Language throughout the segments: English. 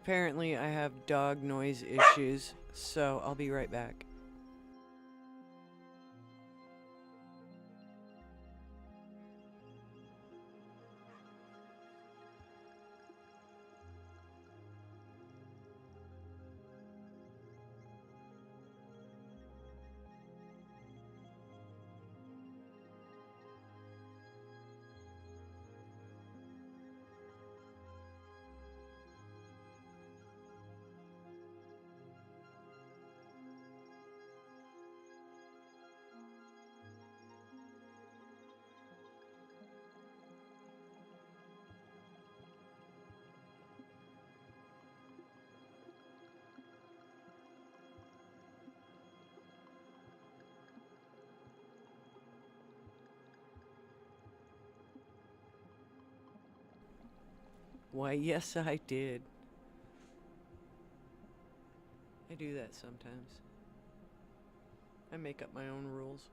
Apparently, I have dog noise issues, so I'll be right back. Why, yes, I did. I do that sometimes. I make up my own rules.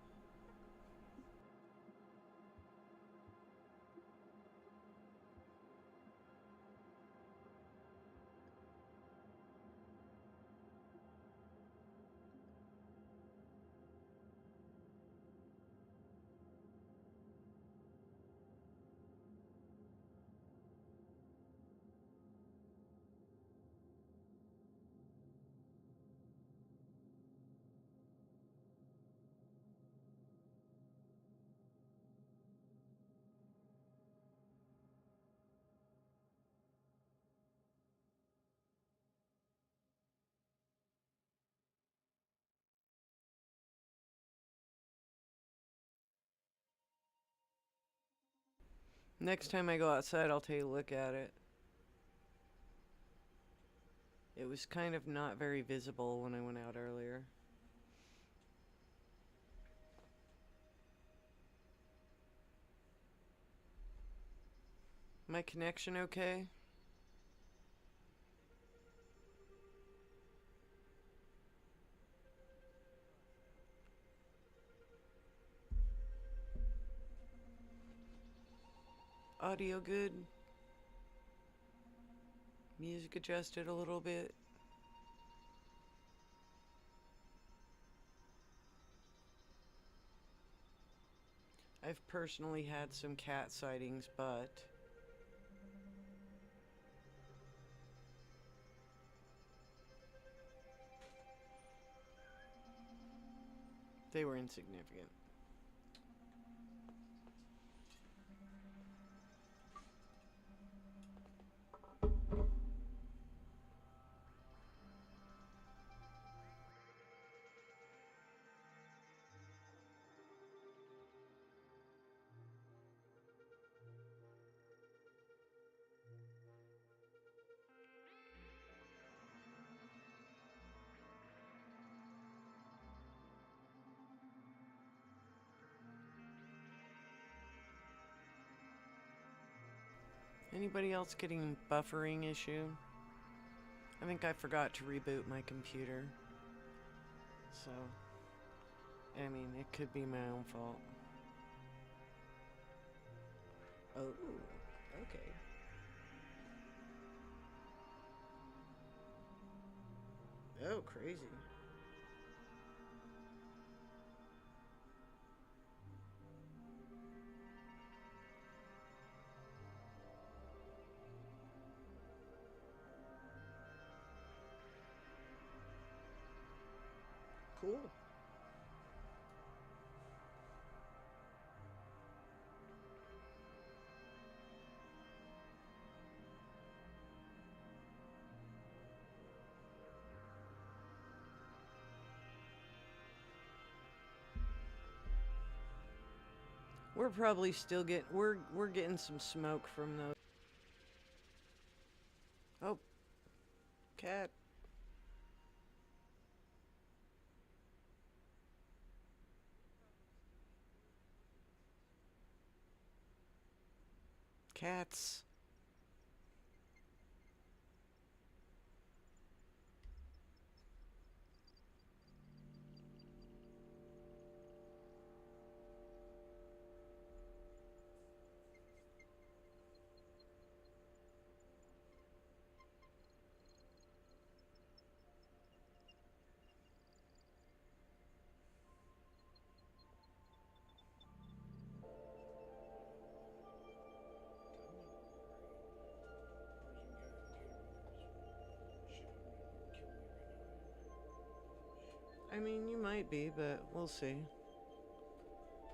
Next time I go outside, I'll take a look at it. It was kind of not very visible when I went out earlier. My connection okay? Audio good? Music adjusted a little bit? I've personally had some cat sightings, but they were insignificant. Anybody else getting buffering issue? I think I forgot to reboot my computer. So, I mean, it could be my own fault. Oh, okay. Oh, crazy. Cool. We're probably still we're getting some smoke from those. Oh, cat. Cats. mean, you might be, but we'll see.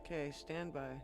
Okay, stand by.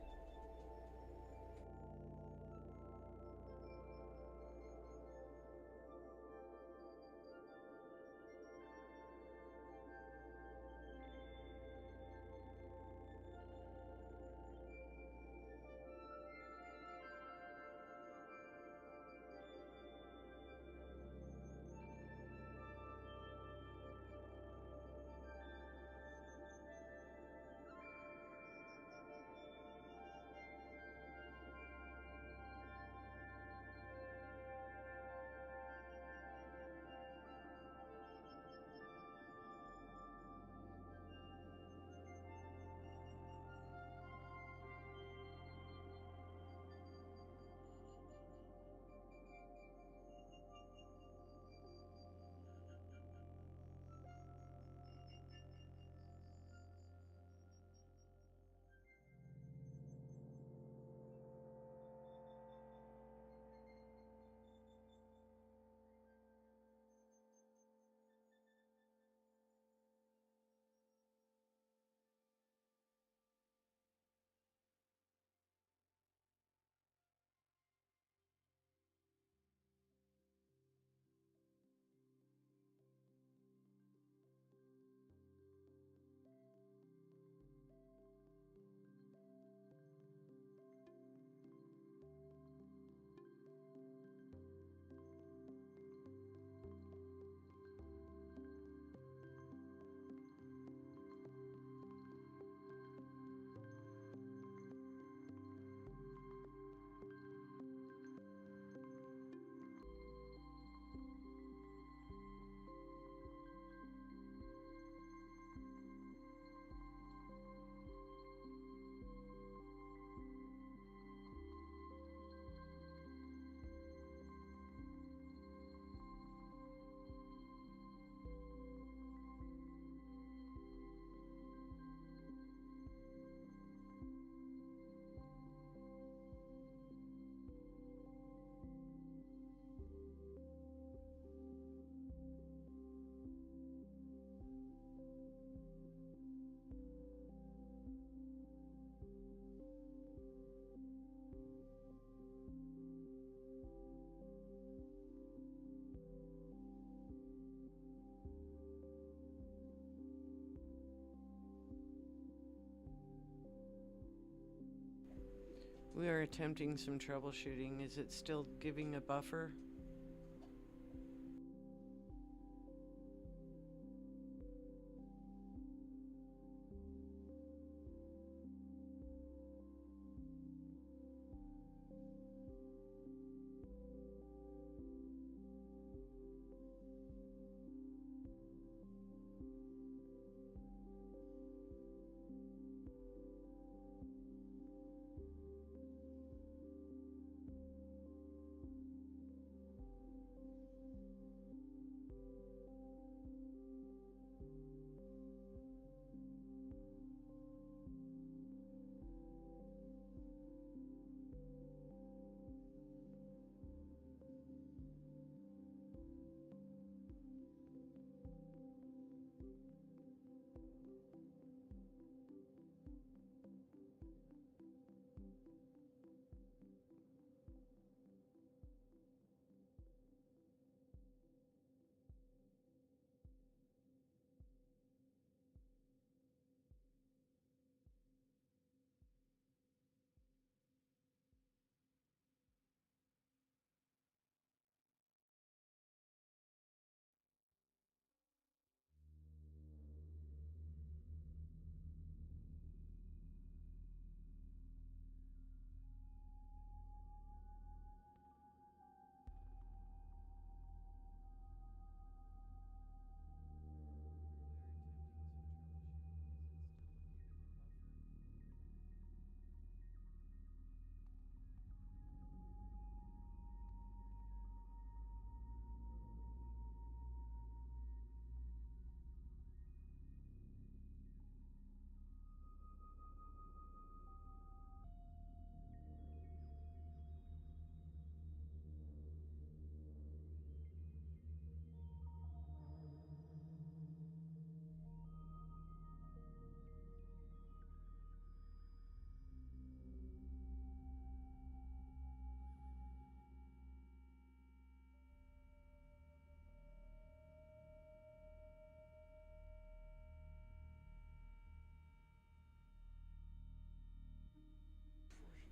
We are attempting some troubleshooting. Is it still giving a buffer?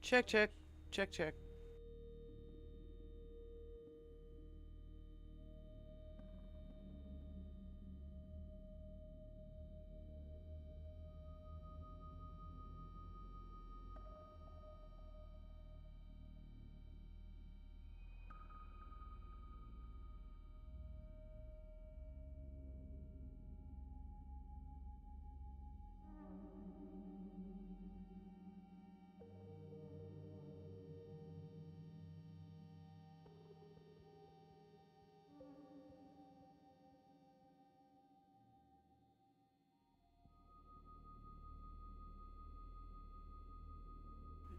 Check, check. Check, check.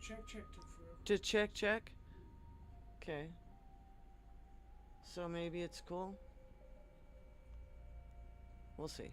Check took forever. To check, check? Okay. So maybe it's cool? We'll see.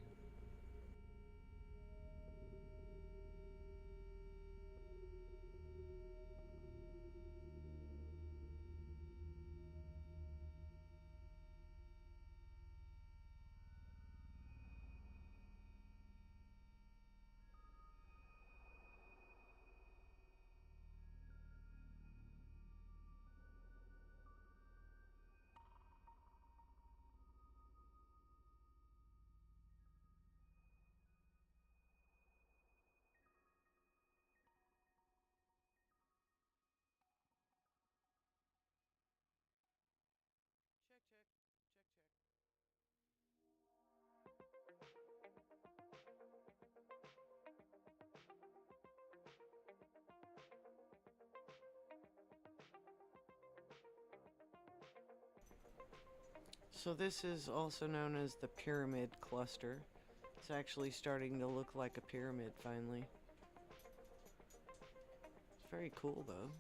So this is also known as the pyramid cluster. It's actually starting to look like a pyramid finally. It's very cool though.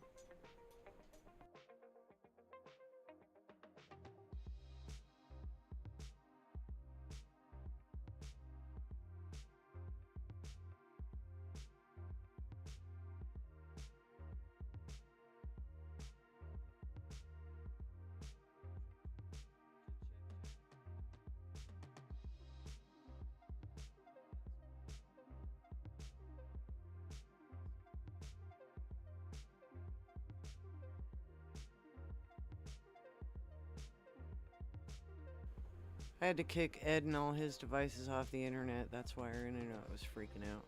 I had to kick Ed and all his devices off the internet. That's why our internet was freaking out.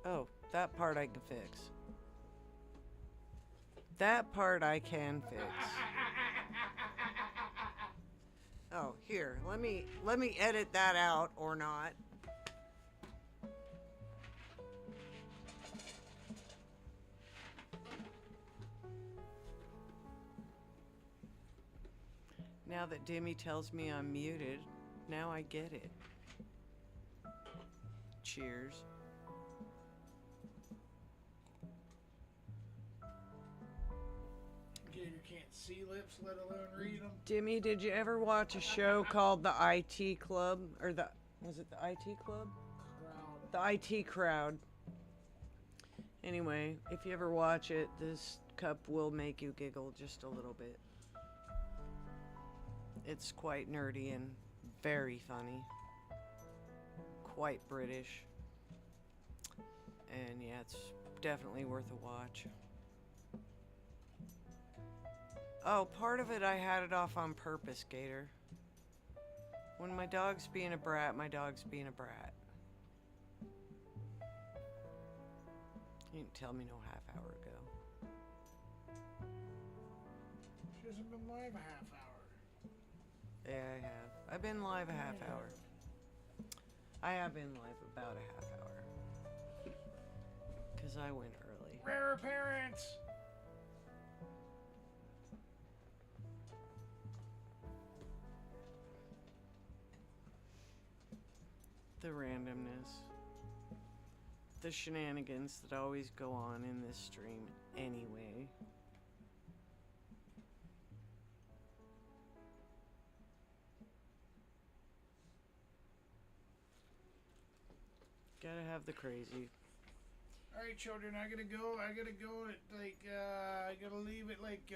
Oh, that part I can fix. That part I can fix. Oh, here, let me edit that out or not. Now that Demi tells me I'm muted, now I get it. Cheers. Gator can't see lips, let alone read them. Demi, did you ever watch a show called The IT Club? Or was it The IT Club? Crowd. The IT Crowd. Anyway, if you ever watch it, this cup will make you giggle just a little bit. It's quite nerdy and very funny. Quite British. And yeah, it's definitely worth a watch. Oh, part of it I had it off on purpose, Gator. When my dog's being a brat, my dog's being a brat. You didn't tell me no half hour ago. She hasn't been live a half hour. Yeah, I have. I've been live a half hour. I have been live about a half hour. Because I went early. Rare appearance! The randomness. The shenanigans that always go on in this stream anyway. Gotta have the crazy. Alright, children, I gotta go at like, I gotta leave at like,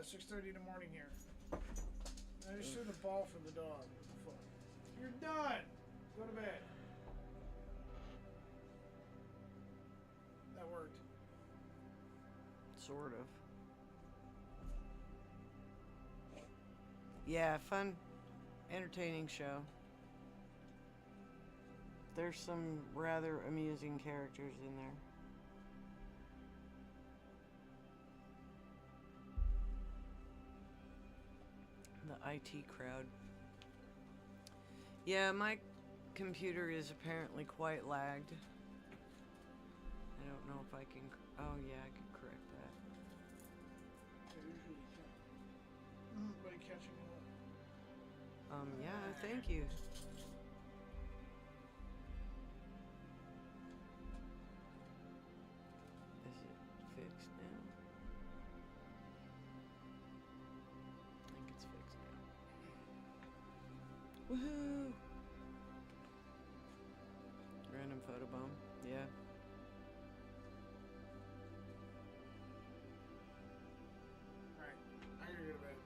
6:30 in the morning here. I just threw the ball for the dog. What the fuck? You're done! Go to bed. That worked. Sort of. Yeah, fun, entertaining show. There's some rather amusing characters in there. The IT crowd. Yeah, my computer is apparently quite lagged. I don't know if I can... Oh yeah, I can correct that. I usually can. By catching up. Yeah, thank you. Woohoo! Random photobomb. Yeah. Alright, I gotta go to bed.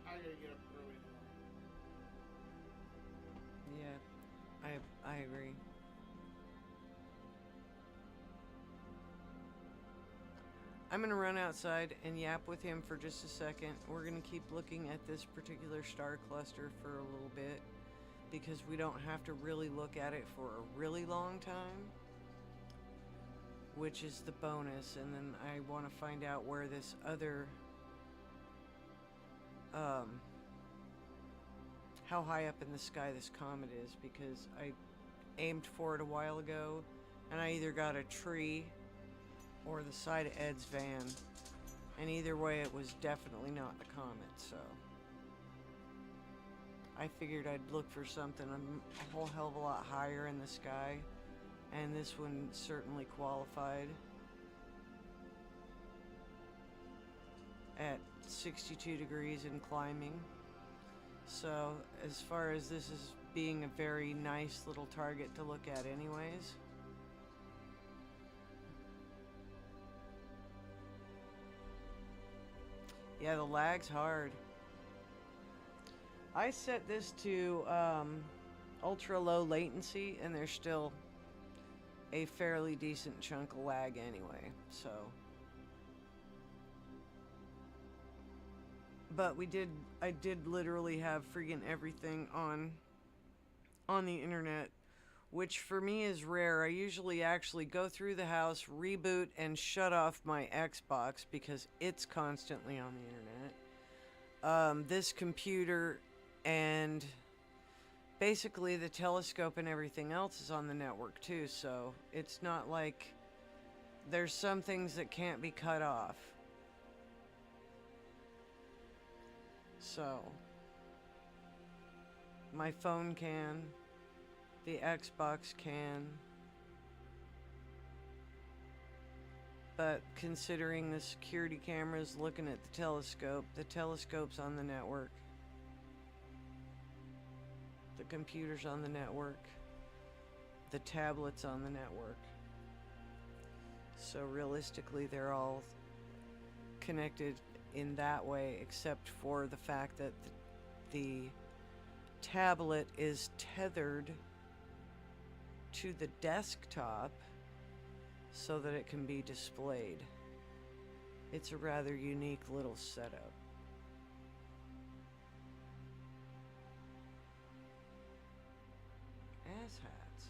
I gotta get up early in the morning. Yeah. I agree. I'm gonna run outside and yap with him for just a second. We're gonna keep looking at this particular star cluster for a little bit because we don't have to really look at it for a really long time, which is the bonus. And then I want to find out where this other, how high up in the sky this comet is, because I aimed for it a while ago and I either got a tree or the side of Ed's van, and either way it was definitely not the comet. So I figured I'd look for something a whole hell of a lot higher in the sky, and this one certainly qualified at 62 degrees and climbing. So as far as this is being a very nice little target to look at anyways. Yeah, the lag's hard. I set this to ultra low latency, and there's still a fairly decent chunk of lag anyway, so. But I did literally have freaking everything on the internet, which for me is rare. I usually actually go through the house, reboot, and shut off my Xbox because it's constantly on the internet. This computer and basically the telescope and everything else is on the network too, so it's not like there's some things that can't be cut off. So my phone can, the Xbox can, but considering the security cameras looking at the telescope's on the network. The computer's on the network. The tablet's on the network. So realistically, they're all connected in that way, except for the fact that the tablet is tethered to the desktop so that it can be displayed. It's a rather unique little setup. Ass hats.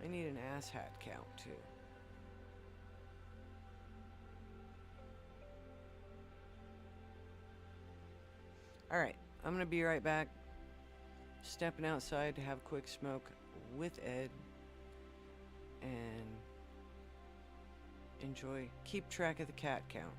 I need an ass hat count too. Alright, I'm gonna be right back. Stepping outside to have a quick smoke with Ed and enjoy, keep track of the cat count.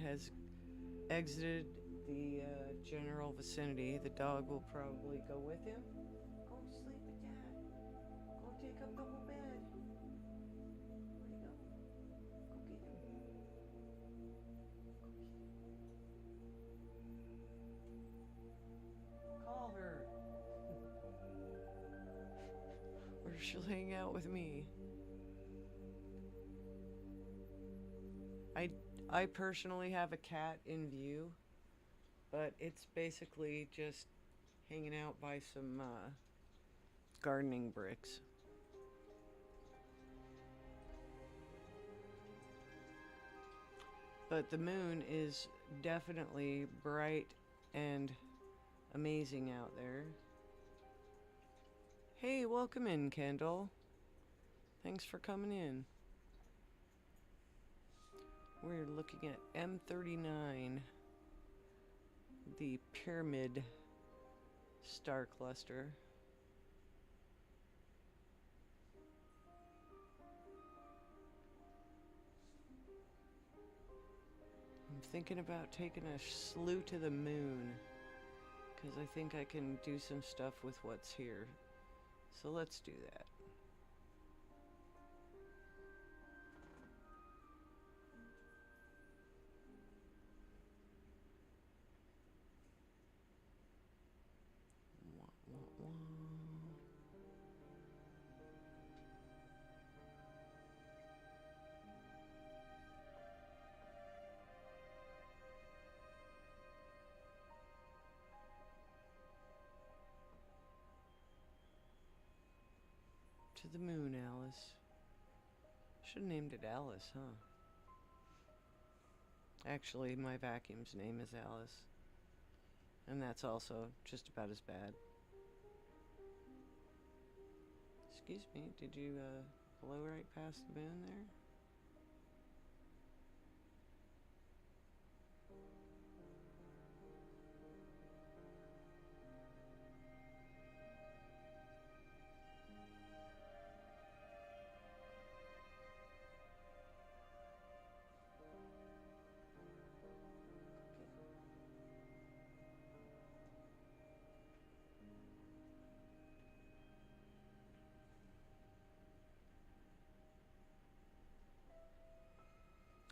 has exited the general vicinity. The dog will probably go with him. Go sleep with Dad. Go take up the whole bed. Where'd he go? Go get him. Call her. Or she'll hang out with me. I personally have a cat in view, but it's basically just hanging out by some gardening bricks. But the moon is definitely bright and amazing out there. Hey, welcome in, Kendall. Thanks for coming in. We're looking at M39, the pyramid star cluster. I'm thinking about taking a slew to the moon, because I think I can do some stuff with what's here. So let's do that. To the moon, Alice. Should have named it Alice, huh? Actually, my vacuum's name is Alice. And that's also just about as bad. Excuse me, did you blow right past the moon there?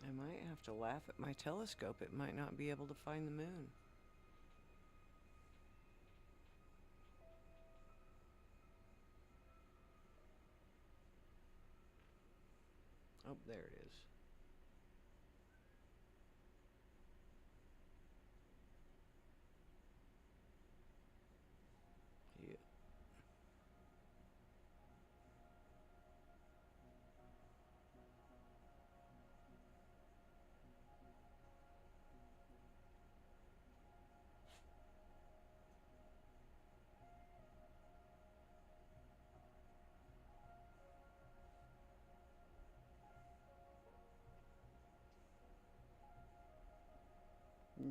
I might have to laugh at my telescope. It might not be able to find the moon. Oh, there it is. Yeah.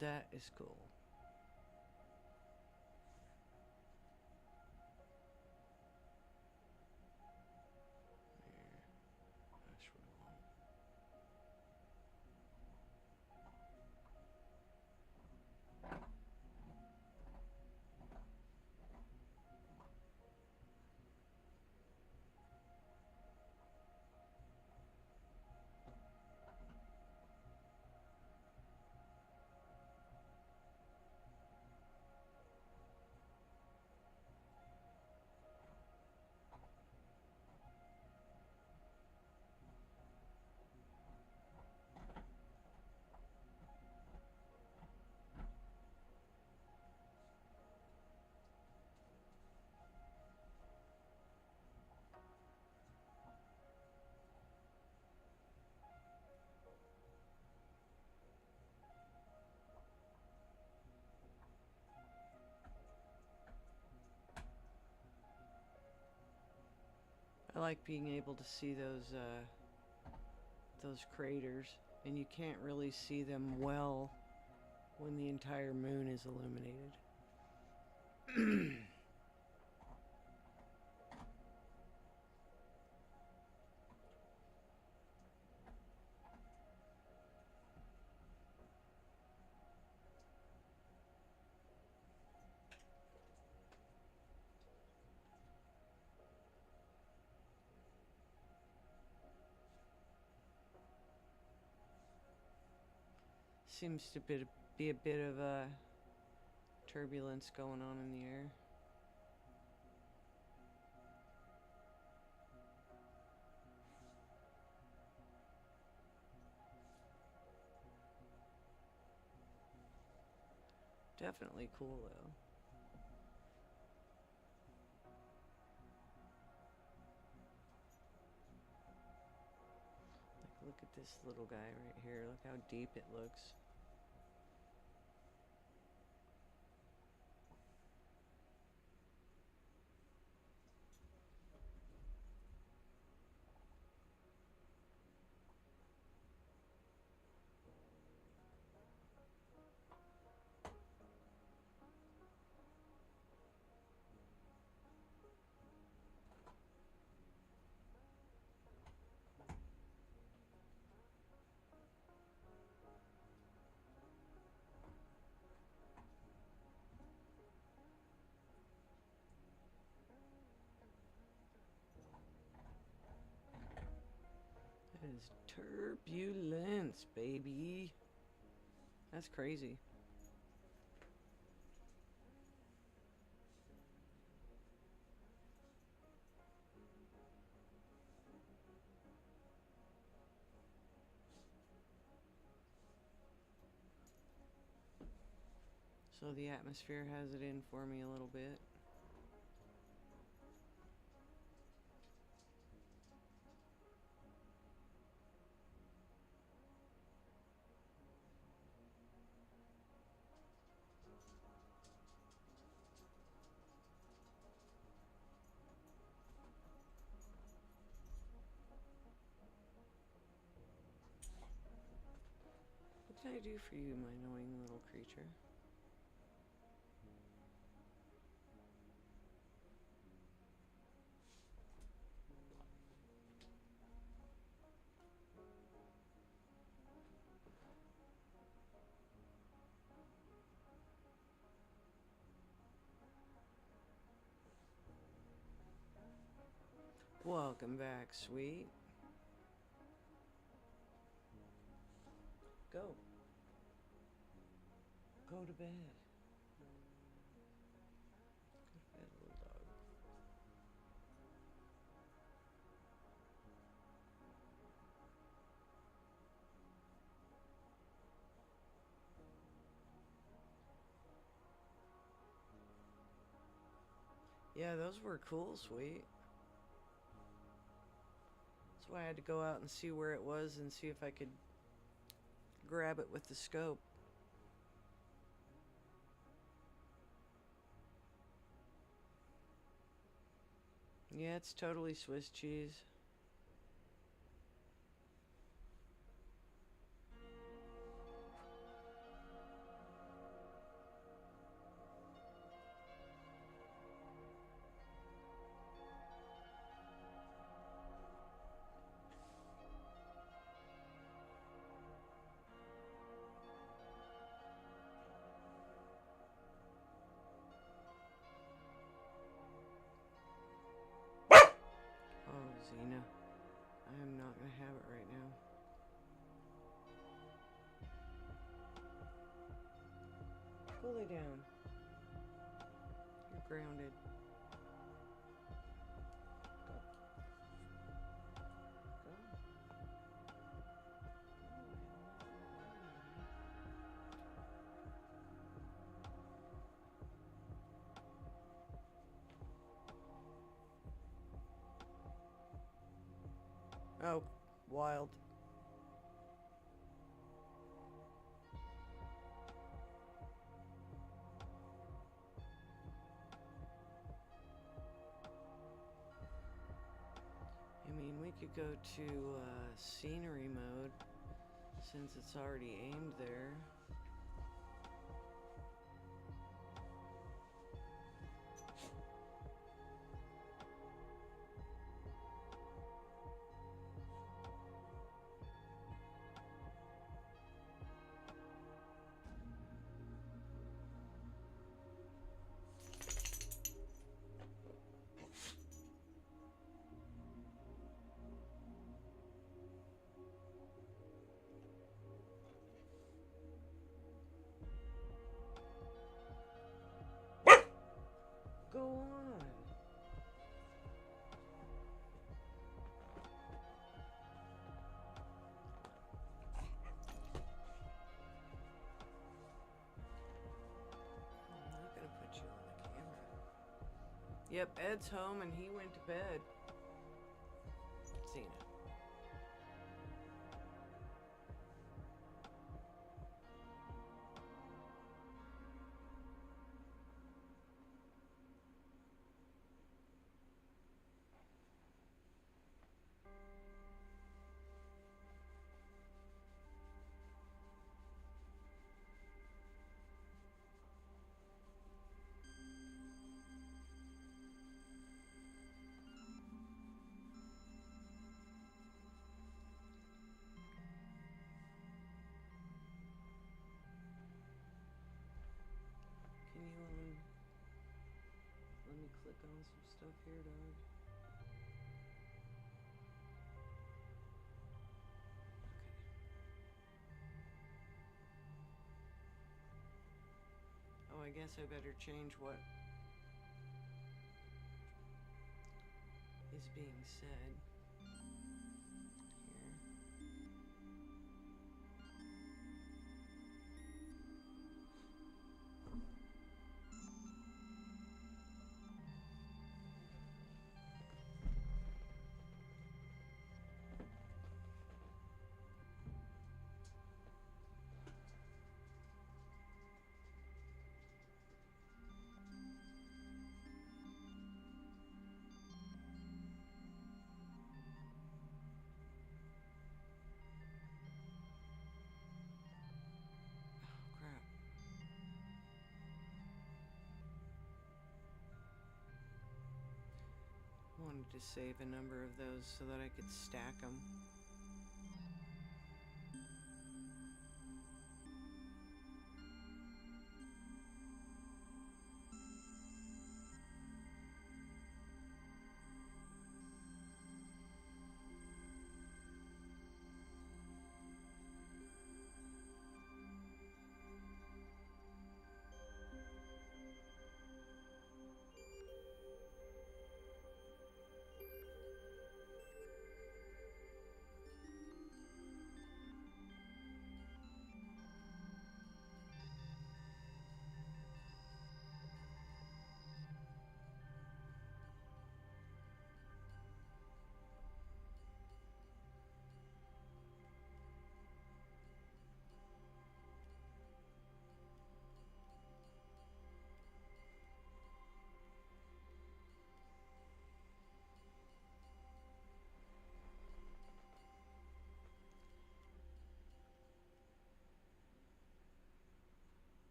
That is cool. That's really long. I like being able to see those craters, and you can't really see them well when the entire moon is illuminated. Seems to be a bit of turbulence going on in the air. Definitely cool though. Like, look at this little guy right here. Look how deep it looks. That is turbulence, baby. That's crazy. So the atmosphere has it in for me a little bit. What can I do for you, my annoying little creature? Welcome back, sweet. Go. Go to bed. Go to bed, little dog. Yeah, those were cool, sweet. That's why I had to go out and see where it was and see if I could grab it with the scope. Yeah, it's totally Swiss cheese. Oh, Xena. I am not going to have it right now. Go lay down. You're grounded. Go. Go. Oh, wild. I mean, we could go to scenery mode since it's already aimed there. Yep, Ed's home and he went to bed. Seen it. Can you let me click on some stuff here, dog? Okay. Oh, I guess I better change what is being said here. Crap. Wanted to save a number of those so that I could stack them.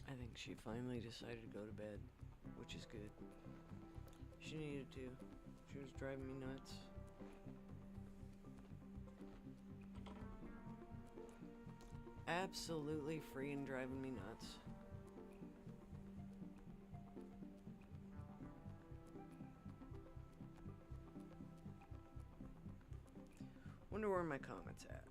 I think she finally decided to go to bed, which is good. She needed to. She was driving me nuts. Absolutely freaking driving me nuts. Wonder where my Comet's at.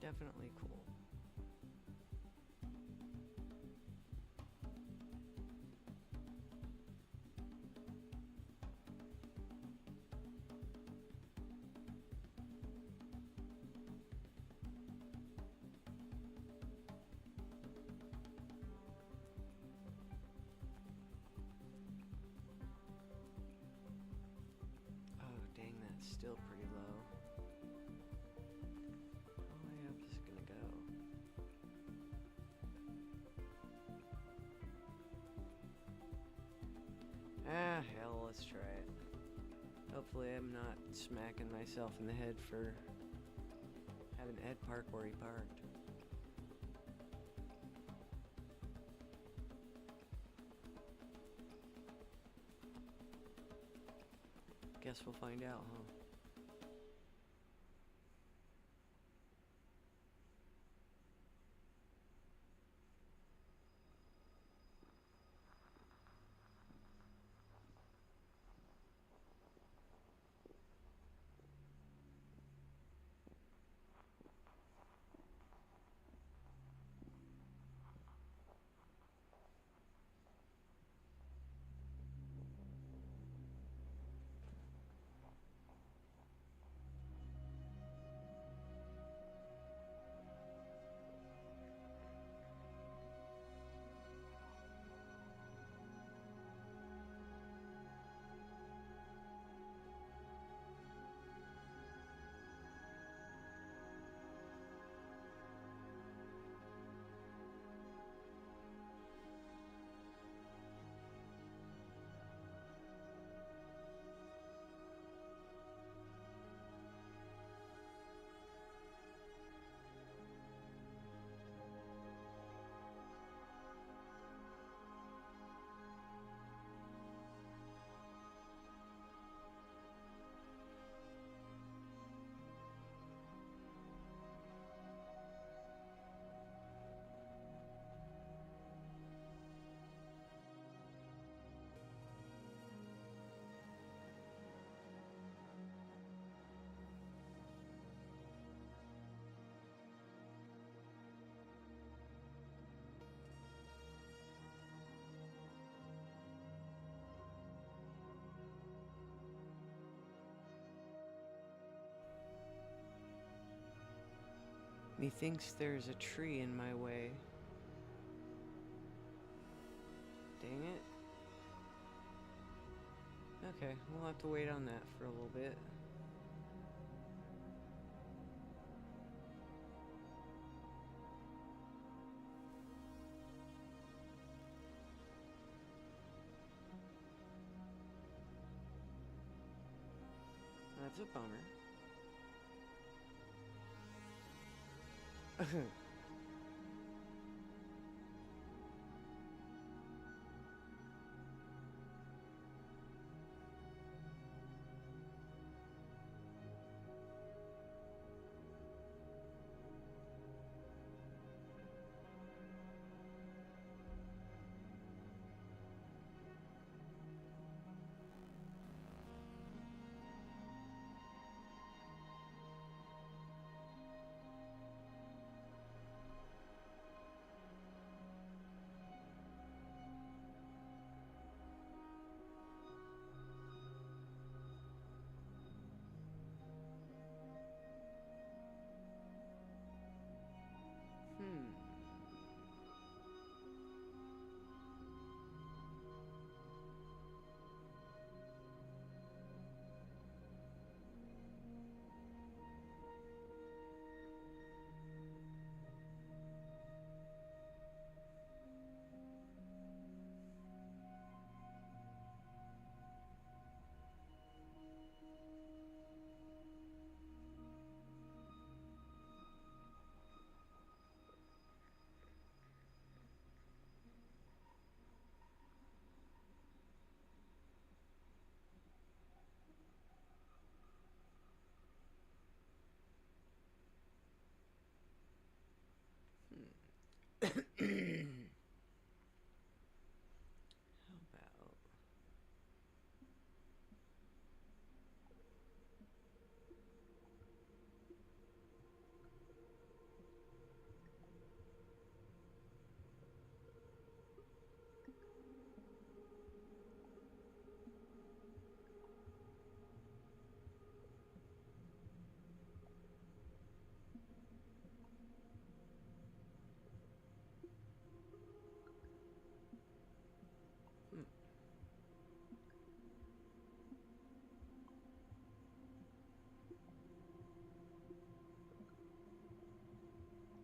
Definitely cool. Oh, dang, that's still pretty low. How high up is it gonna go? Ah, hell, let's try it. Hopefully I'm not smacking myself in the head for having Ed park where he parked. Guess we'll find out, huh? Methinks there's a tree in my way. Dang it. Okay, we'll have to wait on that for a little bit. That's a bummer. How about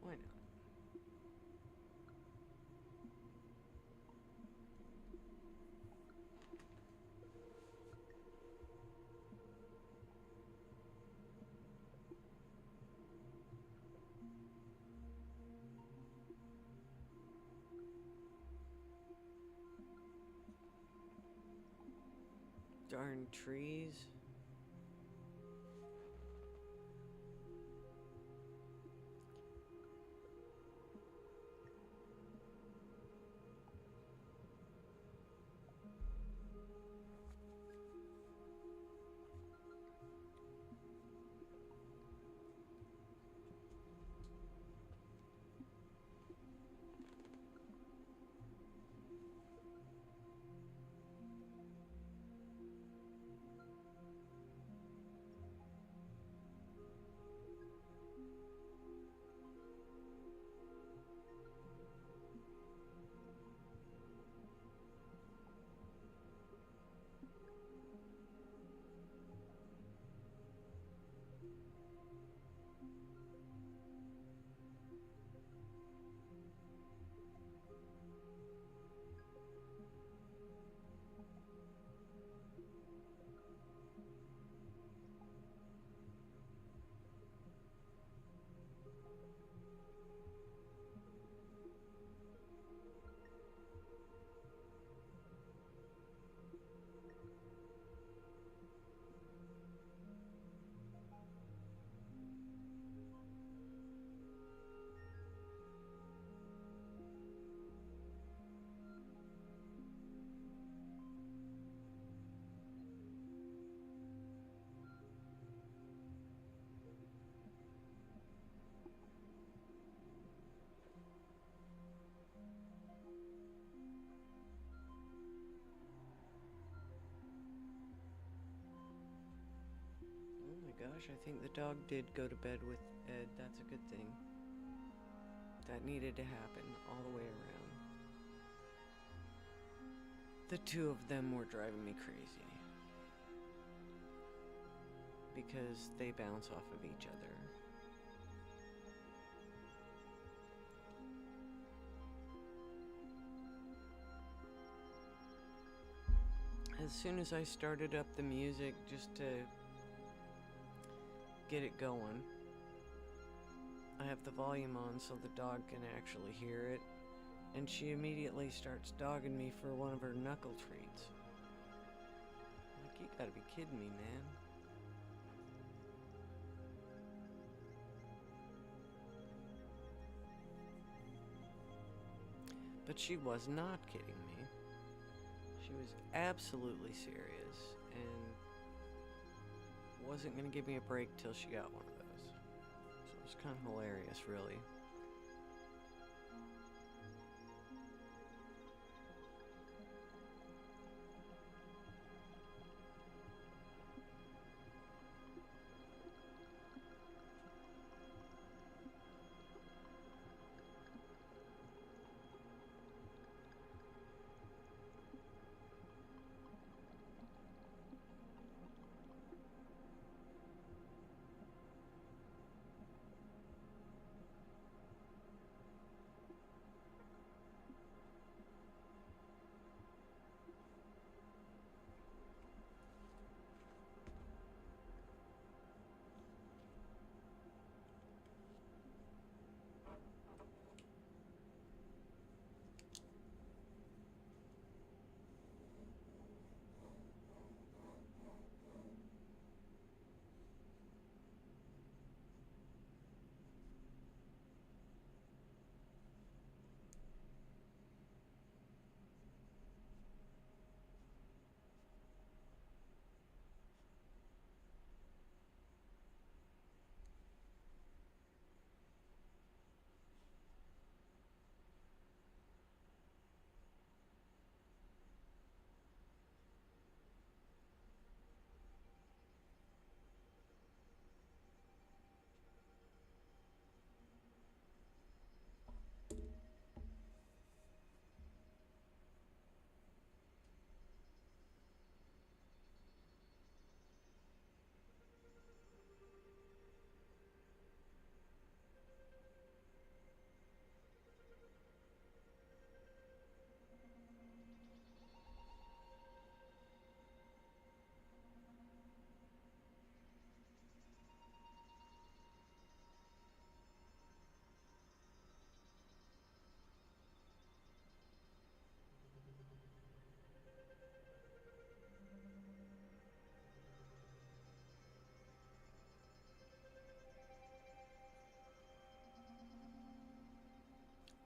why not? Darn trees. Oh my gosh, I think the dog did go to bed with Ed. That's a good thing. that needed to happen all the way around. The two of them were driving me crazy because they bounce off of each other. As soon as I started up the music just to get it going, I have the volume on so the dog can actually hear it, and she immediately starts dogging me for one of her knuckle treats. Like, you gotta be kidding me, man. But she was not kidding me. She was absolutely serious and wasn't going to give me a break till she got one of those. So it was kind of hilarious, really.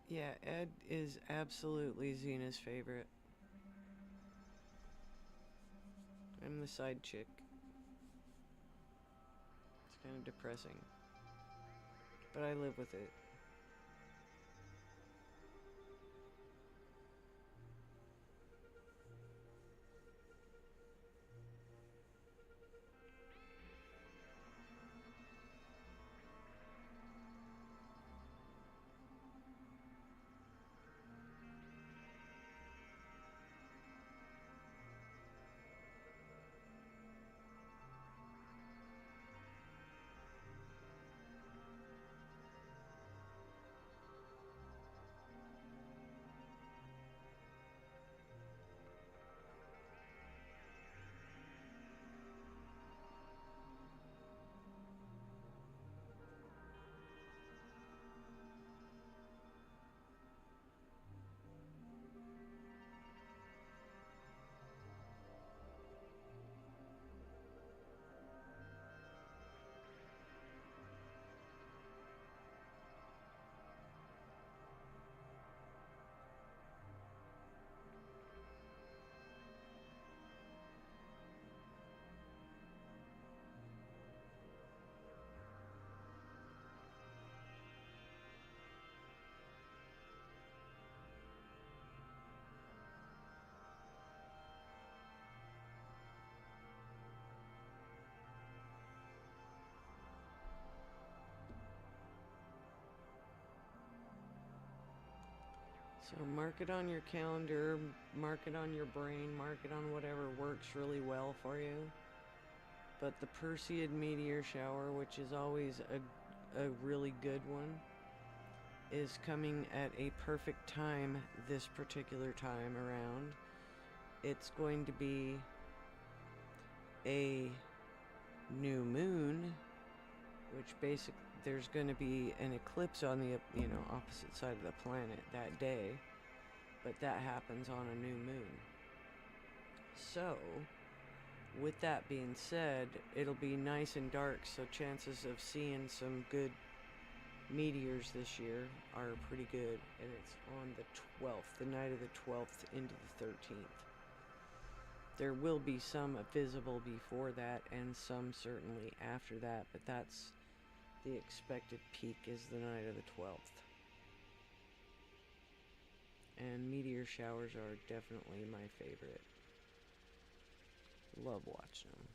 Yeah, Ed is absolutely Xena's favorite. I'm the side chick. It's kind of depressing, but I live with it. So mark it on your calendar, mark it on your brain, mark it on whatever works really well for you. But the Perseid meteor shower, which is always a really good one, is coming at a perfect time this particular time around. It's going to be a new moon, which basically there's going to be an eclipse on the opposite side of the planet that day, but that happens on a new moon. So with that being said, it'll be nice and dark, so chances of seeing some good meteors this year are pretty good, and it's on the 12th, the night of the 12th into the 13th. There will be some visible before that and some certainly after that, but that's the expected peak is the night of the 12th. And meteor showers are definitely my favorite. Love watching them.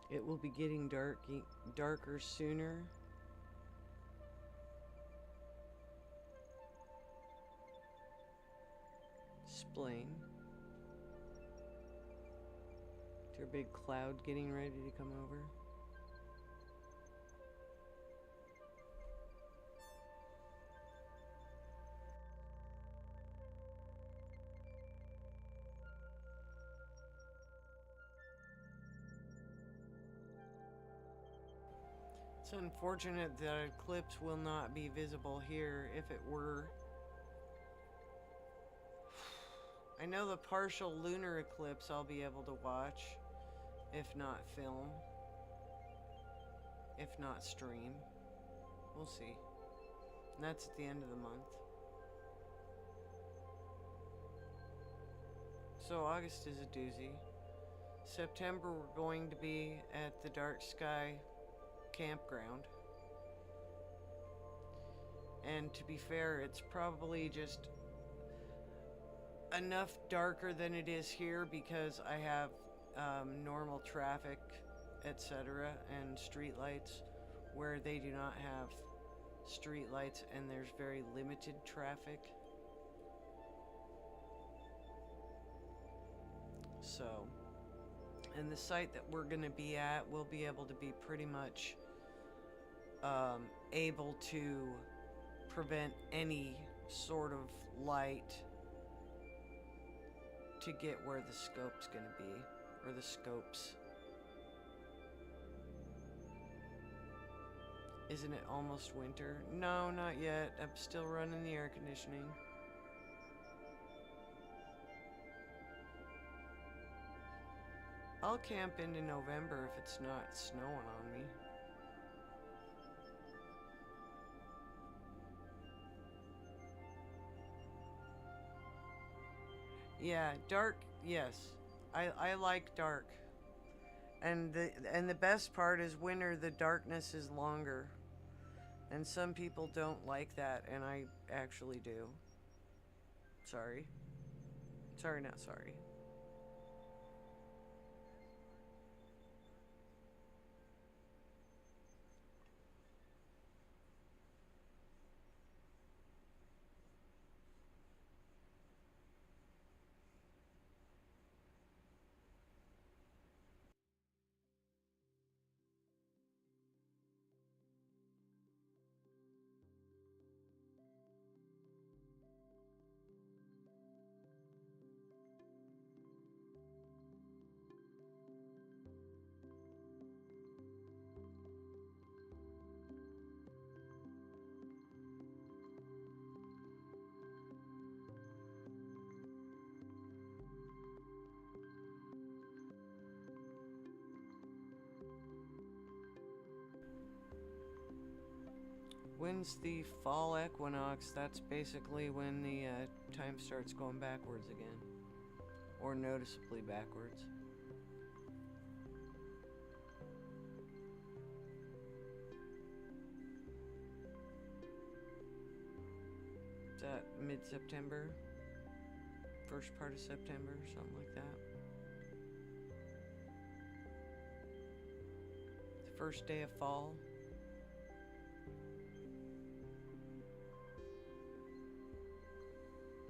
It will be getting darker sooner. Explain. Is there a big cloud getting ready to come over? It's unfortunate that eclipse will not be visible here. If it were, I know the partial lunar eclipse I'll be able to watch, if not film, if not stream. We'll see. And that's at the end of the month. So August is a doozy. September we're going to be at the Dark Sky campground. And to be fair, it's probably just enough darker than it is here because I have normal traffic, etc., and street lights, where they do not have street lights and there's very limited traffic. So, and the site that we're going to be at will be able to be pretty much able to prevent any sort of light to get where the scope's going to be, or the scopes. Isn't it almost winter? No, not yet. I'm still running the air conditioning. I'll camp into November if it's not snowing on me. Yeah, dark, yes. I like dark. And the best part is winter, the darkness is longer. And some people don't like that, and I actually do. Sorry. Sorry, not sorry. when's the fall equinox, that's basically when the time starts going backwards again. Or noticeably backwards. Is that mid-September? First part of September, something like that. The first day of fall.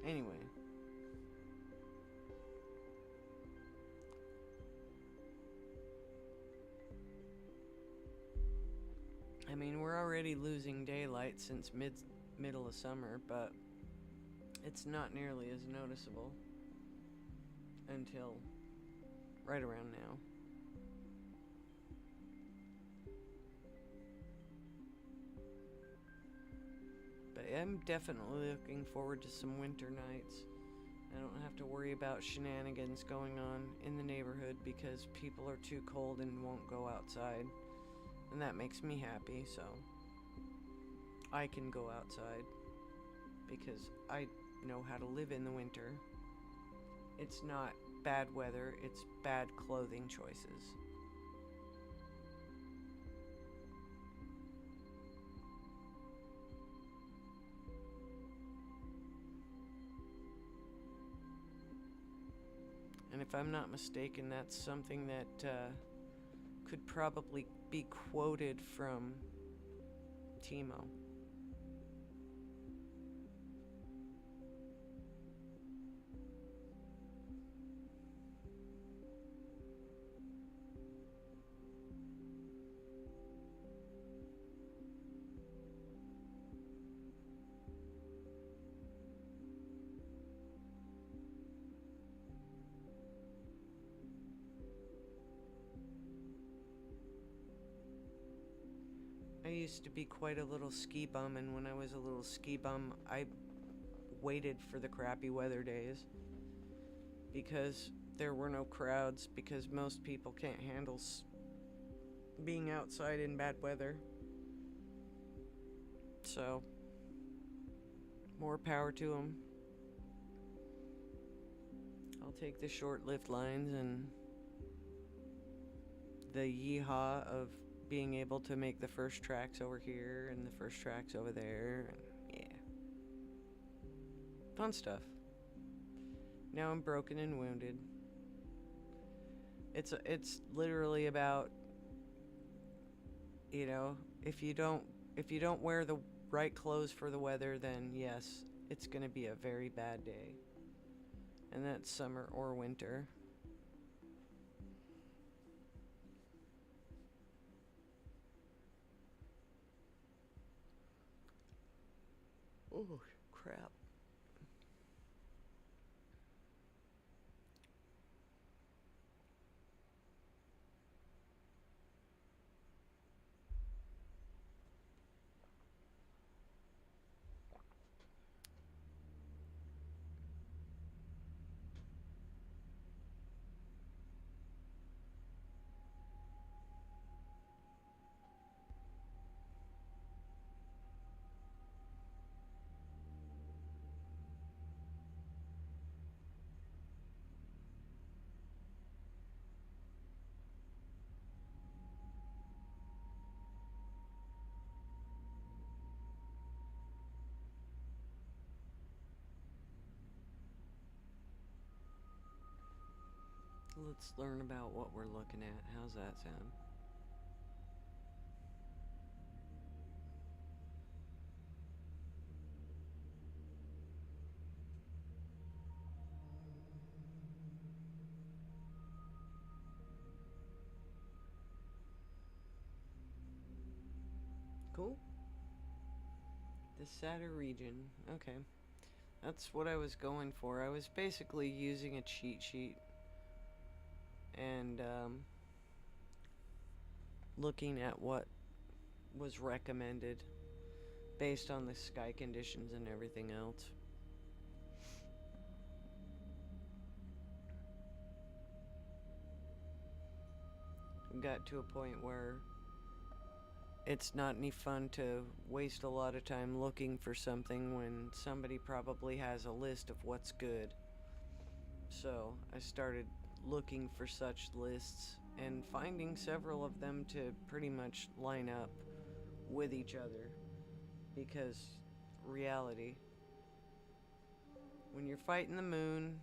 Anyway. I mean, we're already losing daylight since middle of summer, but it's not nearly as noticeable until right around now. But I'm definitely looking forward to some winter nights. I don't have to worry about shenanigans going on in the neighborhood because people are too cold and won't go outside. And that makes me happy, so I can go outside because I know how to live in the winter. It's not bad weather, it's bad clothing choices. And if I'm not mistaken, that's something that could probably be quoted from Timo. I used to be quite a little ski bum, and when I was a little ski bum, I waited for the crappy weather days because there were no crowds, because most people can't handle being outside in bad weather. So, more power to them. I'll take the short-lived lines and the yeehaw of being able to make the first tracks over here and the first tracks over there, and yeah. Fun stuff. Now I'm broken and wounded. It's literally about, you know, if you don't wear the right clothes for the weather, then yes, it's gonna be a very bad day. And that's summer or winter. Oh, crap. Let's learn about what we're looking at. How's that sound? Cool. The Satter region. Okay. That's what I was going for. I was basically using a cheat sheet and looking at what was recommended based on the sky conditions and everything else. We got to a point where it's not any fun to waste a lot of time looking for something when somebody probably has a list of what's good. So I started looking for such lists and finding several of them to pretty much line up with each other, because reality, when you're fighting the moon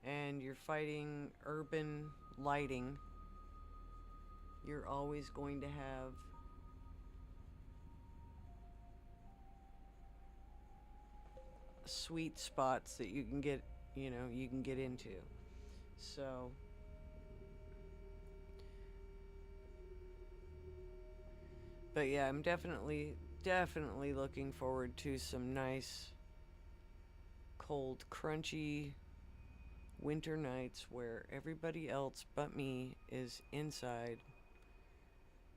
and you're fighting urban lighting, you're always going to have sweet spots that you can get, you can get into. So, but yeah, I'm definitely looking forward to some nice, cold, crunchy winter nights where everybody else but me is inside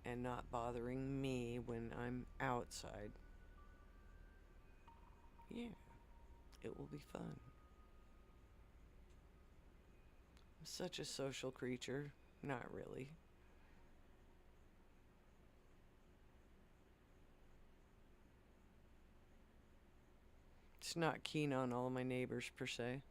and not bothering me when I'm outside. Yeah, it will be fun. I'm such a social creature. Not really. Just not keen on all of my neighbors per se.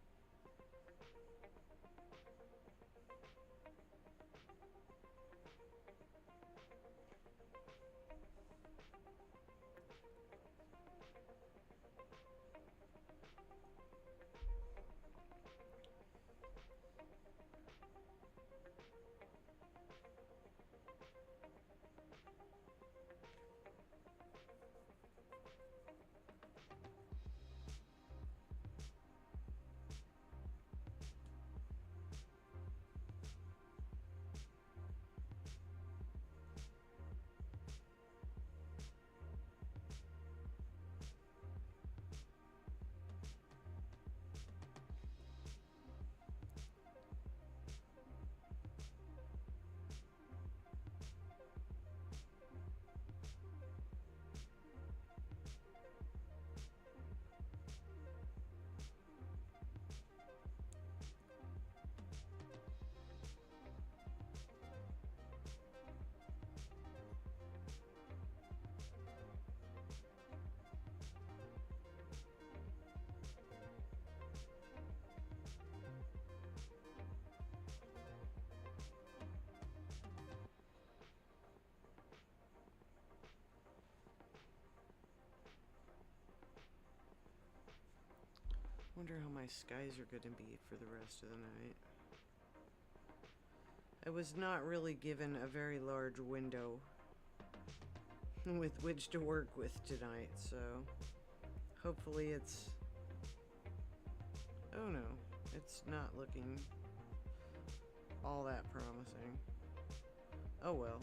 Wonder how my skies are going to be for the rest of the night. I was not really given a very large window with which to work with tonight, so hopefully it's... Oh no, it's not looking all that promising. Oh well.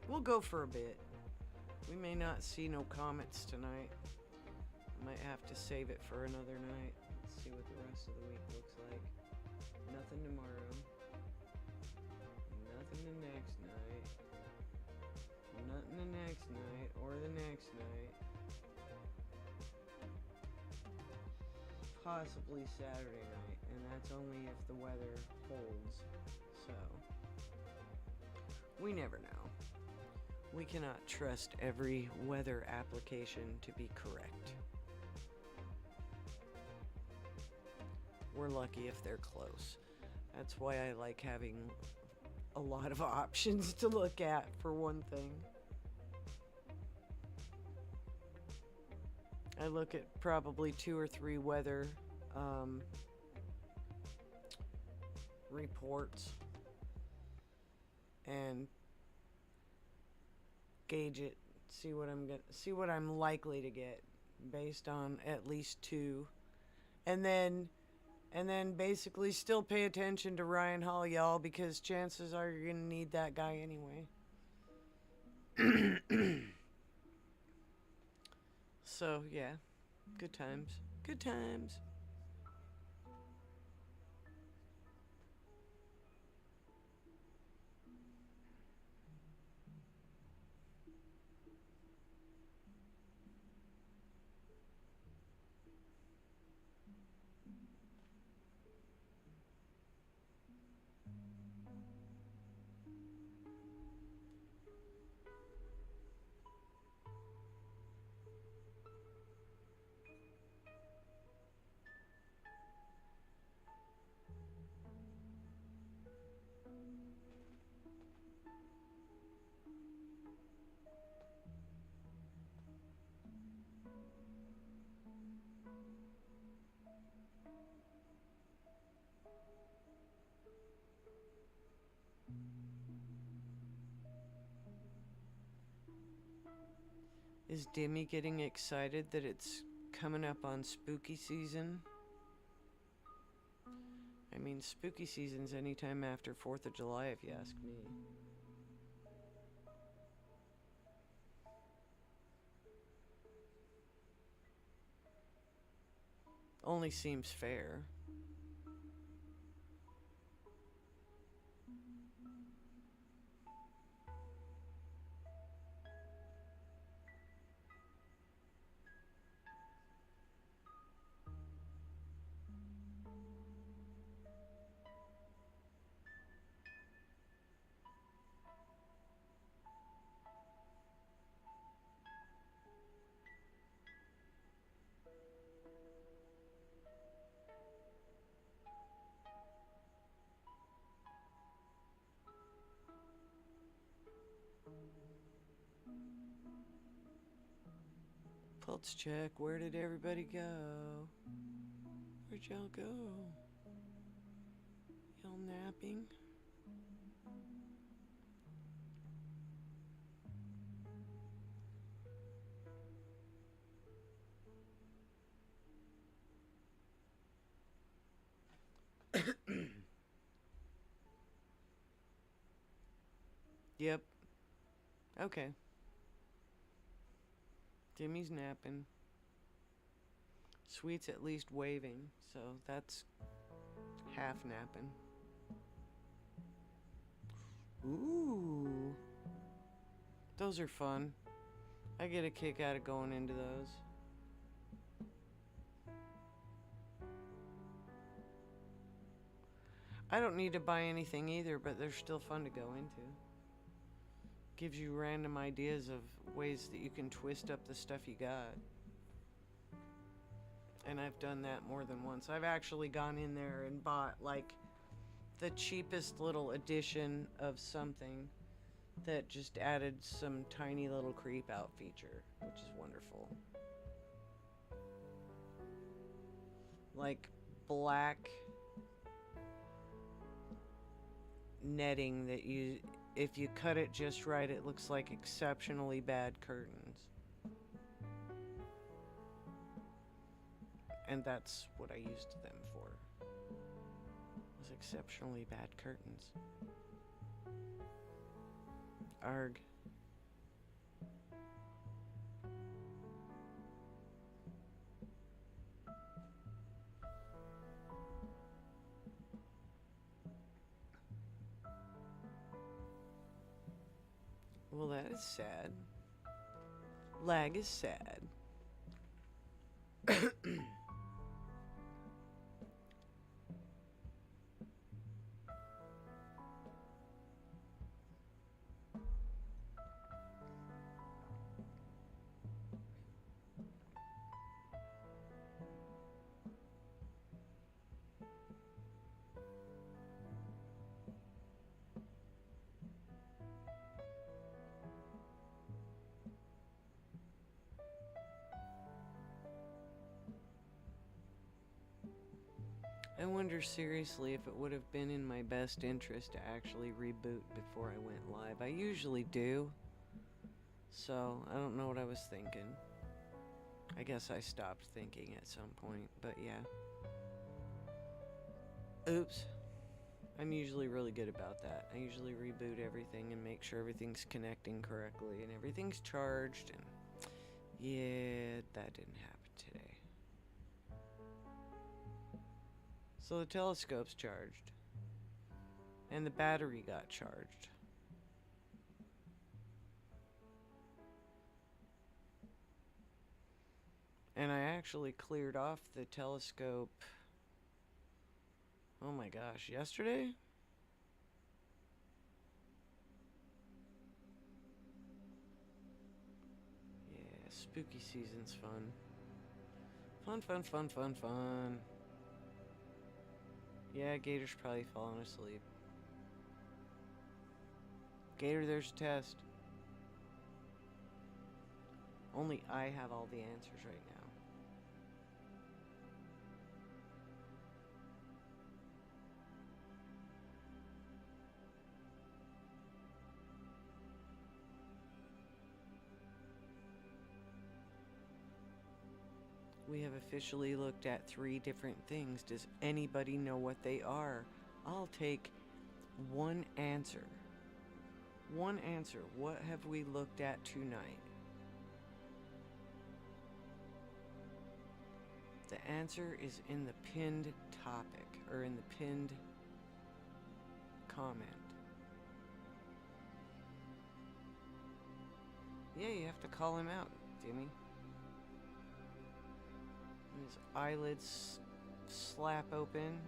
We'll go for a bit. We may not see no comets tonight. Might have to save it for another night. Let's see what the rest of the week looks like. Nothing tomorrow. Nothing the next night. Nothing the next night or the next night. Possibly Saturday night, and that's only if the weather holds. So, we never know. We cannot trust every weather application to be correct. We're lucky if they're close. That's why I like having a lot of options to look at, for one thing. I look at probably 2 or 3 weather reports and gauge it, see what I'm likely to get based on at least 2, and then basically still pay attention to Ryan Hall, y'all, because chances are you're gonna need that guy anyway. So yeah, good times. Good times. Is Demi getting excited that it's coming up on spooky season? I mean, spooky season's anytime after 4th of July, if you ask me. Only seems fair. Pulse check. Where did everybody go? Where'd y'all go? Y'all napping? Yep. Okay. Demi's napping. Sweet's at least waving, so that's half napping. Ooh. Those are fun. I get a kick out of going into those. I don't need to buy anything either, but they're still fun to go into. Gives you random ideas of ways that you can twist up the stuff you got. And I've done that more than once. I've actually gone in there and bought like the cheapest little edition of something that just added some tiny little creep out feature, which is wonderful. Like black netting that you, if you cut it just right, it looks like exceptionally bad curtains. And that's what I used them for. Was exceptionally bad curtains. Arg. Well, that is sad. Lag is sad. I wonder seriously if it would have been in my best interest to actually reboot before I went live. I usually do. So, I don't know what I was thinking. I guess I stopped thinking at some point, but yeah. Oops. I'm usually really good about that. I usually reboot everything and make sure everything's connecting correctly and everything's charged, and yeah, that didn't happen today. So the telescope's charged. And the battery got charged. And I actually cleared off the telescope, oh my gosh, yesterday? Yeah, spooky season's fun. Fun, fun, fun, fun, fun. Yeah, Gator's probably falling asleep. Gator, there's a test. Only I have all the answers right now. We have officially looked at 3 different things. Does anybody know what they are? I'll take one answer. One answer. What have we looked at tonight? The answer is in the pinned topic, or in the pinned comment. Yeah, you have to call him out, Jimmy. And his eyelids slap open.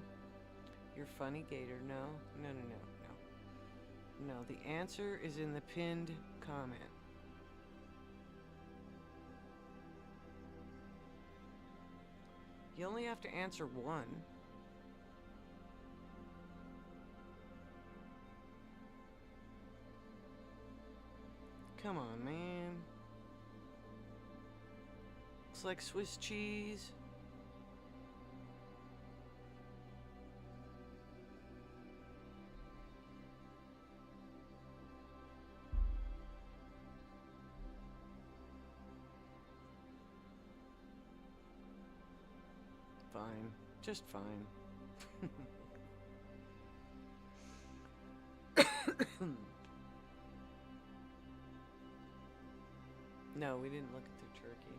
You're funny, Gator. No, no, no, no, no. No, the answer is in the pinned comment. You only have to answer one. Come on, man. Looks like Swiss cheese. Fine. Just fine. No, we didn't look at the turkey.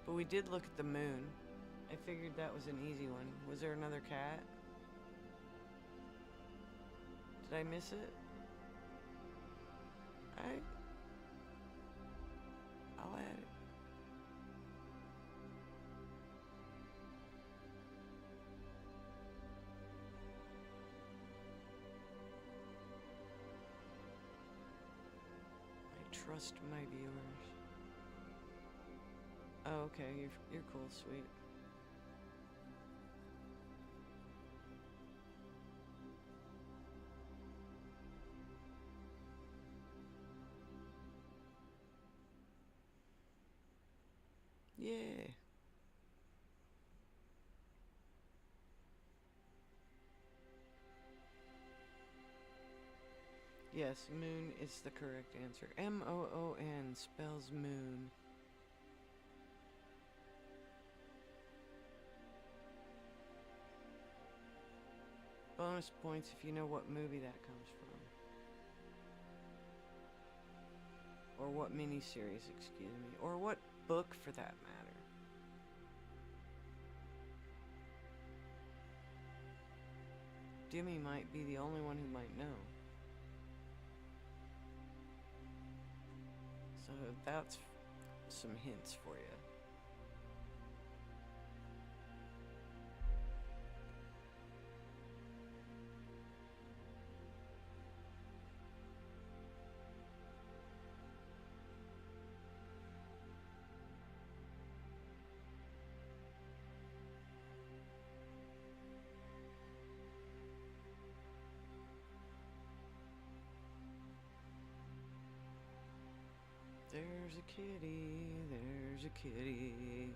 But we did look at the moon. I figured that was an easy one. Was there another cat? Did I miss it? I'll add it. Trust my viewers. Oh, okay, you're cool, sweet. Yeah. Yes, moon is the correct answer. M-O-O-N spells moon. Bonus points if you know what movie that comes from. Or what miniseries, excuse me. Or what book, for that matter. Dimmy might be the only one who might know. So that's some hints for you. There's a kitty, there's a kitty.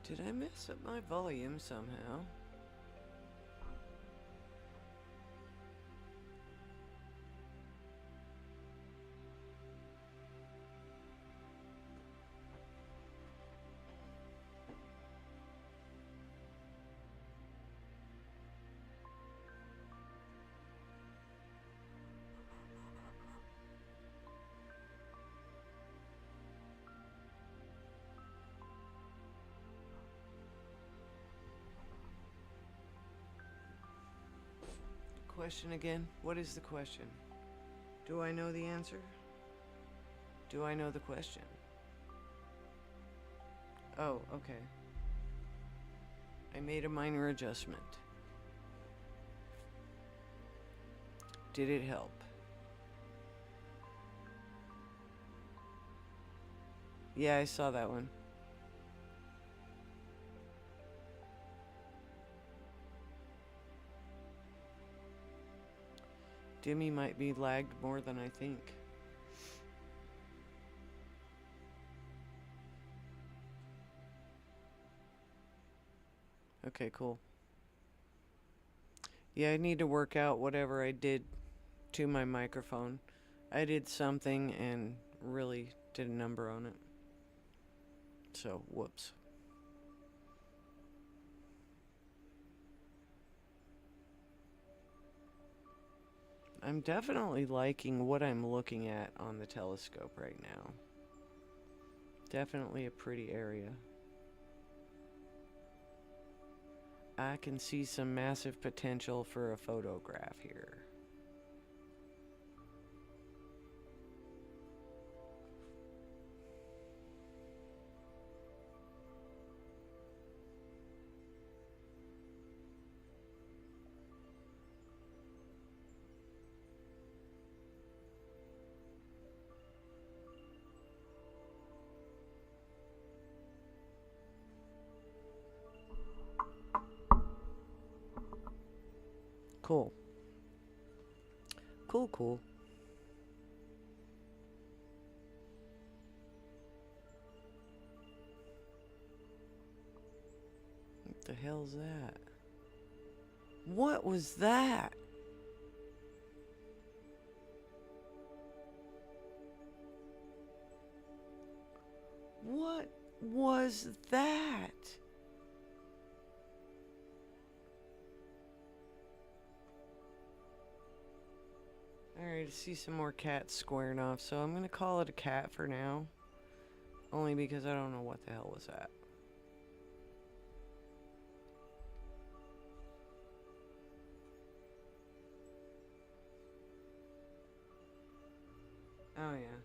Did I mess up my volume somehow? Question again? What is the question? Do I know the answer? Do I know the question? Oh, okay. I made a minor adjustment. Did it help? Yeah, I saw that one. Dimmy might be lagged more than I think. Okay, cool. Yeah, I need to work out whatever I did to my microphone. I did something and really did a number on it. So, whoops. I'm definitely liking what I'm looking at on the telescope right now. Definitely a pretty area. I can see some massive potential for a photograph here. Cool. Cool, cool. What the hell's that? What was that? What was that? Alright, I see some more cats squaring off, so I'm gonna call it a cat for now. Only because I don't know what the hell was that. Oh yeah.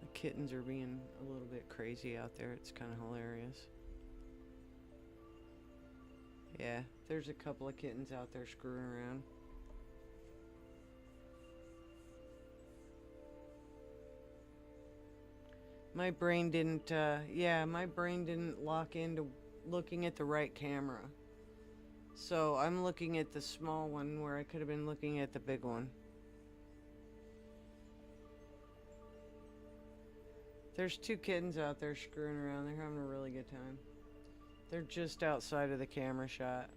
The kittens are being a little bit crazy out there. It's kind of hilarious. Yeah, there's a couple of kittens out there screwing around. My brain didn't, my brain didn't lock into looking at the right camera. So I'm looking at the small one where I could have been looking at the big one. There's two kittens out there screwing around. They're having a really good time. They're just outside of the camera shot.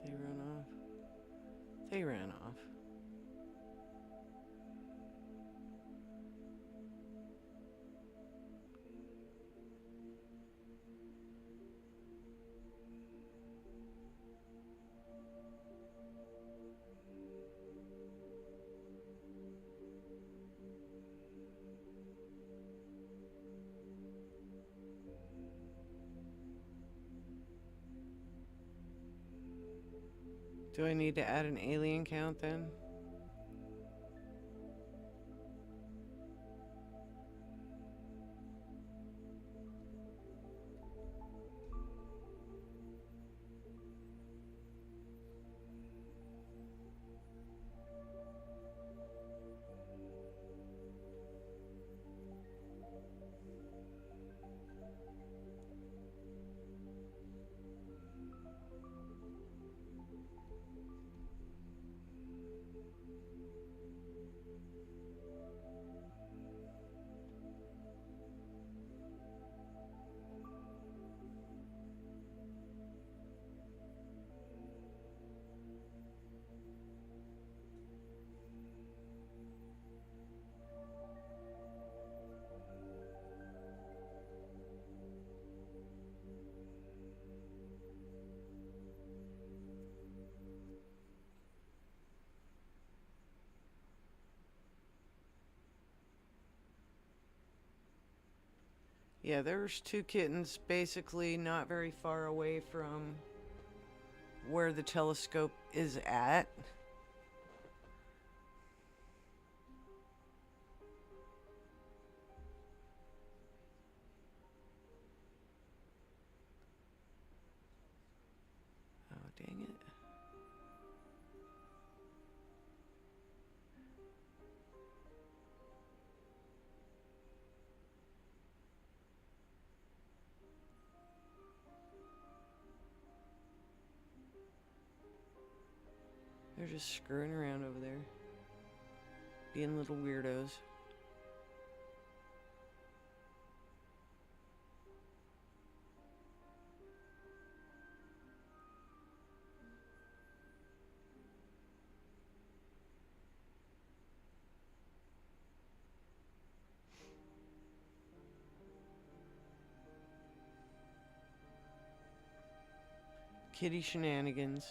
They ran off. They ran off. Do I need to add an alien count then? Yeah, there's two kittens basically not very far away from where the telescope is at. Oh, dang it. They're just screwing around over there, being little weirdos. Kitty shenanigans.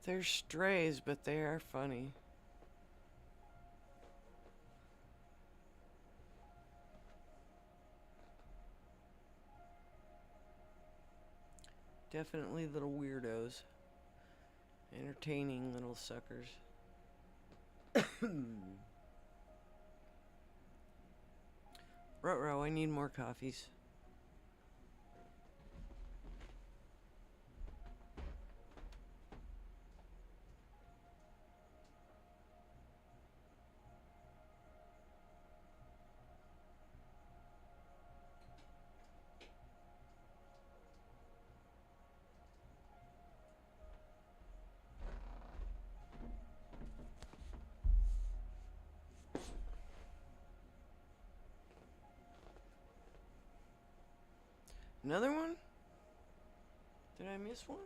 They're strays, but they are funny. Definitely little weirdos. Entertaining little suckers. Ruh-roh, I need more coffees. Another one? Did I miss one?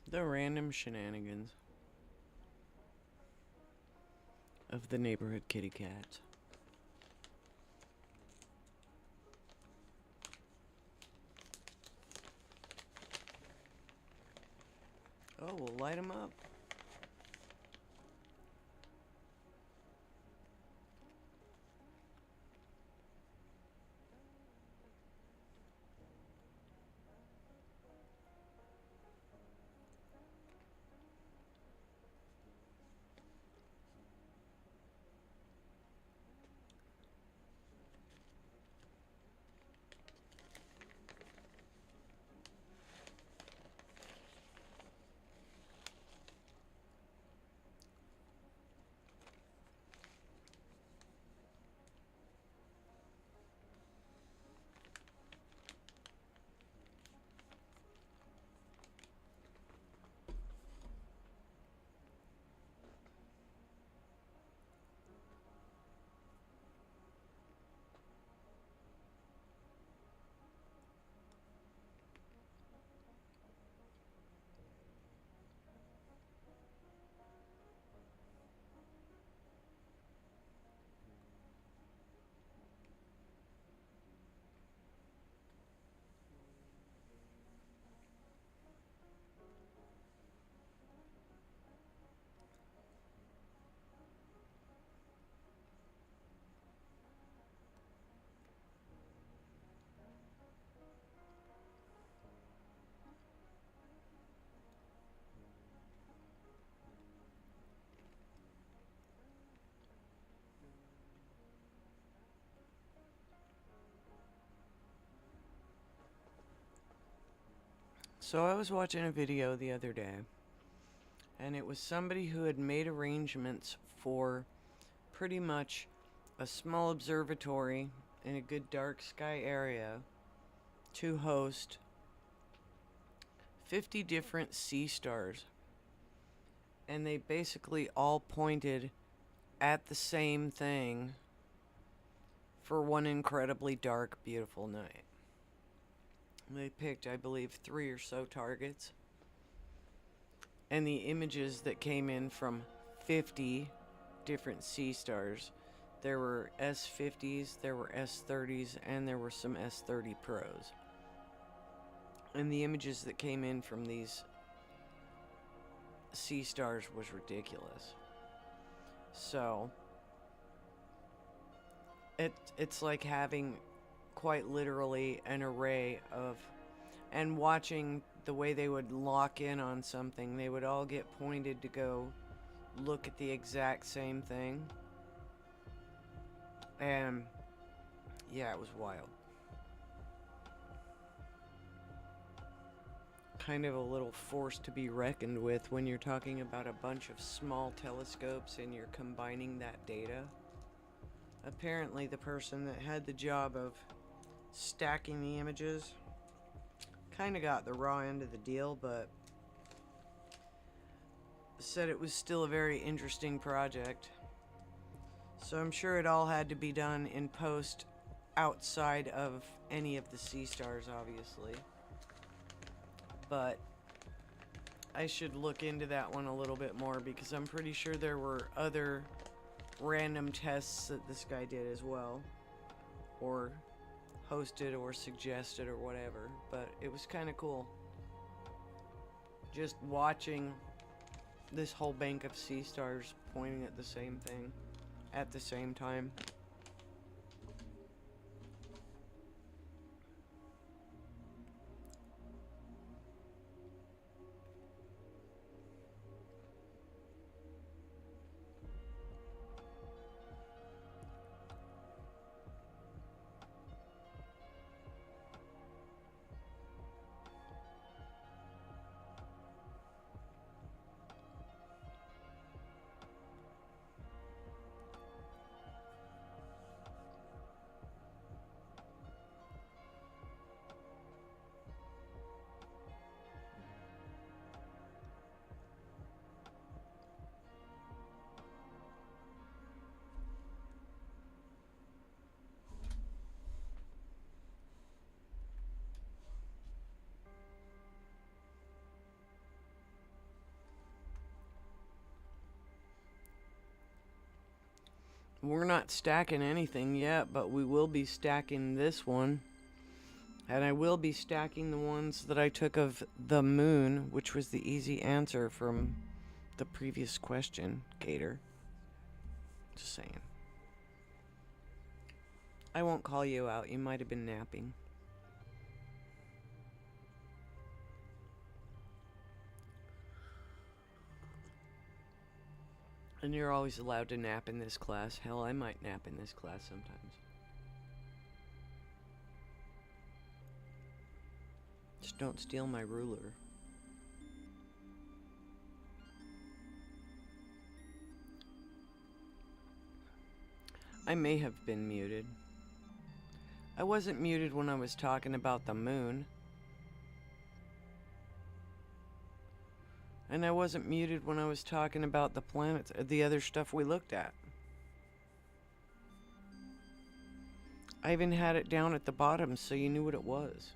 The random shenanigans of the neighborhood kitty cats. Oh, we'll light them up. So I was watching a video the other day, and it was somebody who had made arrangements for pretty much a small observatory in a good dark sky area to host 50 different sea stars. And they basically all pointed at the same thing for one incredibly dark, beautiful night. They picked, I believe, 3 or so targets. And the images that came in from 50 different sea stars, there were S50s, there were S30s, and there were some S30 Pros. And the images that came in from these sea stars was ridiculous. So, it's like having quite literally an array of, and watching the way they would lock in on something, they would all get pointed to go look at the exact same thing. And yeah, it was wild. Kind of a little force to be reckoned with when you're talking about a bunch of small telescopes and you're combining that data. Apparently the person that had the job of stacking the images kind of got the raw end of the deal, but said it was still a very interesting project. So I'm sure it all had to be done in post outside of any of the sea stars, obviously. But I should look into that one a little bit more, because I'm pretty sure there were other random tests that this guy did as well, or hosted or suggested or whatever. But it was kind of cool just watching this whole bank of sea stars pointing at the same thing at the same time. We're not stacking anything yet, but we will be stacking this one. And I will be stacking the ones that I took of the moon, which was the easy answer from the previous question, Gator. Just saying. I won't call you out. You might have been napping. And you're always allowed to nap in this class. Hell, I might nap in this class sometimes. Just don't steal my ruler. I may have been muted. I wasn't muted when I was talking about the moon. And I wasn't muted when I was talking about the planets, the other stuff we looked at. I even had it down at the bottom so you knew what it was.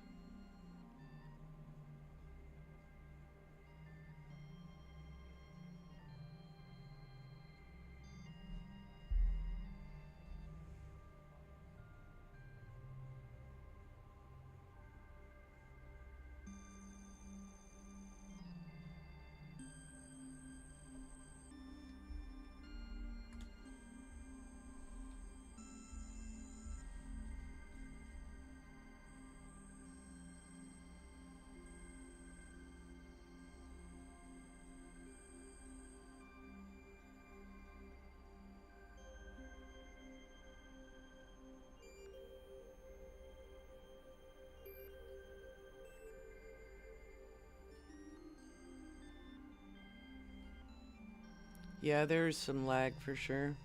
Yeah, there's some lag for sure.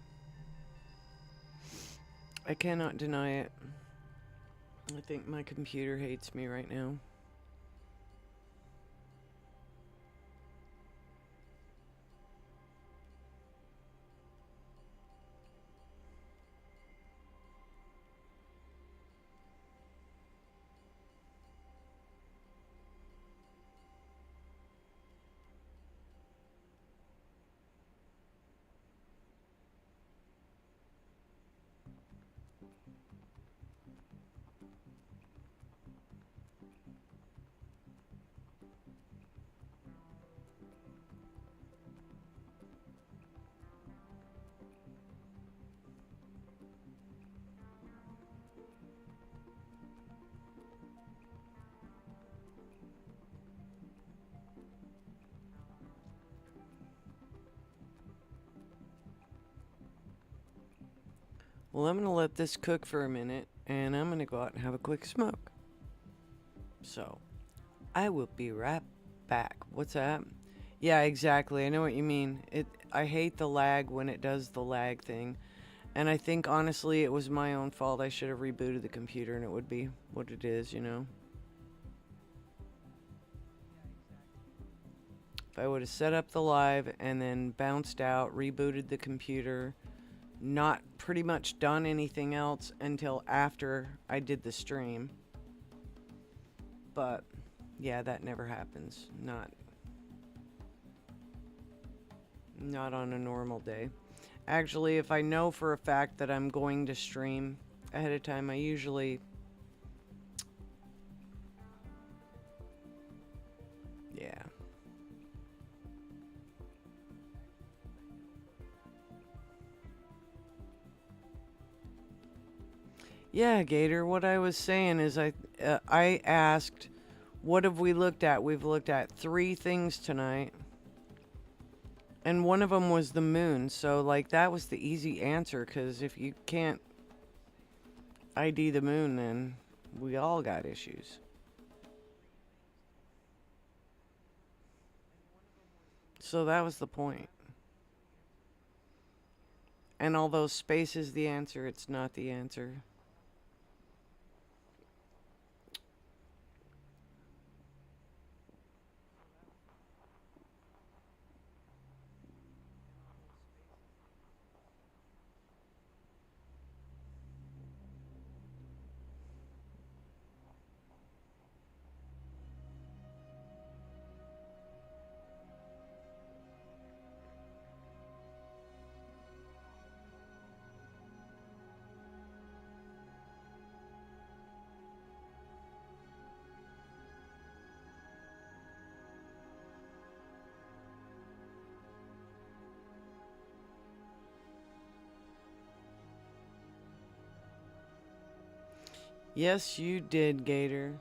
I cannot deny it. I think my computer hates me right now. Well, I'm going to let this cook for a minute, and I'm going to go out and have a quick smoke. So, I will be right back. What's that? Yeah, exactly. I know what you mean. I hate the lag when it does the lag thing. And I think, honestly, it was my own fault. I should have rebooted the computer, and it would be what it is, you know? If I would have set up the live and then bounced out, rebooted the computer, not pretty much done anything else until after I did the stream. But yeah, that never happens. Not on a normal day. Actually, if I know for a fact that I'm going to stream ahead of time, I usually yeah. Yeah, Gator, what I was saying is I asked, what have we looked at? We've looked at 3 things tonight. And one of them was the moon. So, like, that was the easy answer, because if you can't ID the moon, then we all got issues. So that was the point. And although space is the answer, it's not the answer. Yes, you did, Gator.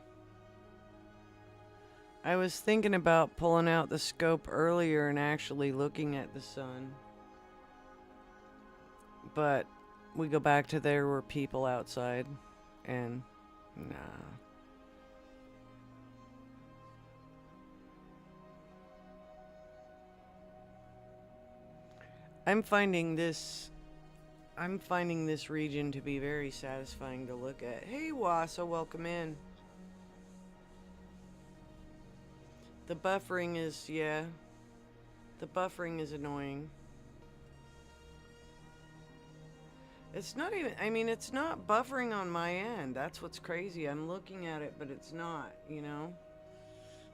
I was thinking about pulling out the scope earlier and actually looking at the sun. But we go back to there were people outside, and nah. I'm finding this region to be very satisfying to look at. Hey Wassa, welcome in. The buffering is, yeah. The buffering is annoying. It's not even, I mean, it's not buffering on my end. That's what's crazy. I'm looking at it, but it's not, you know?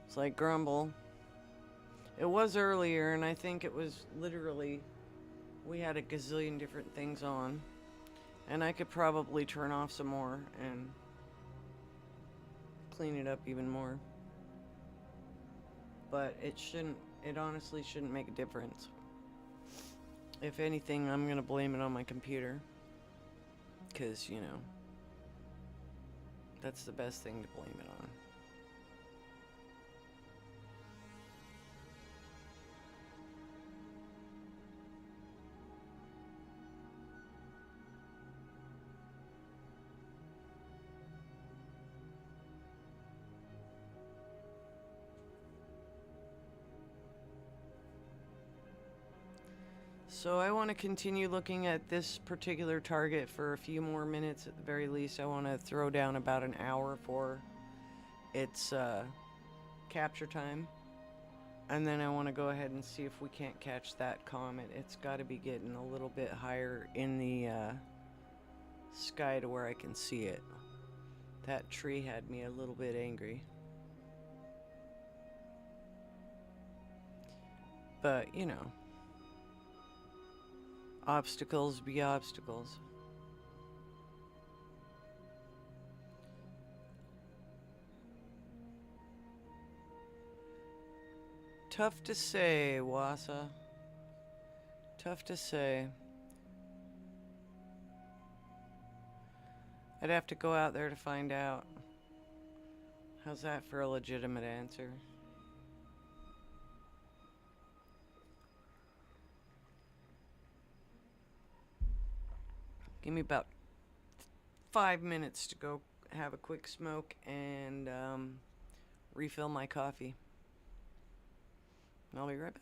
It's like Grumble. It was earlier, and I think it was literally, we had a gazillion different things on. And I could probably turn off some more and clean it up even more. But it honestly shouldn't make a difference. If anything, I'm gonna blame it on my computer. Because, you know, that's the best thing to blame it on. So I want to continue looking at this particular target for a few more minutes at the very least. I want to throw down about an hour for its capture time. And then I want to go ahead and see if we can't catch that comet. It's got to be getting a little bit higher in the sky to where I can see it. That tree had me a little bit angry. But, you know, obstacles be obstacles. Tough to say, Wassa. Tough to say. I'd have to go out there to find out. How's that for a legitimate answer? Give me about 5 minutes to go have a quick smoke and refill my coffee. I'll be right back.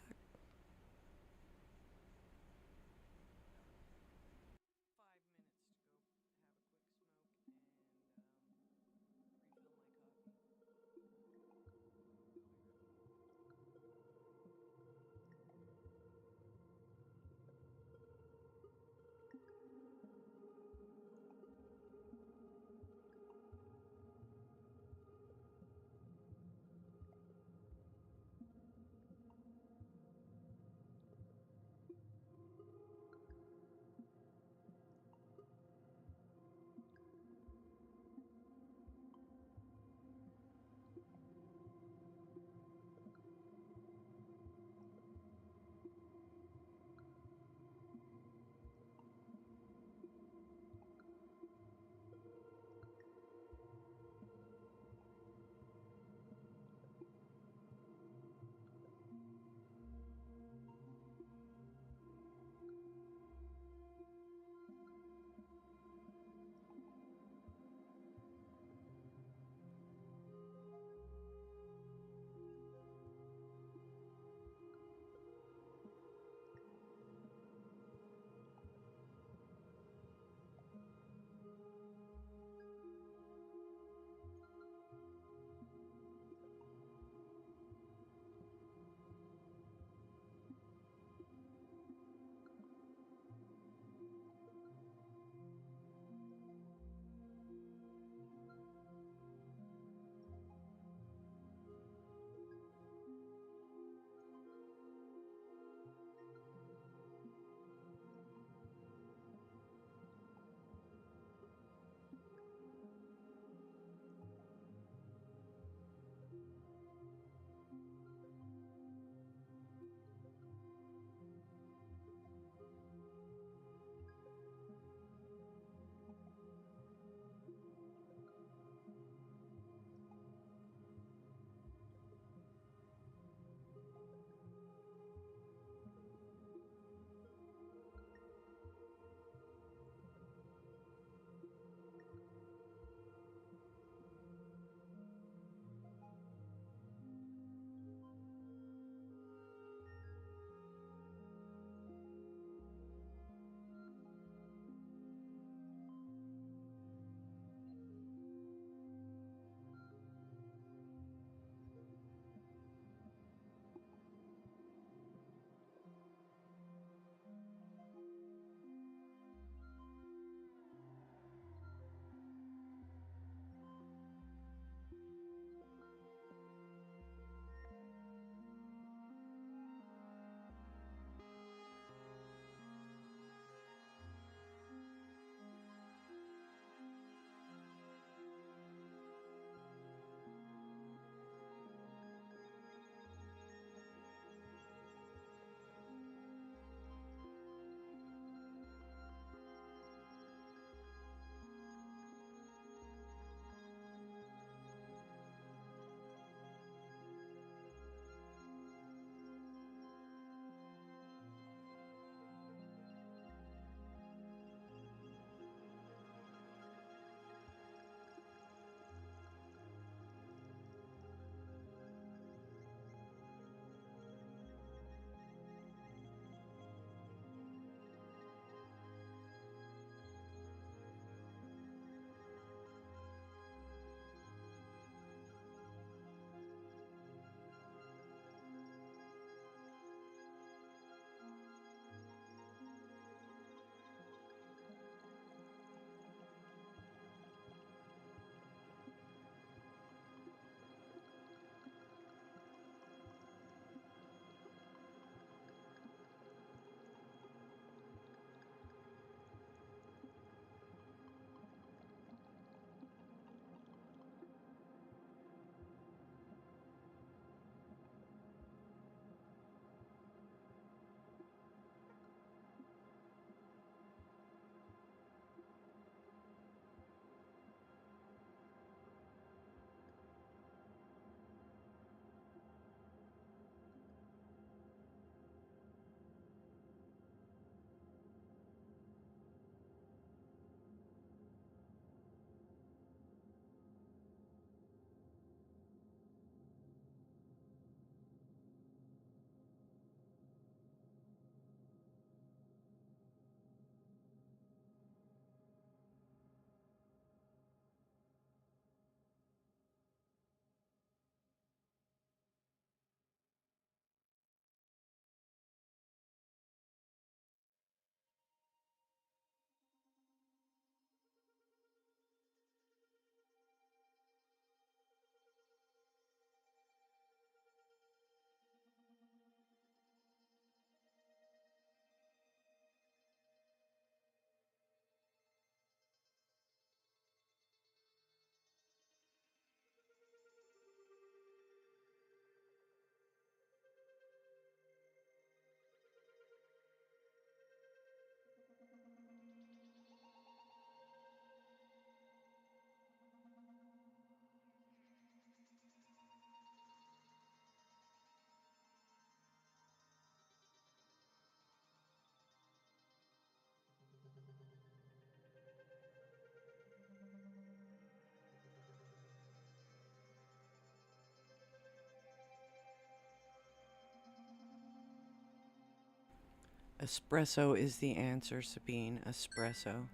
Espresso is the answer, Sabine. Espresso.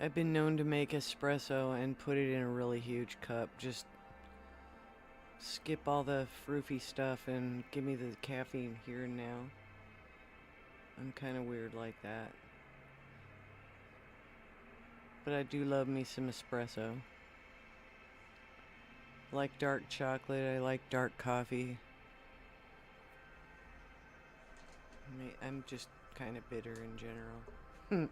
I've been known to make espresso and put it in a really huge cup. Just skip all the froofy stuff and give me the caffeine here and now. I'm kind of weird like that. But I do love me some espresso. I like dark chocolate. I like dark coffee. I'm just kind of bitter in general.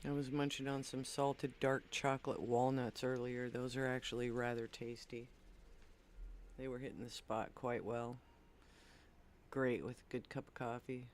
I was munching on some salted dark chocolate walnuts earlier. Those are actually rather tasty. They were hitting the spot quite well. Great with a good cup of coffee.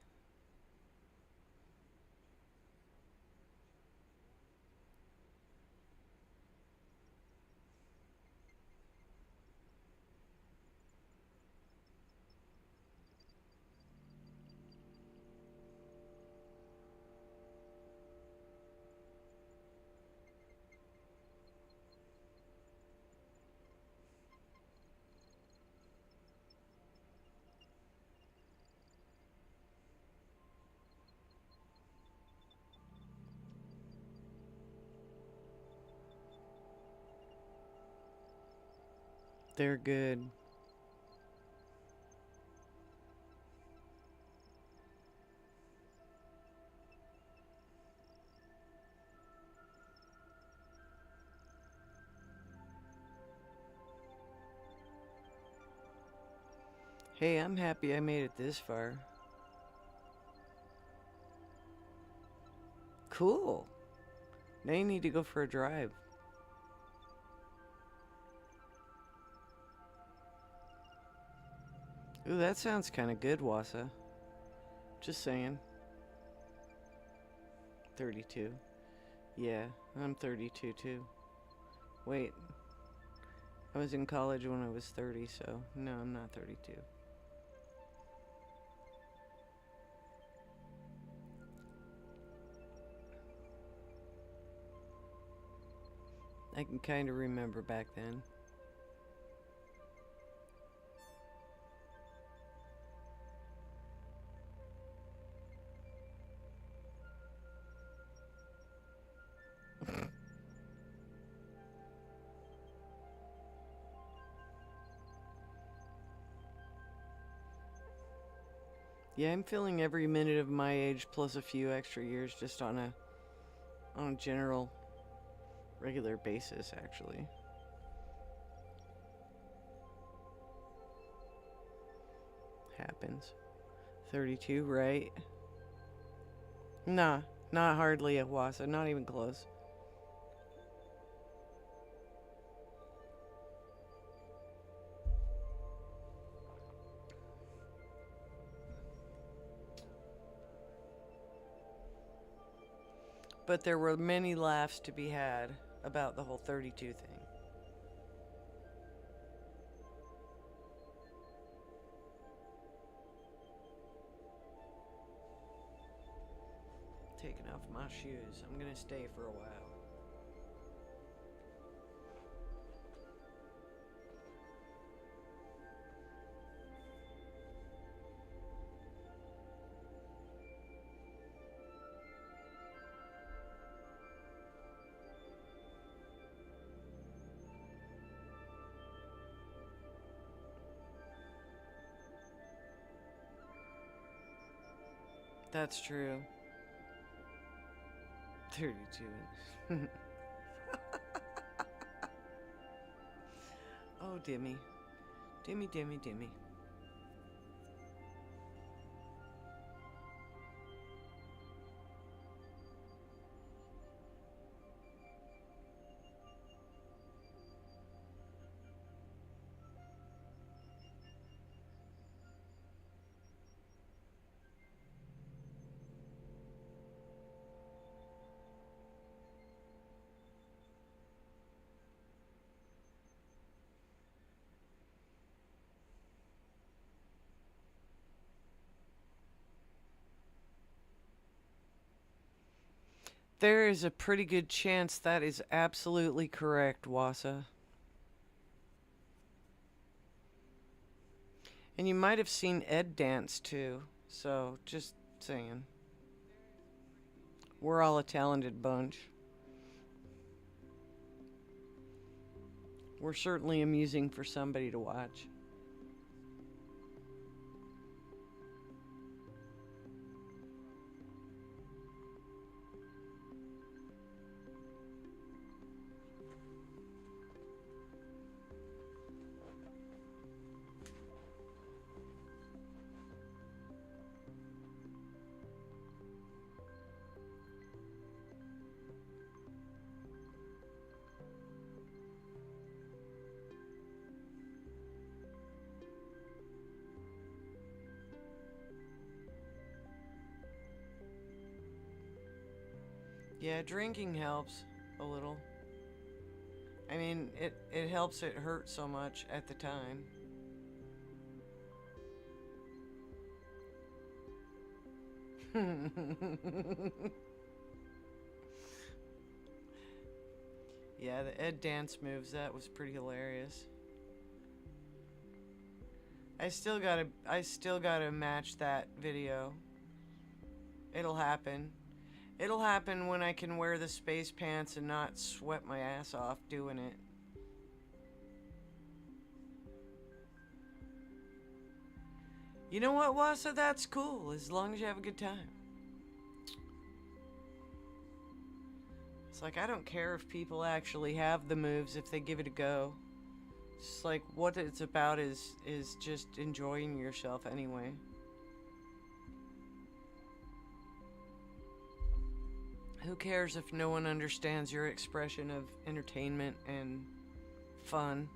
They're good. Hey, I'm happy I made it this far. Cool. Now you need to go for a drive. Ooh, that sounds kind of good, Wassa. Just saying. 32. Yeah, I'm 32 too. Wait. I was in college when I was 30, so no, I'm not 32. I can kind of remember back then. Yeah, I'm feeling every minute of my age plus a few extra years just on a general regular basis actually. Happens. 32, right? Nah, not hardly a Wassa, not even close. But there were many laughs to be had about the whole 32 thing. Taking off my shoes. I'm gonna stay for a while. That's true. 32. Oh, Dimmy. Dimmy, Dimmy, Dimmy. There is a pretty good chance that is absolutely correct, Wassa. And you might have seen Ed dance too, so just saying. We're all a talented bunch. We're certainly amusing for somebody to watch. Yeah, drinking helps a little. I mean, it helps it hurt so much at the time. Yeah, the Ed dance moves, that was pretty hilarious. I still gotta match that video. It'll happen. It'll happen when I can wear the space pants and not sweat my ass off doing it. You know what, Wassa? That's cool, as long as you have a good time. It's like, I don't care if people actually have the moves if they give it a go. It's like, what it's about is just enjoying yourself anyway. Who cares if no one understands your expression of entertainment and fun?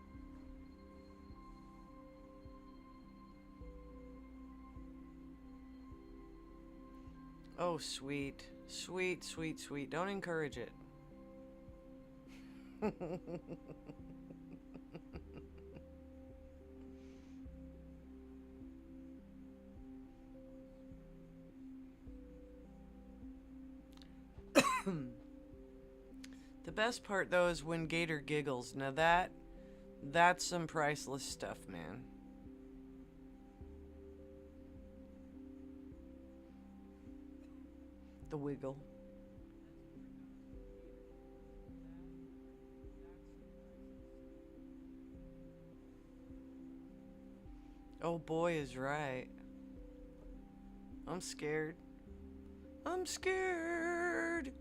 Oh, sweet. Sweet, sweet, sweet. Don't encourage it. The best part, though, is when Gator giggles. Now that's some priceless stuff, man. The wiggle. Oh, boy is right. I'm scared. I'm scared.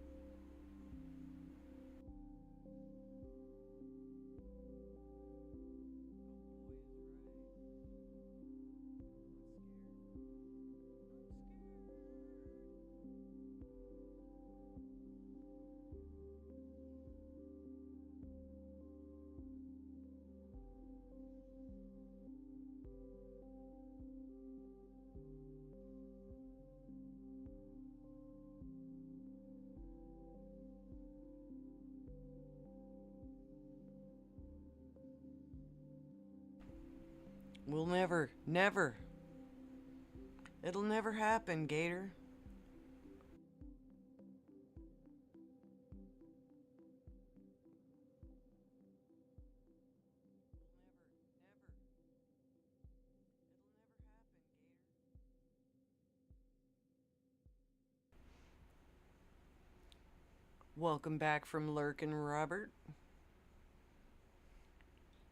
We'll never. It'll never happen, Gator. Welcome back from lurking, Robert.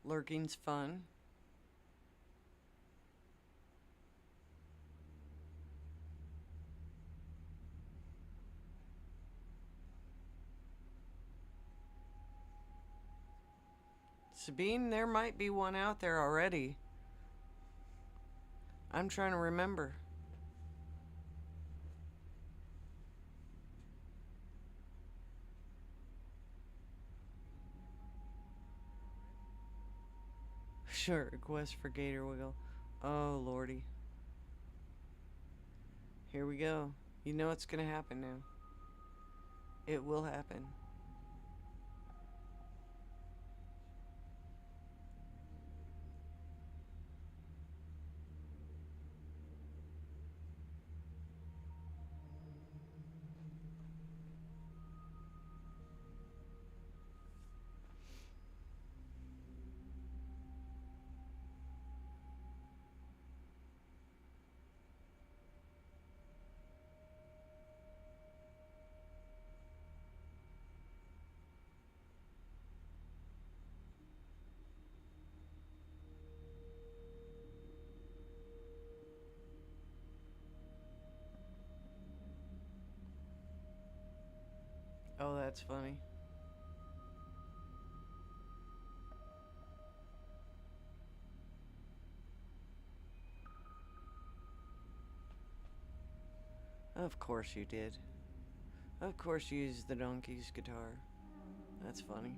Lurking's fun. Sabine, there might be one out there already. I'm trying to remember. Short request for Gator Wiggle. Oh, lordy. Here we go. You know what's gonna happen now. It will happen. Oh, that's funny. Of course you did. Of course you used the donkey's guitar. That's funny.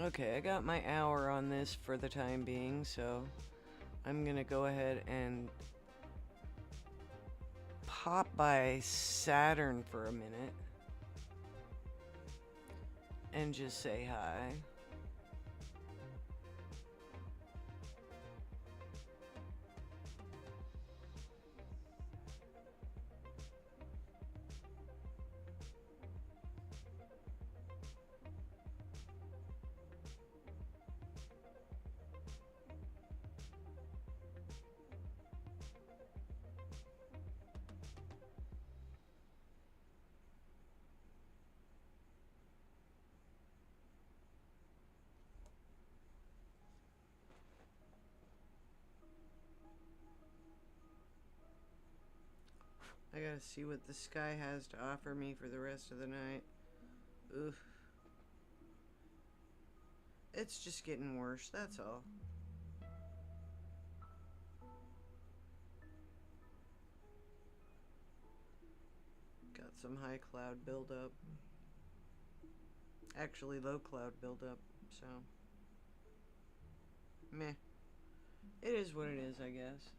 Okay, I got my hour on this for the time being, so I'm gonna go ahead and pop by Saturn for a minute and just say hi. I gotta see what the sky has to offer me for the rest of the night. Oof. It's just getting worse, that's all. Got some high cloud buildup. Actually, low cloud buildup, so. Meh. It is what it is, I guess.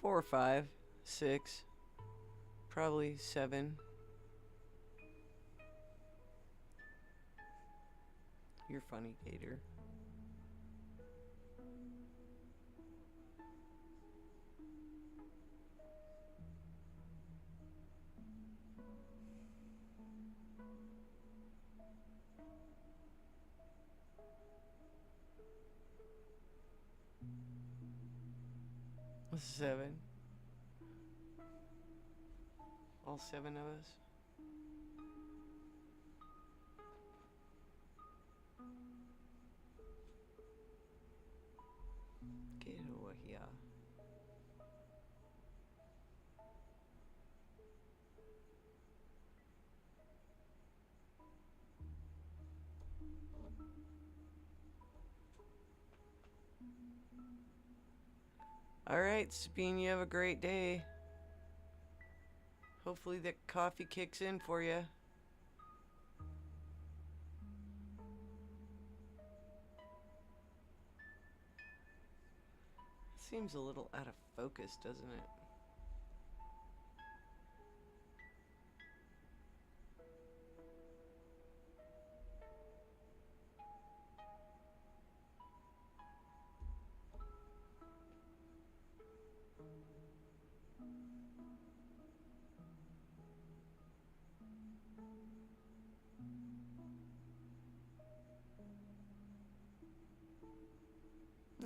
Four or five, six, probably 7. You're funny, Gator. A 7. All 7 of us. Get over here. Alright, Sabine, you have a great day. Hopefully the coffee kicks in for you. Seems a little out of focus, doesn't it?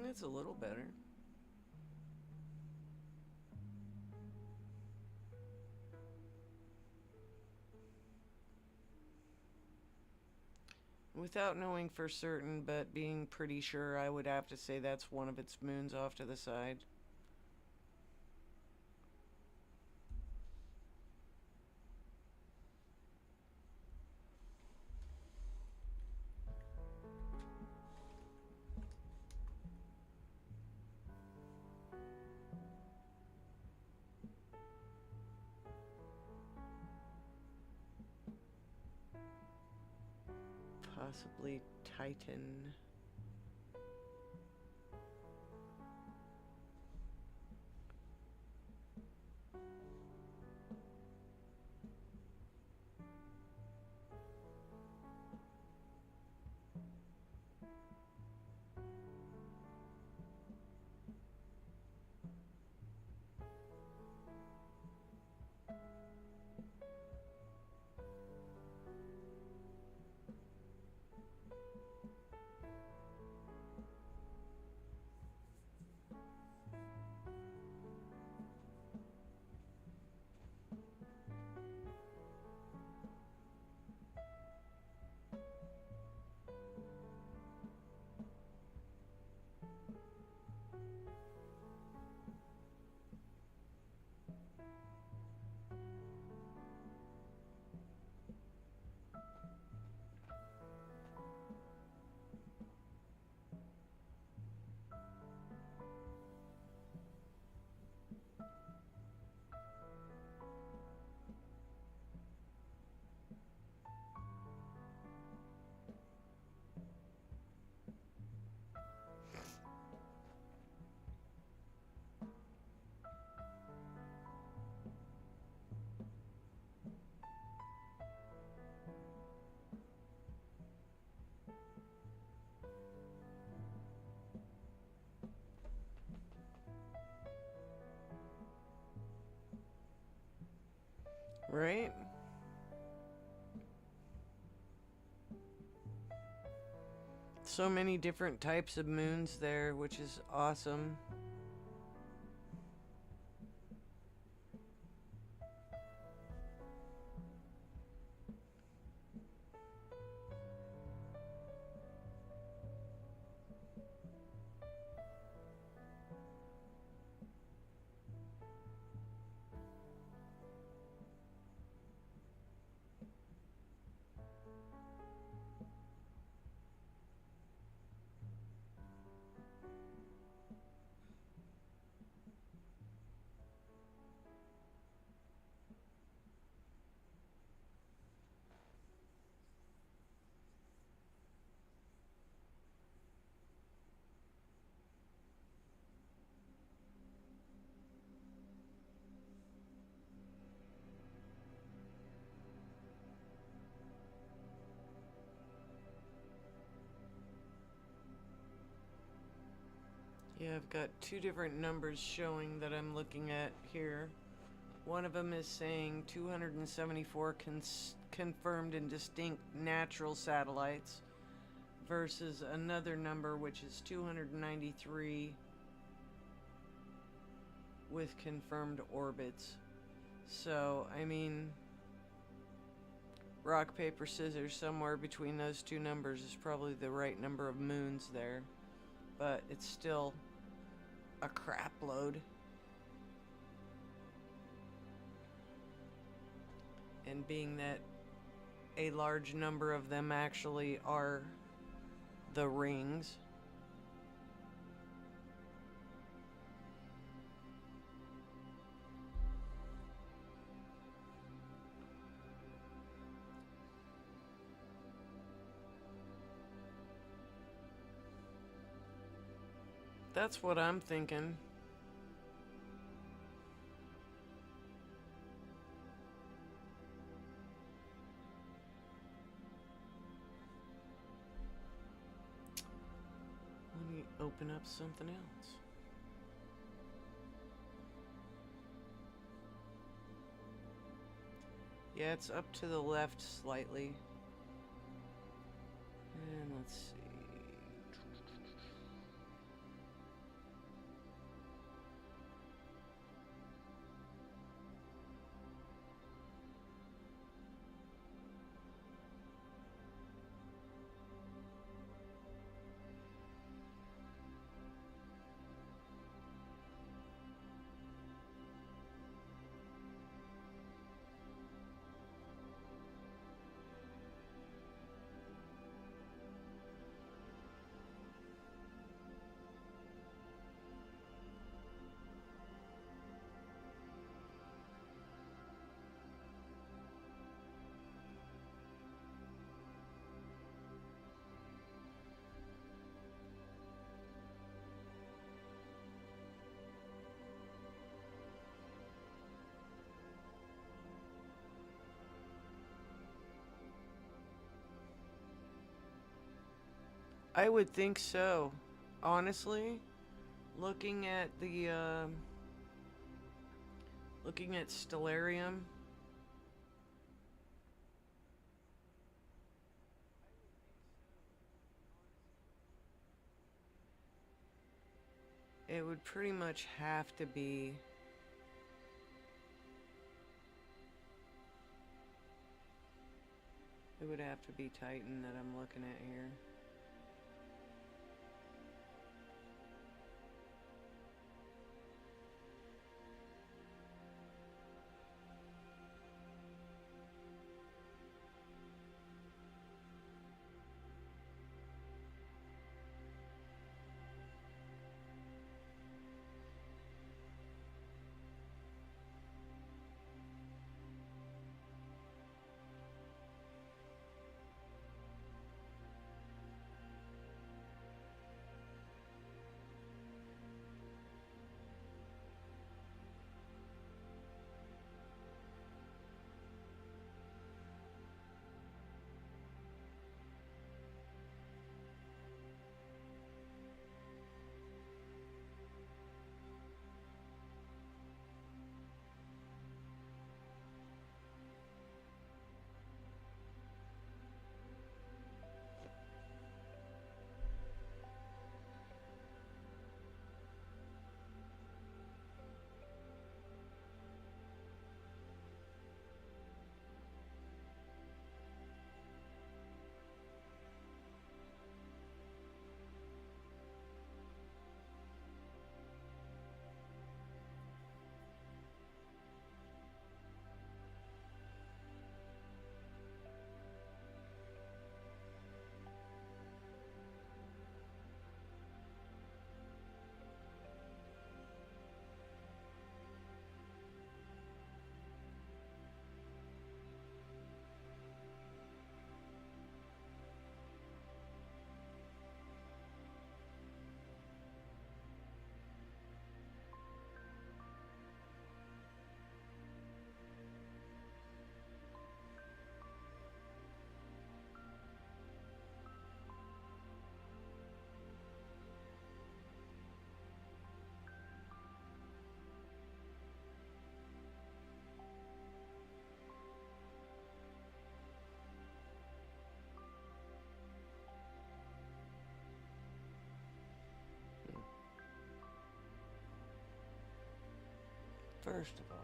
It's a little better. Without knowing for certain, but being pretty sure, I would have to say that's one of its moons off to the side. Possibly Titan. Right? So many different types of moons there, which is awesome. Yeah, I've got two different numbers showing that I'm looking at here. One of them is saying 274 confirmed and distinct natural satellites versus another number which is 293 with confirmed orbits. So, I mean, rock, paper, scissors, somewhere between those two numbers is probably the right number of moons there. But it's still a crap load. And being that a large number of them actually are the rings. That's what I'm thinking. Let me open up something else. Yeah, it's up to the left slightly. And let's see. I would think so. Honestly, looking at the looking at Stellarium, it would pretty much have to be Titan that I'm looking at here. First of all,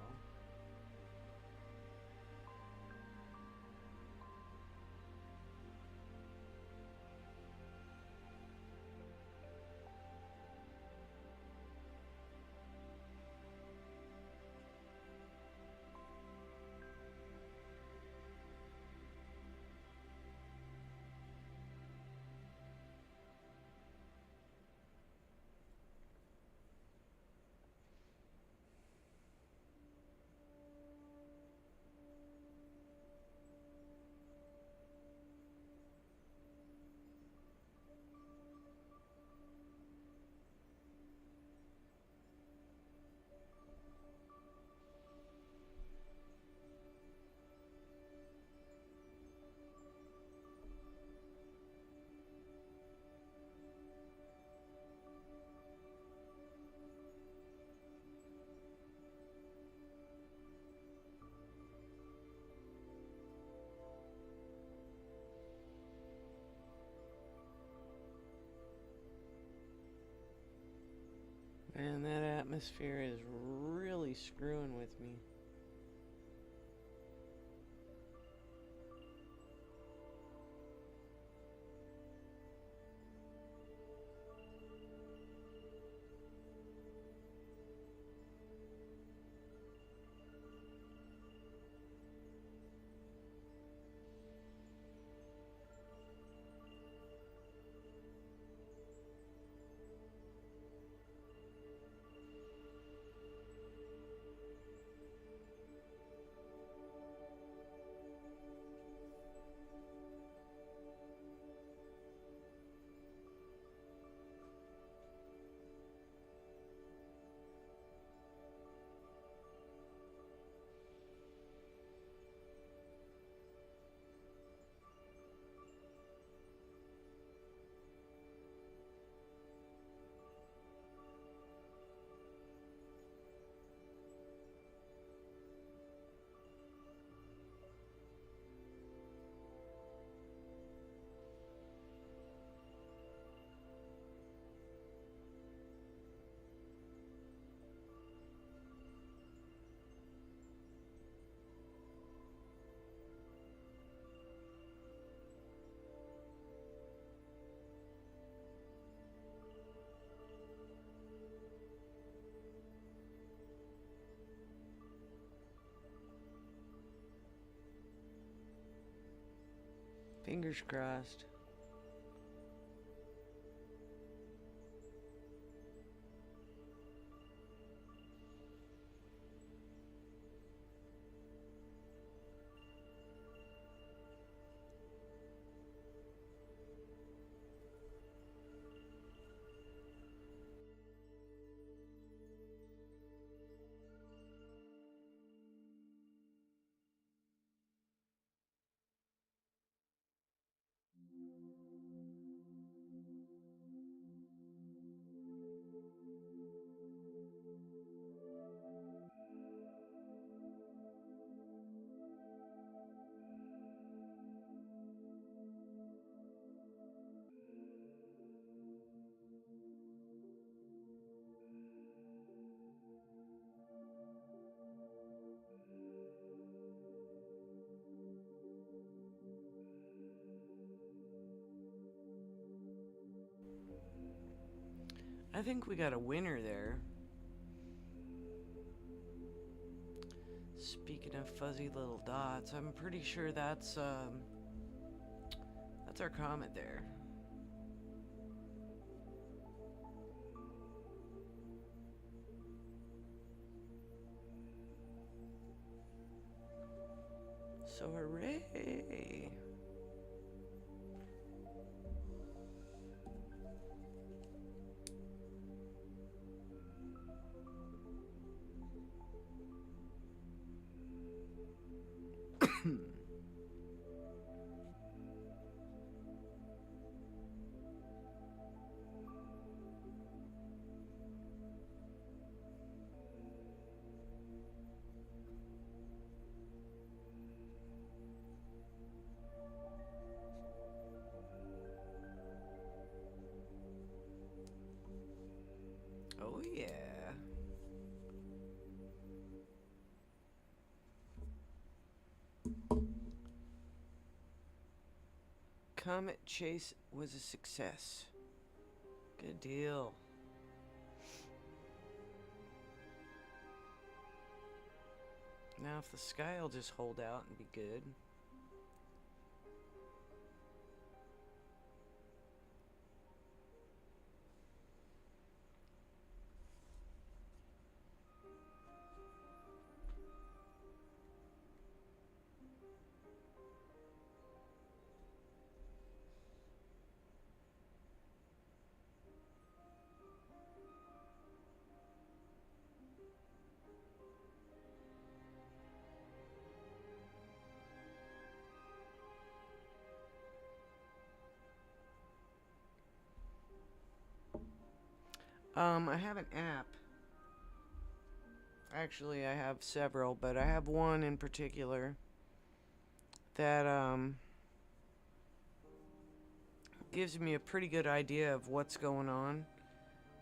man, that atmosphere is really screwing with me. Fingers crossed. I think we got a winner there. Speaking of fuzzy little dots, I'm pretty sure that's our comet there. So hooray! Comet chase was a success. Good deal. Now if the sky will just hold out and be good. I have an app. Actually, I have several, but I have one in particular that gives me a pretty good idea of what's going on.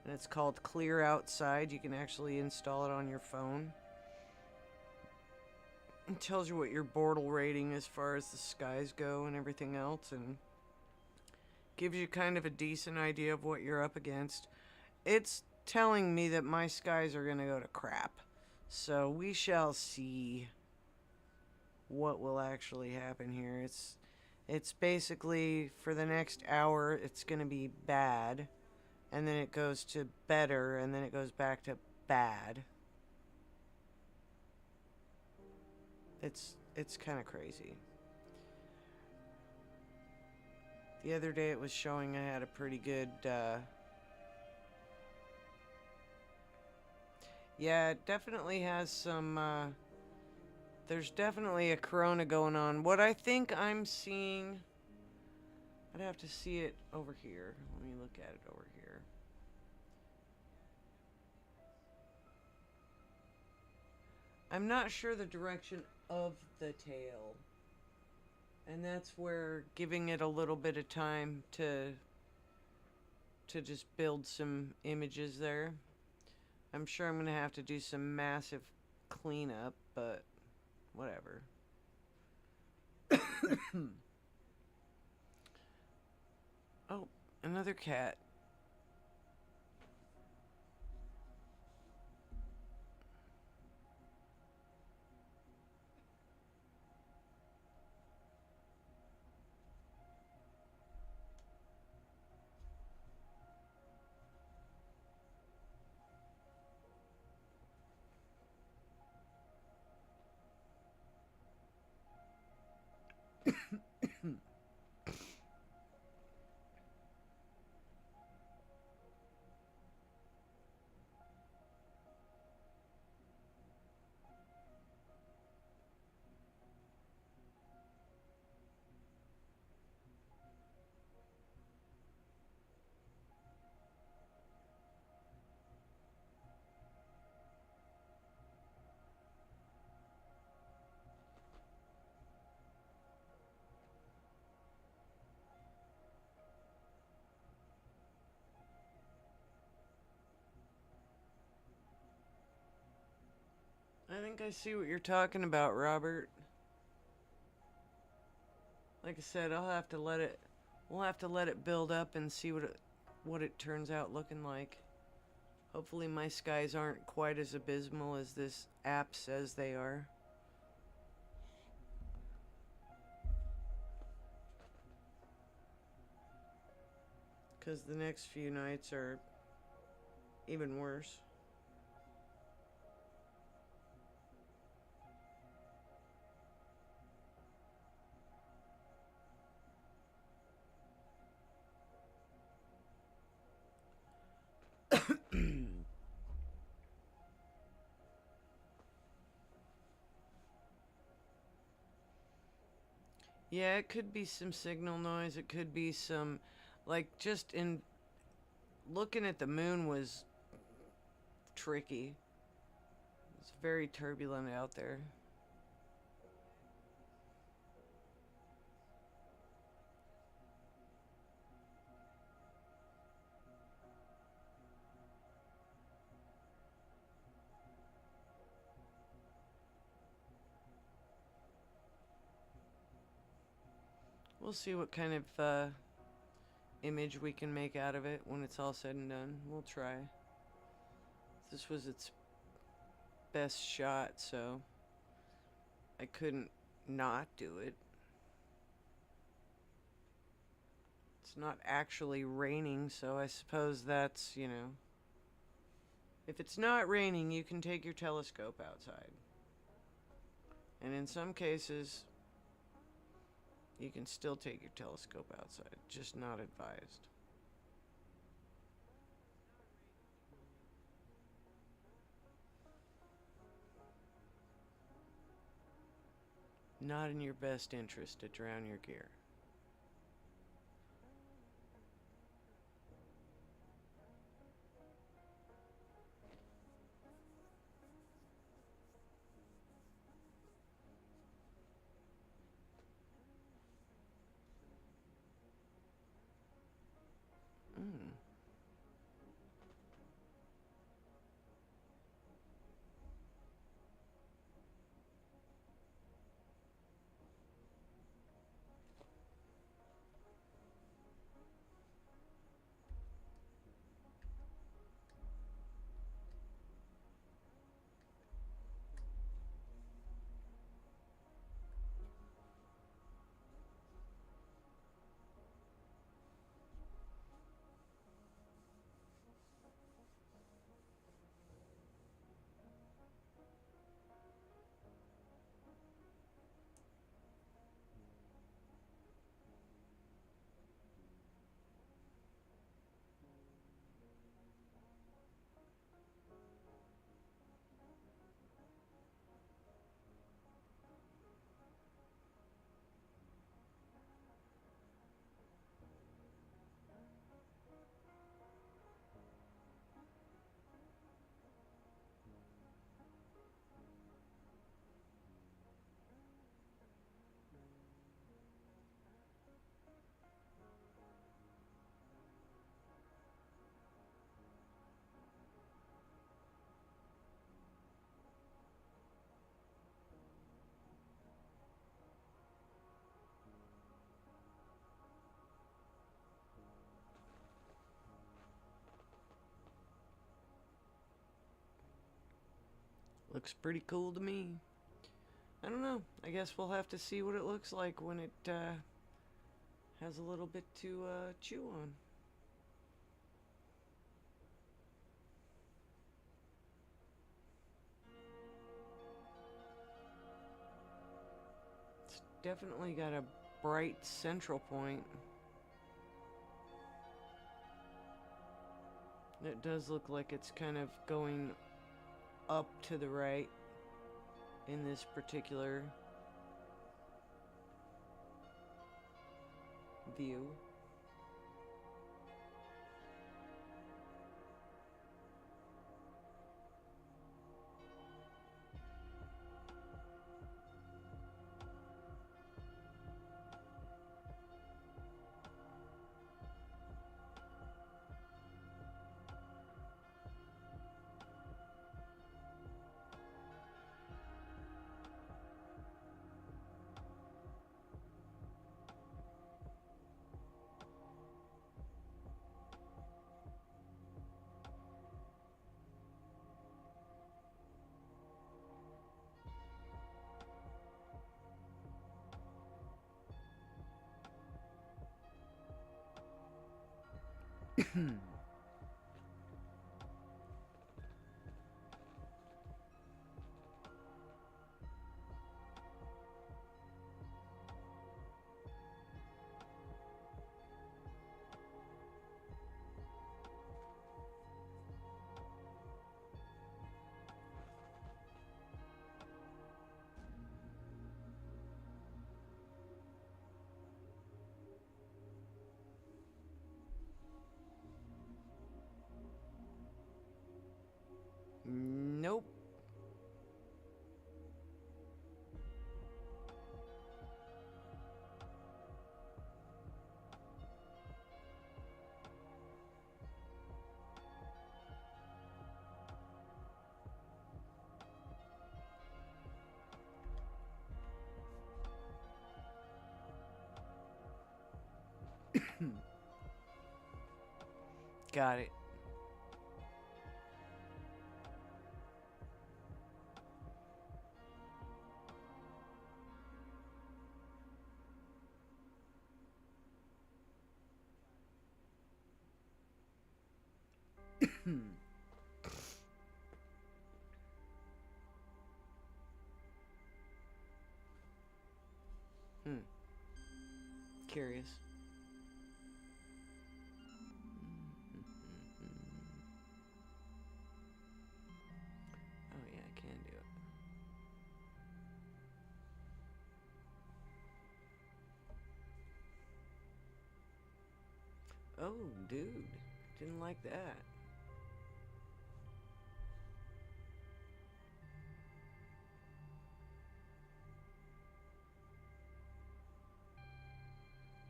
And it's called Clear Outside. You can actually install it on your phone. It tells you what your Bortle rating as far as the skies go and everything else, and gives you kind of a decent idea of what you're up against. It's telling me that my skies are going to go to crap. So we shall see what will actually happen here. It's basically for the next hour it's going to be bad, and then it goes to better, and then it goes back to bad. It's kind of crazy. The other day it was showing I had a pretty good yeah, it definitely has some there's definitely a corona going on. What I think I'm seeing, I'd have to see it over here. Let me look at it over here. I'm not sure the direction of the tail. And that's where giving it a little bit of time to just build some images there. I'm sure I'm going to have to do some massive cleanup, but whatever. Oh, another cat. I think I see what you're talking about, Robert. Like I said, we'll have to let it build up and see what it turns out looking like. Hopefully my skies aren't quite as abysmal as this app says they are. Because the next few nights are even worse. Yeah, it could be some signal noise. It could be some, like, just in looking at the moon was tricky. It's very turbulent out there. We'll see what kind of image we can make out of it when it's all said and done. We'll try. This was its best shot, so I couldn't not do it. It's not actually raining, so I suppose that's, you know. If it's not raining, you can take your telescope outside. And in some cases, you can still take your telescope outside, just not advised. Not in your best interest to drown your gear. Mm. Looks pretty cool to me. I don't know. I guess we'll have to see what it looks like when it has a little bit to chew on. It's definitely got a bright central point. It does look like it's kind of going up to the right in this particular view. Got it. Curious. Oh yeah, I can do it. Oh, dude. Didn't like that.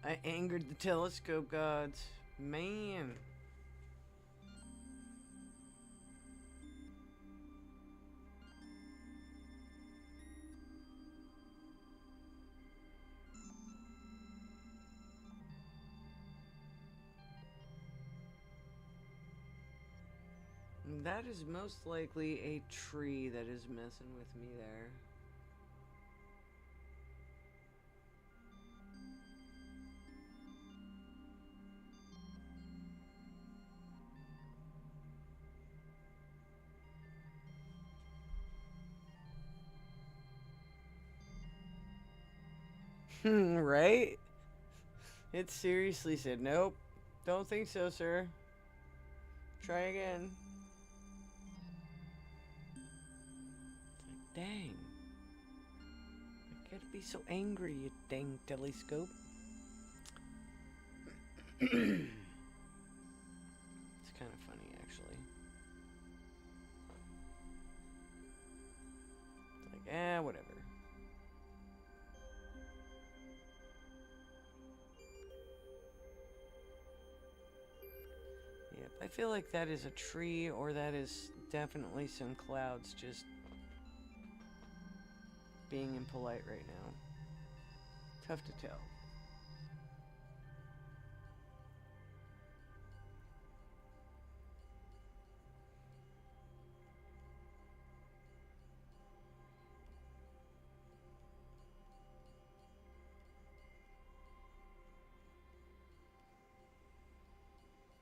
I angered the telescope gods. Man. That is most likely a tree that is messing with me there. Right? It seriously said, nope. Don't think so, sir. Try again. It's like, dang. I gotta be so angry, you dang telescope. It's kind of funny, actually. It's like, whatever. Yep, I feel like that is a tree, or that is definitely some clouds just being impolite right now. Tough to tell.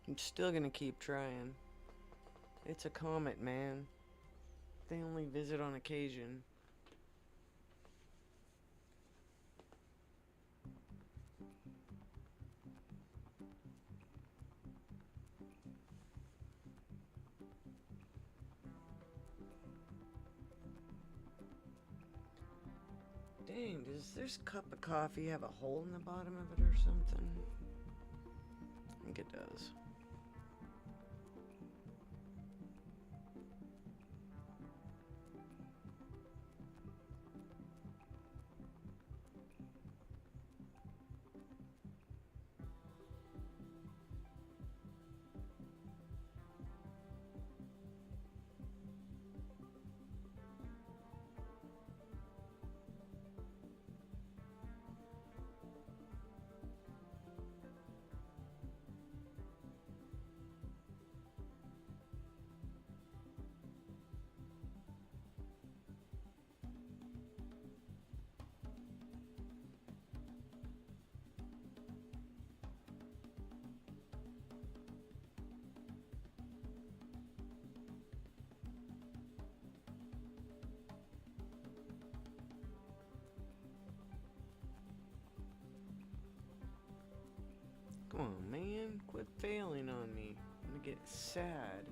I'm still gonna keep trying. It's a comet, man. They only visit on occasion. Dang, does this cup of coffee have a hole in the bottom of it or something? I think it does. Come on, man. Quit failing on me. I'm gonna get sad.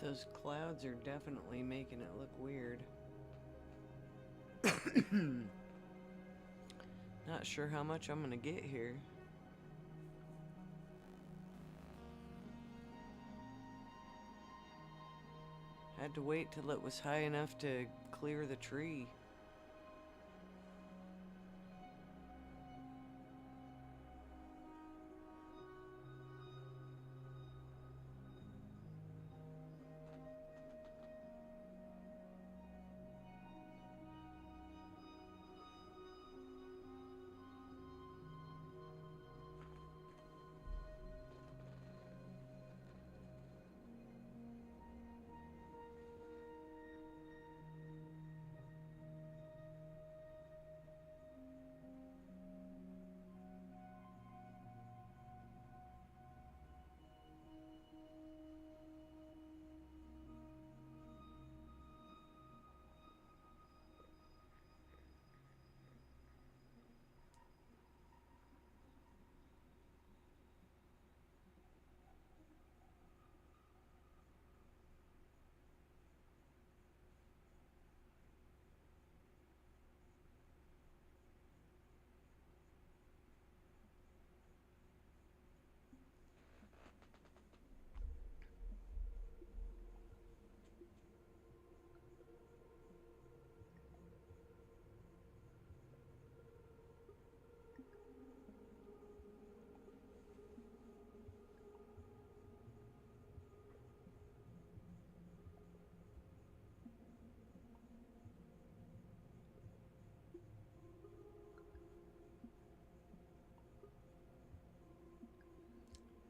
Those clouds are definitely making it look weird. Not sure how much I'm gonna get here. Had to wait till it was high enough to clear the tree.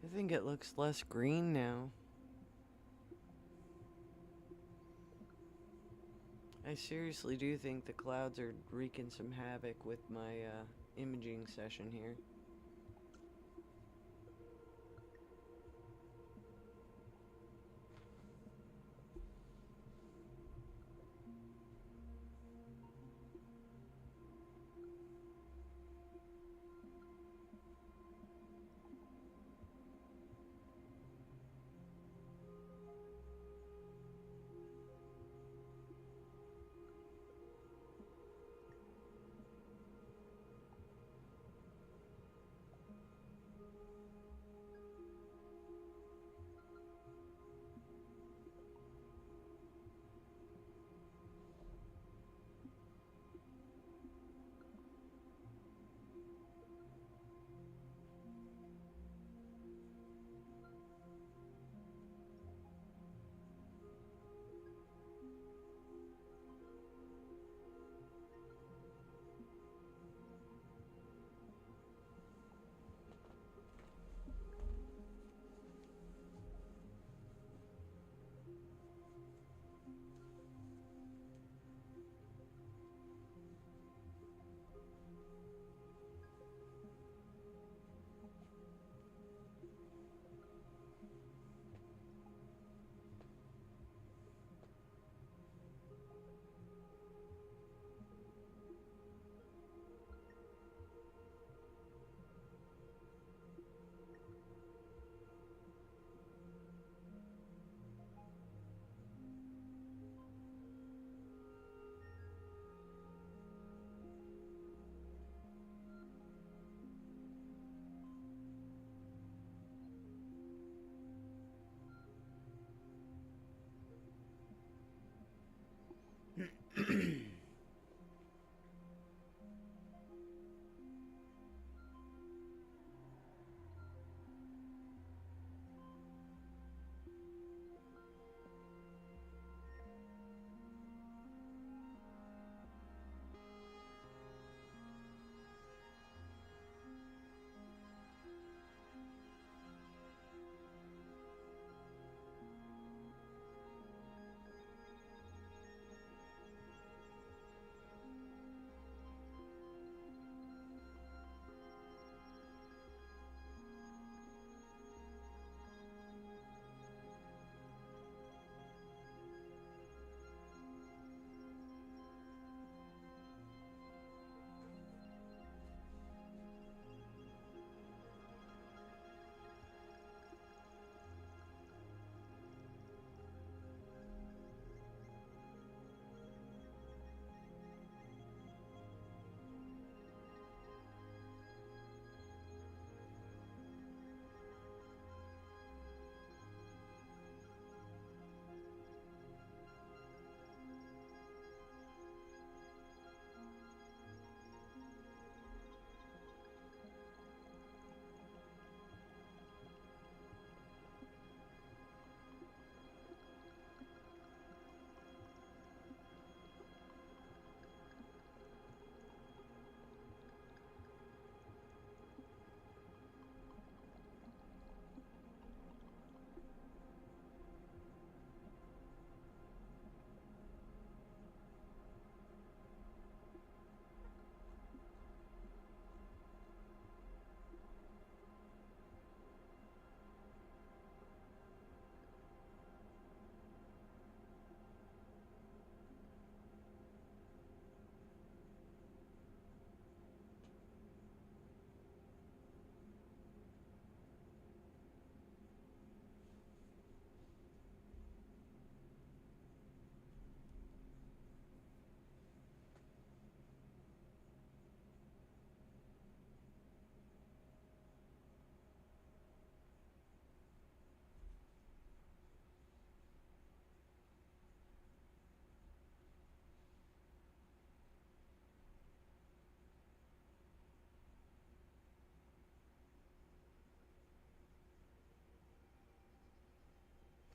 I think it looks less green now. I seriously do think the clouds are wreaking some havoc with my imaging session here.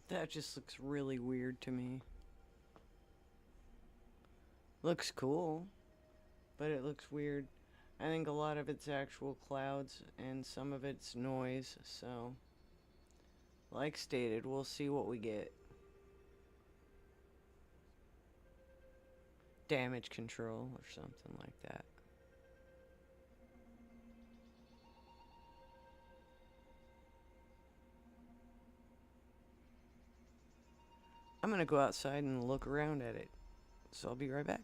That just looks really weird to me. Looks cool, but it looks weird. I think a lot of it's actual clouds and some of it's noise, so like stated, we'll see what we get. Damage control or something like that. I'm gonna go outside and look around at it, so I'll be right back.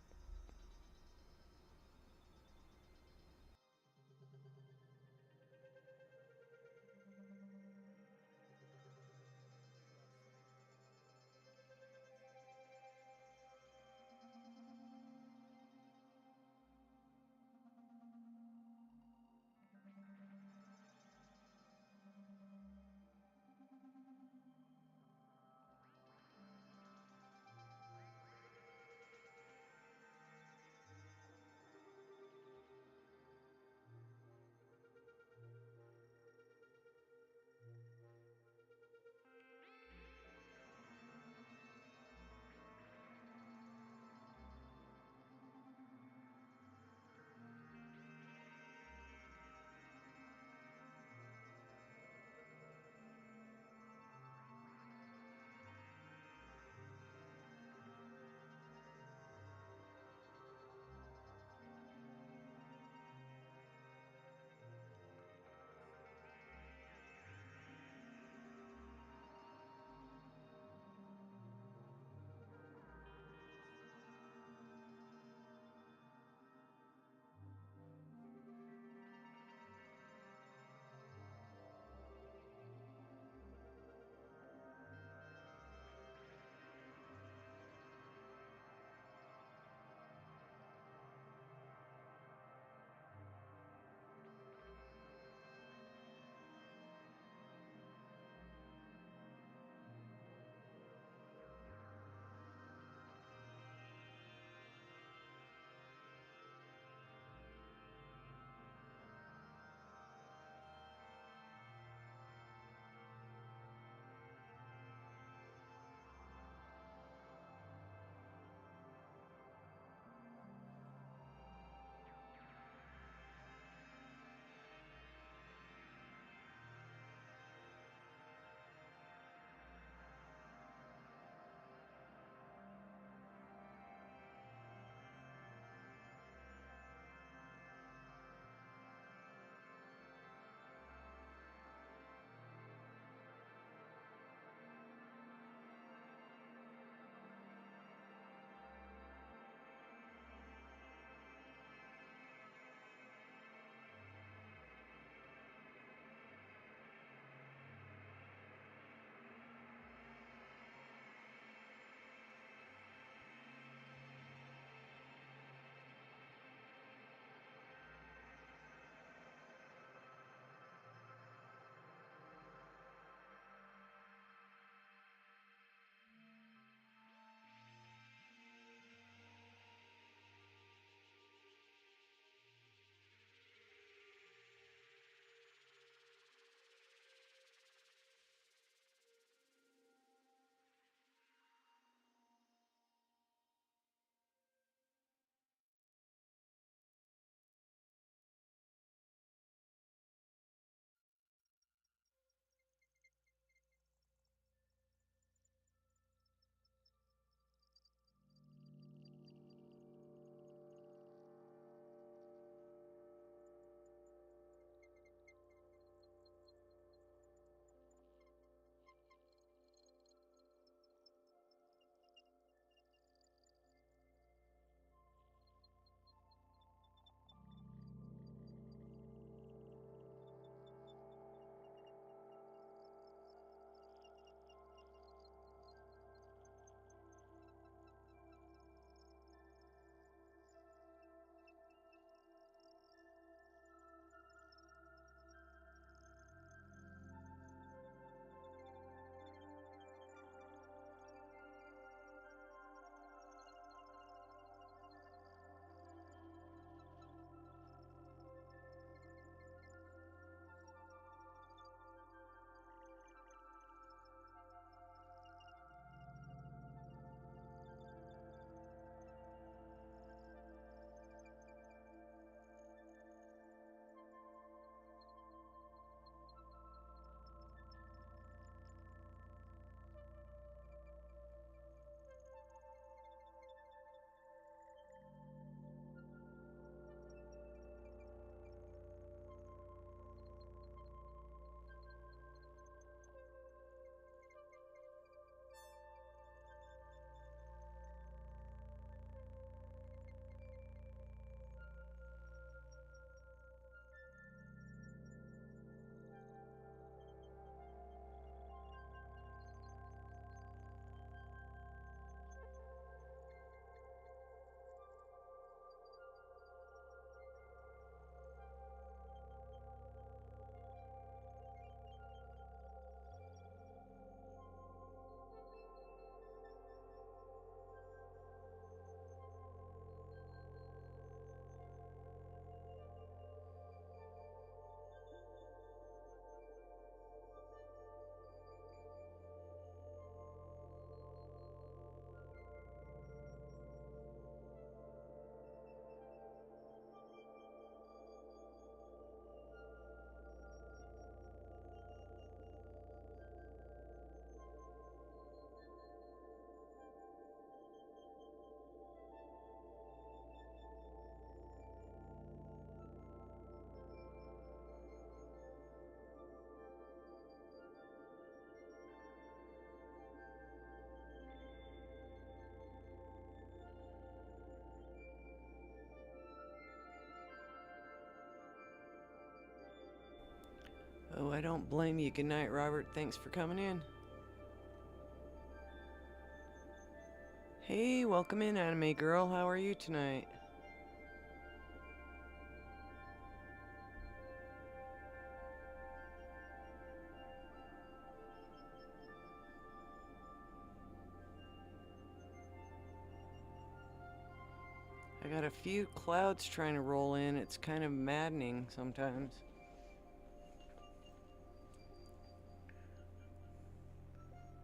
Oh, I don't blame you. Good night, Robert. Thanks for coming in. Hey, welcome in, anime girl. How are you tonight? I got a few clouds trying to roll in. It's kind of maddening sometimes.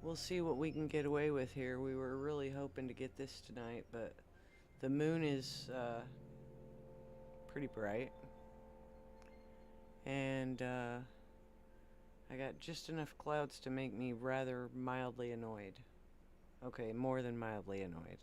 We'll see what we can get away with here. We were really hoping to get this tonight, but the moon is pretty bright. And I got just enough clouds to make me rather mildly annoyed. Okay, more than mildly annoyed.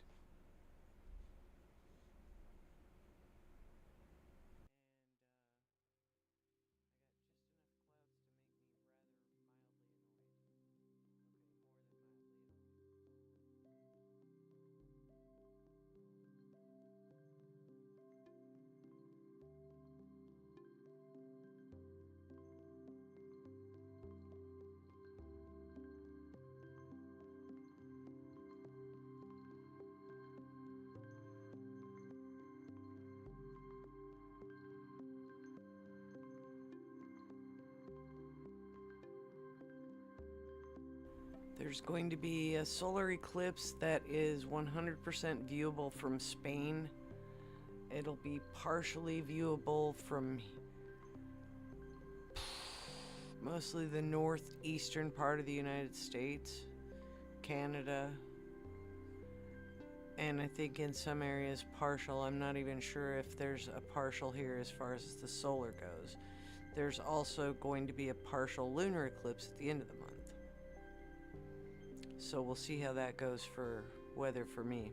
There's going to be a solar eclipse that is 100% viewable from Spain. It'll be partially viewable from mostly the northeastern part of the United States, Canada, and I think in some areas partial. I'm not even sure if there's a partial here as far as the solar goes. There's also going to be a partial lunar eclipse at the end of the month. So we'll see how that goes for weather for me.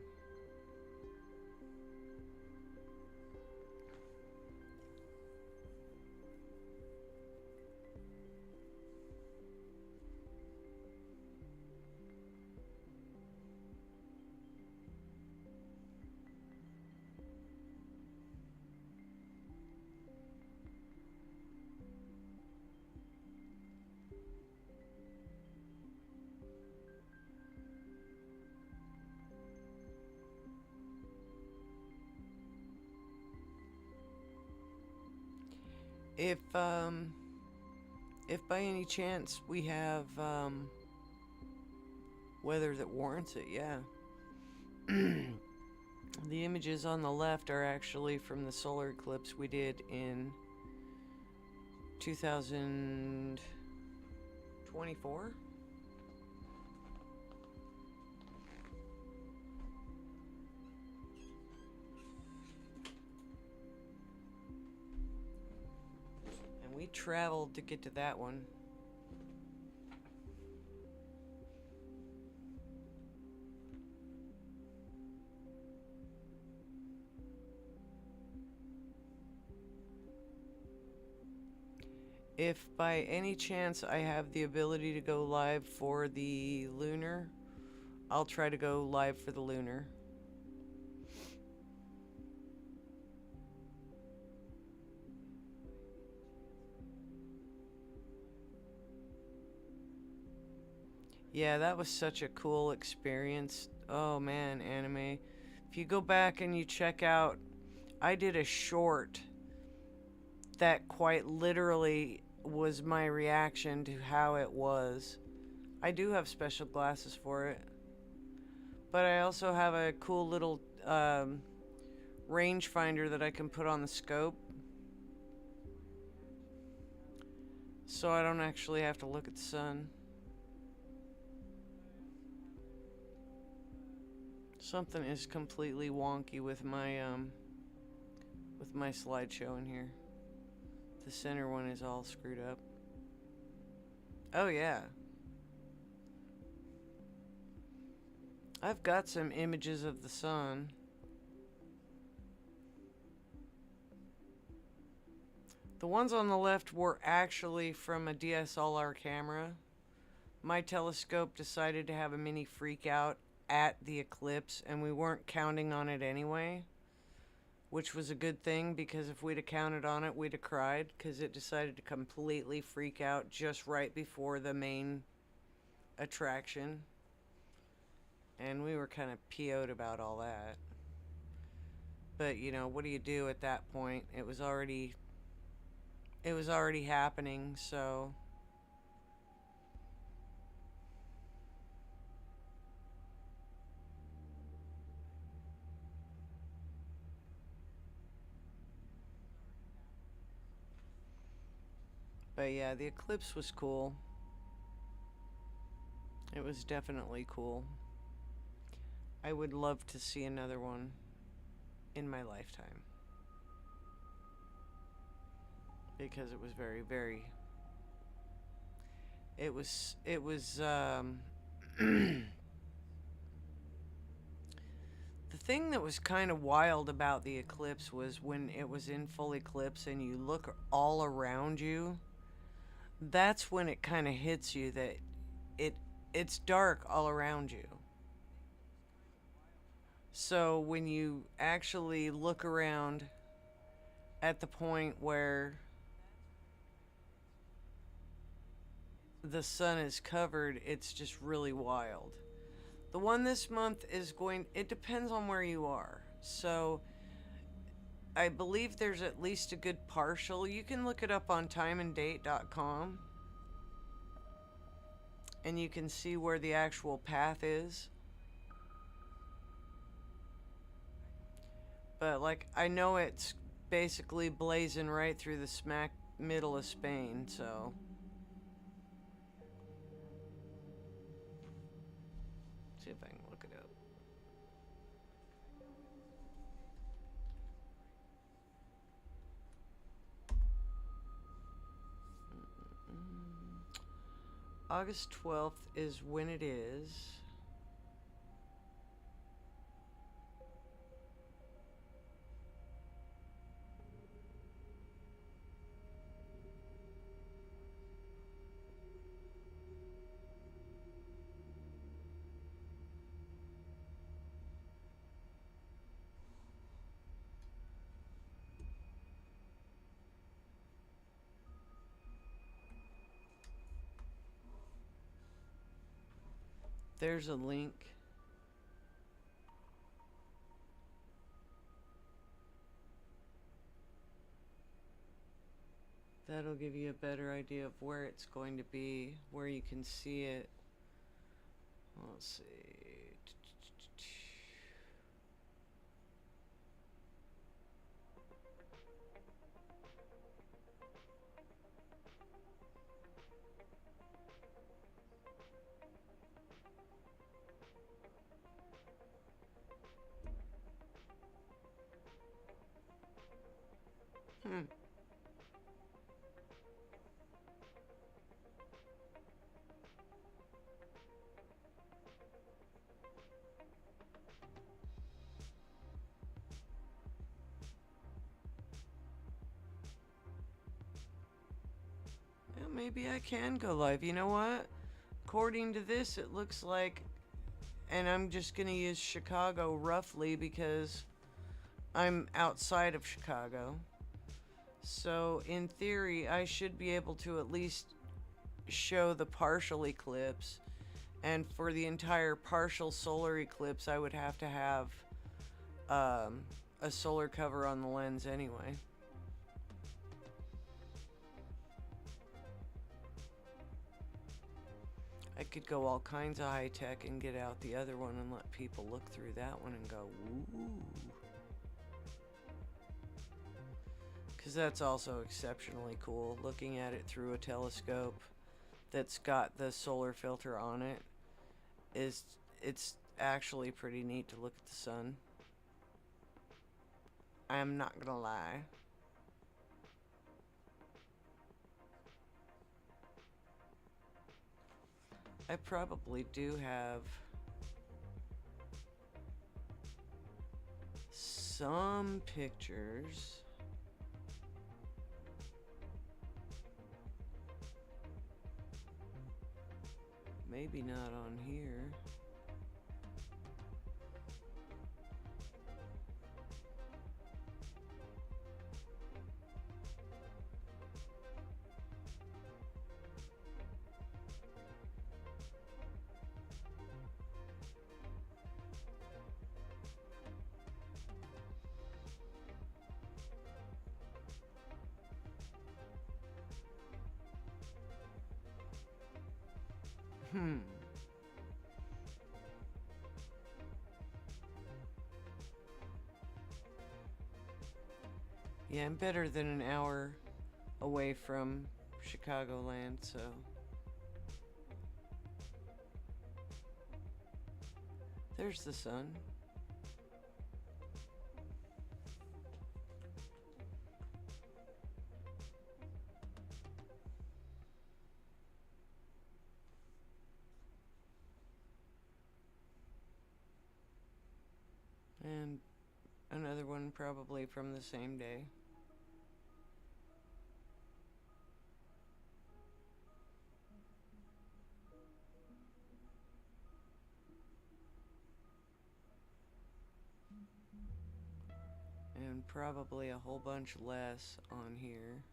If by any chance we have weather that warrants it, yeah. The images on the left are actually from the solar eclipse we did in 2024. We traveled to get to that one. If by any chance I have the ability to go live for the lunar, I'll try to go live for the lunar. Yeah, that was such a cool experience. Oh man, anime. If you go back and you check out, I did a short that quite literally was my reaction to how it was. I do have special glasses for it. But I also have a cool little rangefinder that I can put on the scope. So I don't actually have to look at the sun. Something is completely wonky with my slideshow in here. The center one is all screwed up. Oh yeah. I've got some images of the sun. The ones on the left were actually from a DSLR camera. My telescope decided to have a mini freak out at the eclipse, and we weren't counting on it anyway. which was a good thing because if we'd have counted on it, we'd have cried because it decided to completely freak out just right before the main attraction. And we were kind of PO'd about all that. But, you know, what do you do at that point? It was already happening, so but yeah, the eclipse was cool. It was definitely cool. I would love to see another one in my lifetime. Because it was very, very... It was the thing that was kind of wild about the eclipse was when it was in full eclipse and you look all around you, that's when it kind of hits you that it's dark all around you. So when you actually look around at the point where the sun is covered, it's just really wild. The one this month is it depends on where you are. So I believe there's at least a good partial. You can look it up on timeanddate.com and you can see where the actual path is. But like, I know it's basically blazing right through the smack middle of Spain, so see if I can look it up. August 12th is when it is. There's a link. That'll give you a better idea of where it's going to be, where you can see it. Let's see. Well, maybe I can go live. You know what? According to this, it looks like, and I'm just going to use Chicago roughly because I'm outside of Chicago. So, in theory, I should be able to at least show the partial eclipse. And for the entire partial solar eclipse, I would have to have a solar cover on the lens anyway. I could go all kinds of high tech and get out the other one and let people look through that one and go, ooh. Because that's also exceptionally cool, looking at it through a telescope that's got the solar filter on it. It's actually pretty neat to look at the sun. I am not gonna lie. I probably do have some pictures. Maybe not on here. Yeah, I'm better than an hour away from Chicagoland, so. There's the sun. And another one probably from the same day. And probably a whole bunch less on here.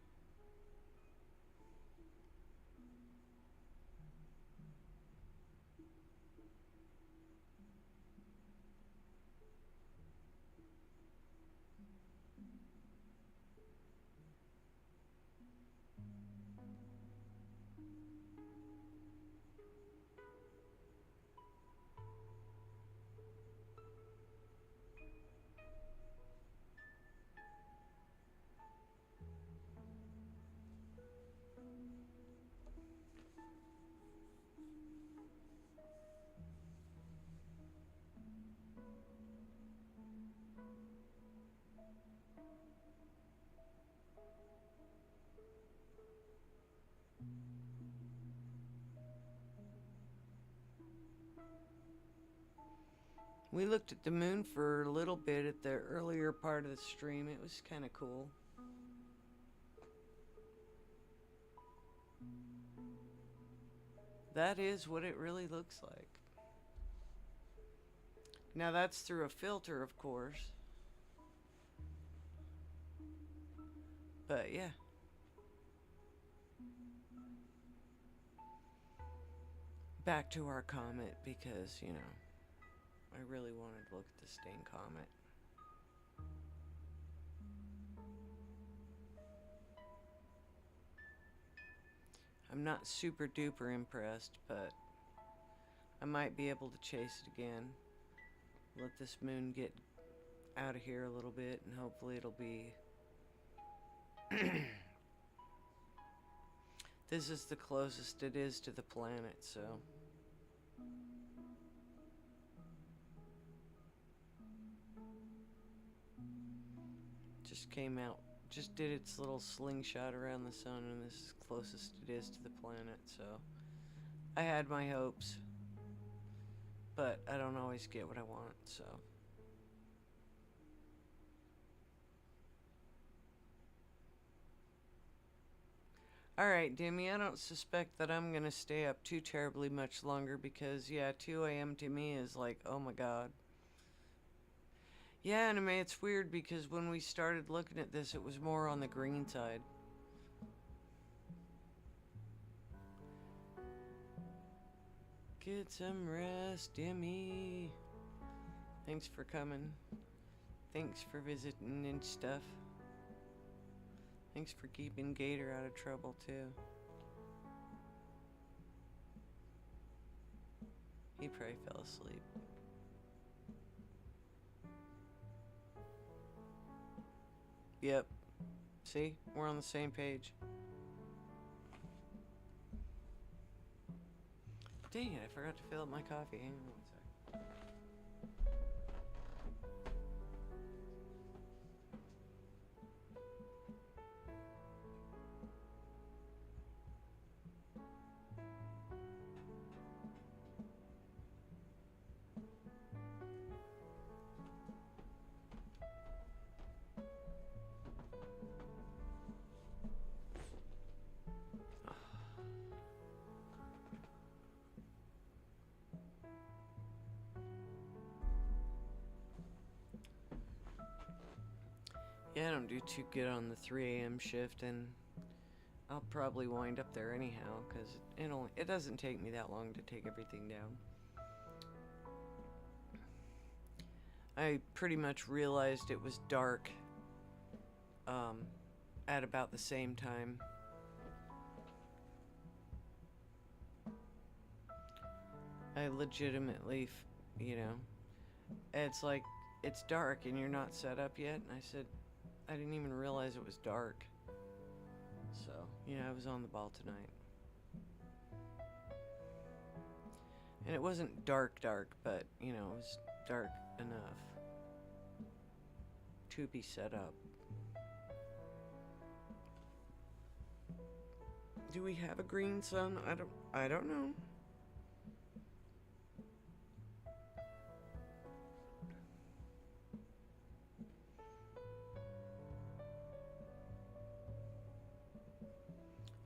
We looked at the moon for a little bit at the earlier part of the stream. It was kind of cool. That is what it really looks like. Now that's through a filter, of course. But yeah. Back to our comet because, you know, I really wanted to look at the stained comet. I'm not super duper impressed, but I might be able to chase it again. Let this moon get out of here a little bit, and hopefully it'll be... This is the closest it is to the planet, so... Just came out, just did its little slingshot around the sun, and this is closest it is to the planet, so... I had my hopes, but I don't always get what I want, so... Alright, Demi, I don't suspect that I'm gonna stay up too terribly much longer because, yeah, 2 a.m. to me is like, oh my god. Yeah, Anime, it's weird because when we started looking at this, it was more on the green side. Get some rest, Demi. Thanks for coming. Thanks for visiting and stuff. Thanks for keeping Gator out of trouble, too. He probably fell asleep. Yep. See? We're on the same page. Dang it, I forgot to fill up my coffee. Hang on one sec. Yeah, I don't do too good on the 3 a.m. shift, and I'll probably wind up there anyhow, because it doesn't take me that long to take everything down. I pretty much realized it was dark at about the same time. I legitimately, you know, it's like, it's dark and you're not set up yet. And I said, I didn't even realize it was dark. So, yeah, I was on the ball tonight. And it wasn't dark, but, you know, it was dark enough to be set up. Do we have a green sun? I don't know.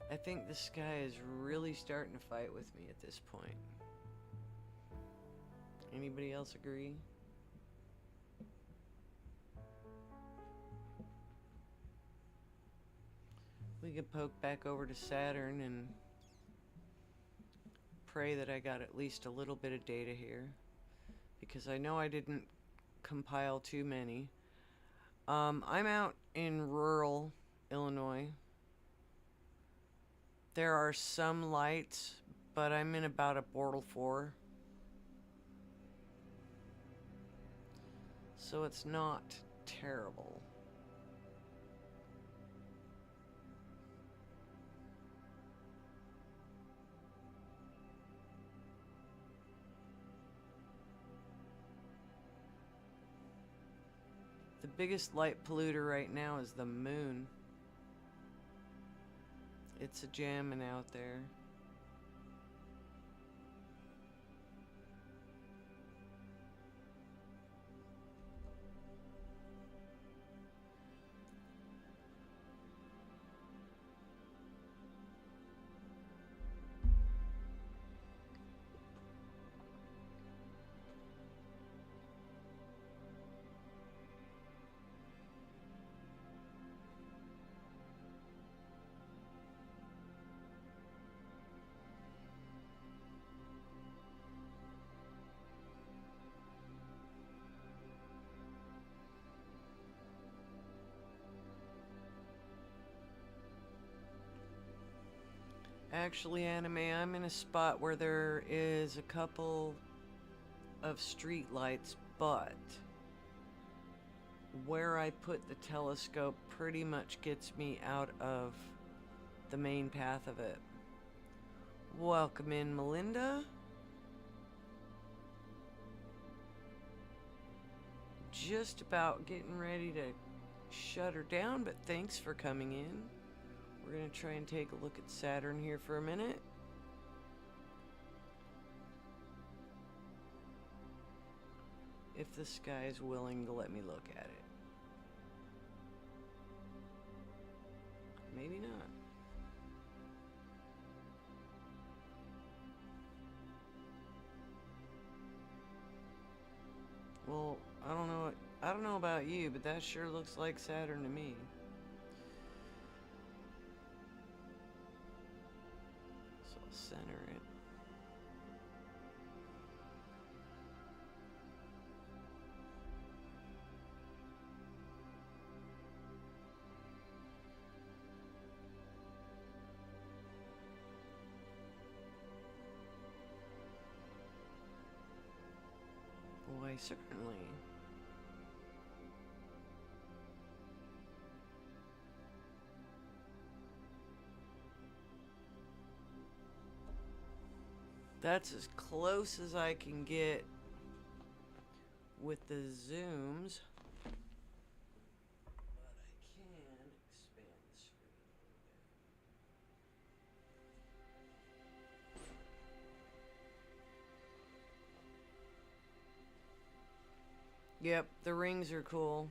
I think the sky is really starting to fight with me at this point. Anybody else agree? We could poke back over to Saturn and pray that I got at least a little bit of data here, because I know I didn't compile too many. I'm out in rural Illinois. There are some lights, but I'm in about a Bortle 4. So it's not terrible. The biggest light polluter right now is the moon. It's a jamming out there. Actually, Anime, I'm in a spot where there is a couple of street lights, but where I put the telescope pretty much gets me out of the main path of it. Welcome in, Melinda. Just about getting ready to shut her down, but thanks for coming in. We're going to try and take a look at Saturn here for a minute. If the sky is willing to let me look at it. Maybe not. Well, I don't know about you, but that sure looks like Saturn to me. So I'll center it. Why, certainly. That's as close as I can get with the zooms. But I can expand the screen a little bit. Yep, the rings are cool.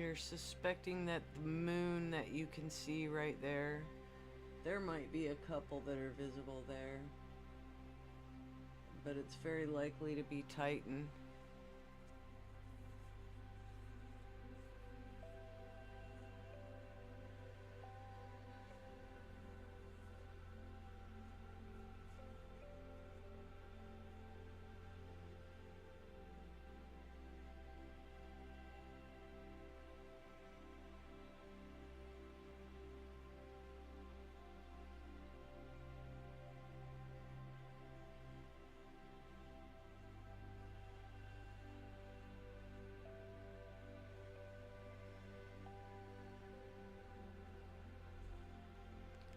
They're suspecting that the moon that you can see right there, there might be a couple that are visible there. But it's very likely to be Titan.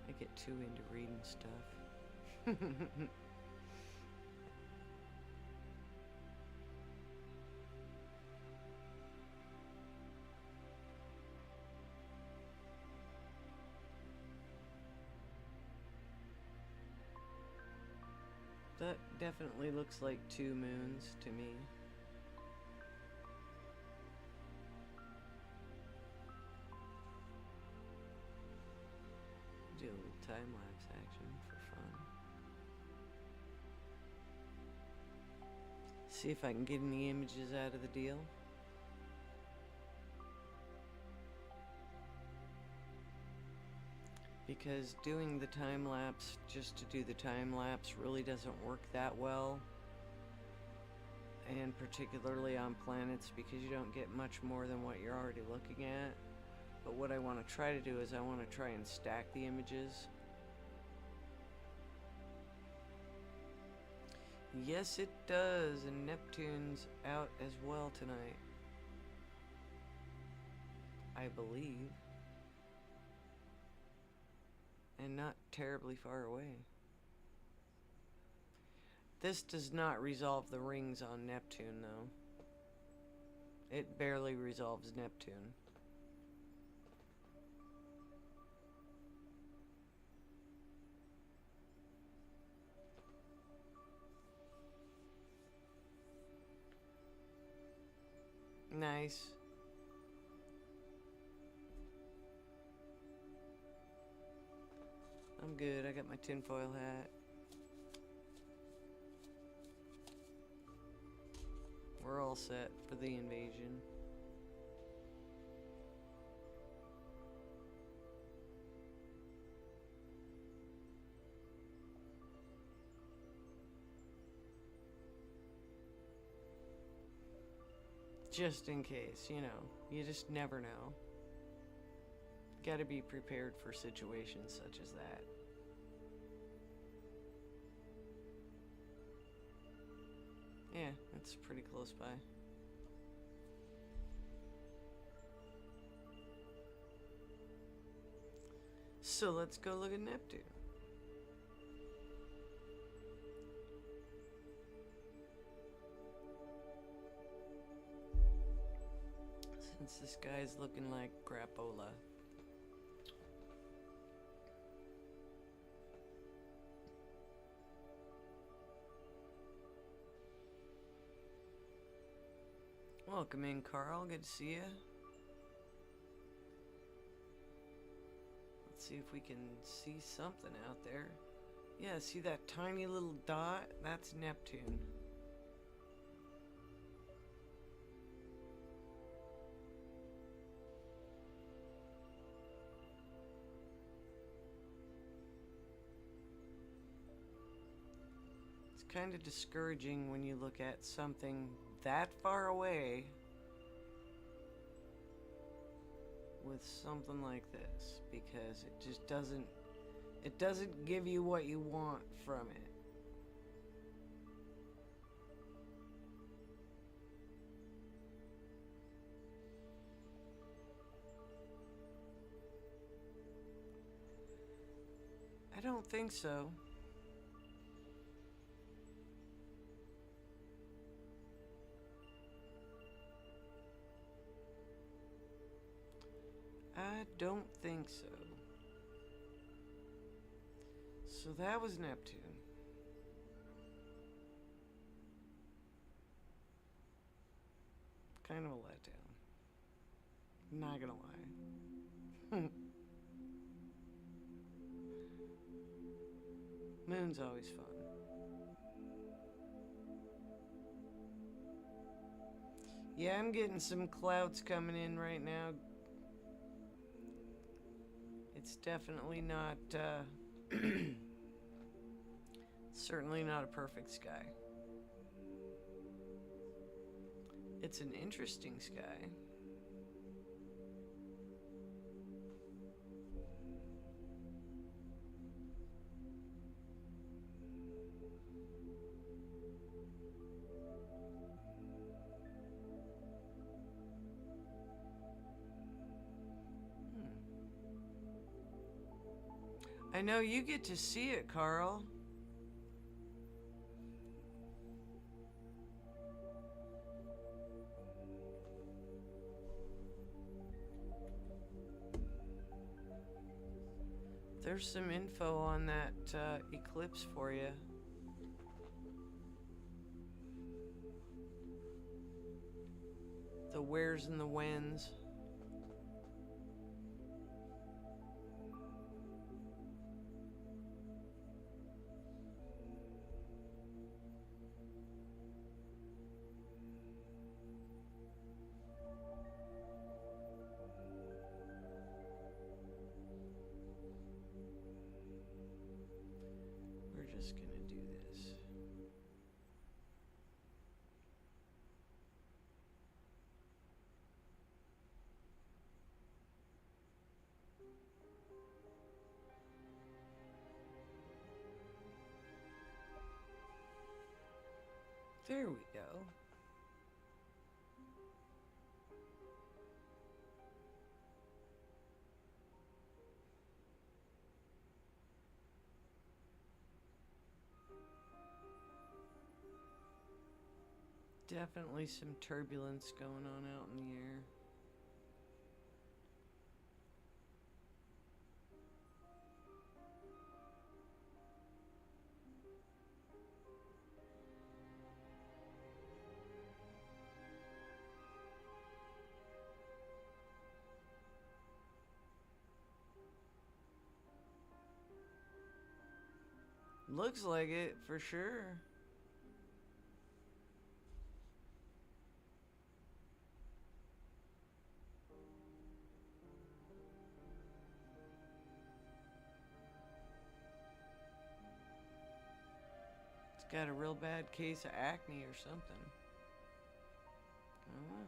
I get too into reading stuff. That definitely looks like 2 moons to me. Do a little time-lapse action for fun. See if I can get any images out of the deal. Because doing the time-lapse just to do the time-lapse really doesn't work that well. And particularly on planets, because you don't get much more than what you're already looking at. But what I want to try to do is I want to try and stack the images. Yes, it does, and Neptune's out as well tonight. I believe. And not terribly far away. This does not resolve the rings on Neptune, though. It barely resolves Neptune. Nice. I'm good. I got my tinfoil hat. We're all set for the invasion. Just in case, you know, you just never know. Gotta be prepared for situations such as that. Yeah, it's pretty close by. So let's go look at Neptune. Since this guy's looking like crapola. Welcome in, Carl. Good to see you. Let's see if we can see something out there. Yeah, see that tiny little dot? That's Neptune. It's kind of discouraging when you look at something that far away with something like this, because it just doesn't give you what you want from it. I don't think so. I don't think so. So that was Neptune. Kind of a letdown. Not gonna lie. Moon's always fun. Yeah, I'm getting some clouds coming in right now. It's definitely not, certainly not a perfect sky. It's an interesting sky. I know you get to see it, Carl. There's some info on that eclipse for you. The wheres and the whens. We're just gonna do this. There we go. Definitely some turbulence going on out in the air. Looks like it, for sure. It's got a real bad case of acne or something. I don't know.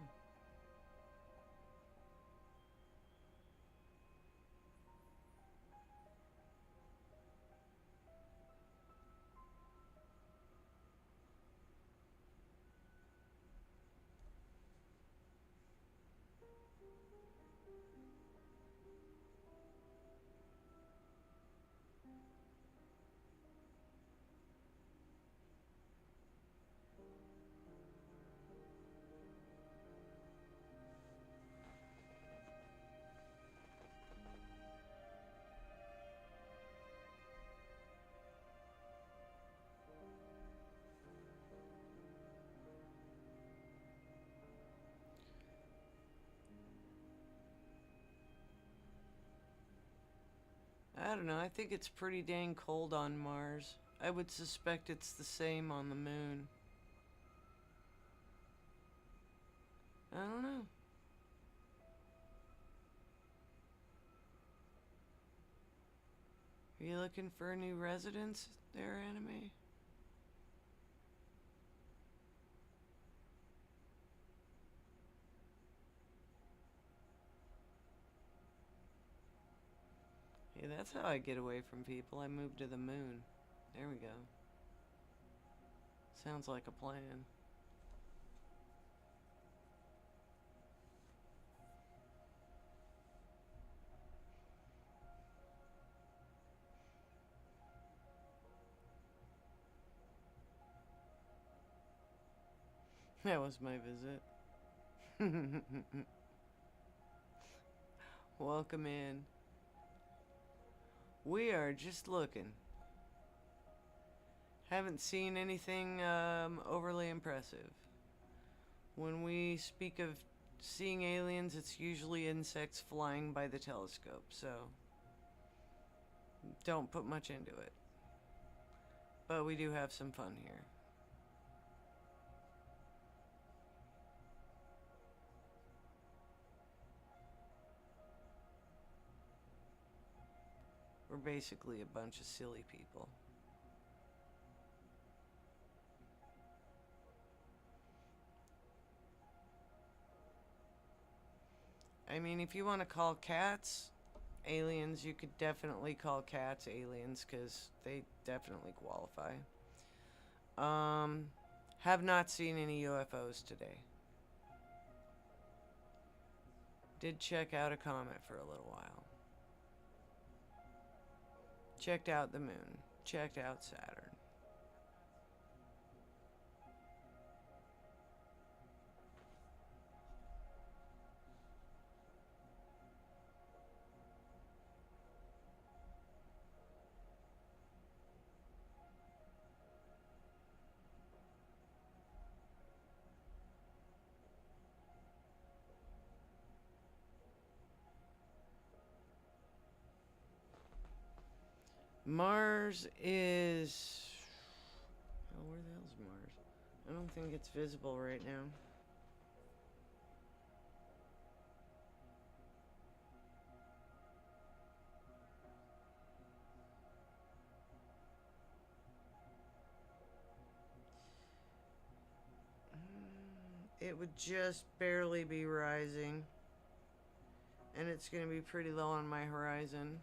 I don't know. I think it's pretty dang cold on Mars. I would suspect it's the same on the moon. I don't know. Are you looking for a new residence there, Anime? Hey, that's how I get away from people. I move to the moon. There we go. Sounds like a plan. That was my visit. Welcome in. We are just looking. Haven't seen anything overly impressive. When we speak of seeing aliens, it's usually insects flying by the telescope, so don't put much into it. But we do have some fun here. We're basically a bunch of silly people. I mean, if you want to call cats aliens, you could definitely call cats aliens, because they definitely qualify. Have not seen any UFOs today. Did check out a comet for a little while. Checked out the moon. Checked out Saturn. Mars is... Oh, where the hell's Mars? I don't think it's visible right now. It would just barely be rising. And it's going to be pretty low on my horizon.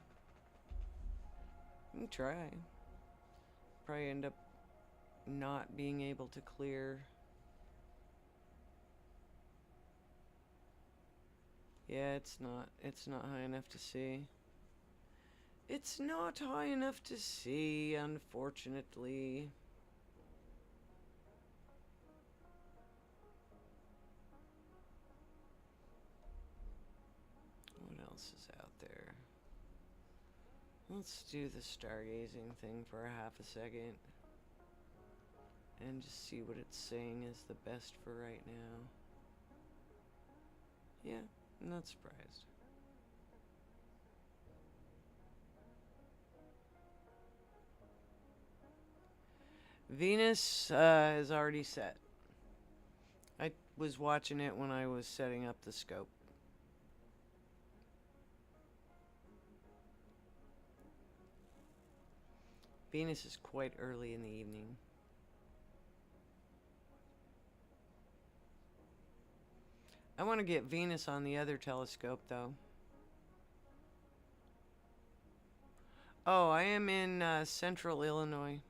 You can try. Probably end up not being able to clear. Yeah, it's not high enough to see. It's not high enough to see, unfortunately. What else is out there? Let's do the stargazing thing for a half a second. And just see what it's saying is the best for right now. Yeah, I'm not surprised. Venus is already set. I was watching it when I was setting up the scope. Venus is quite early in the evening. I want to get Venus on the other telescope, though. Oh, I am in central Illinois.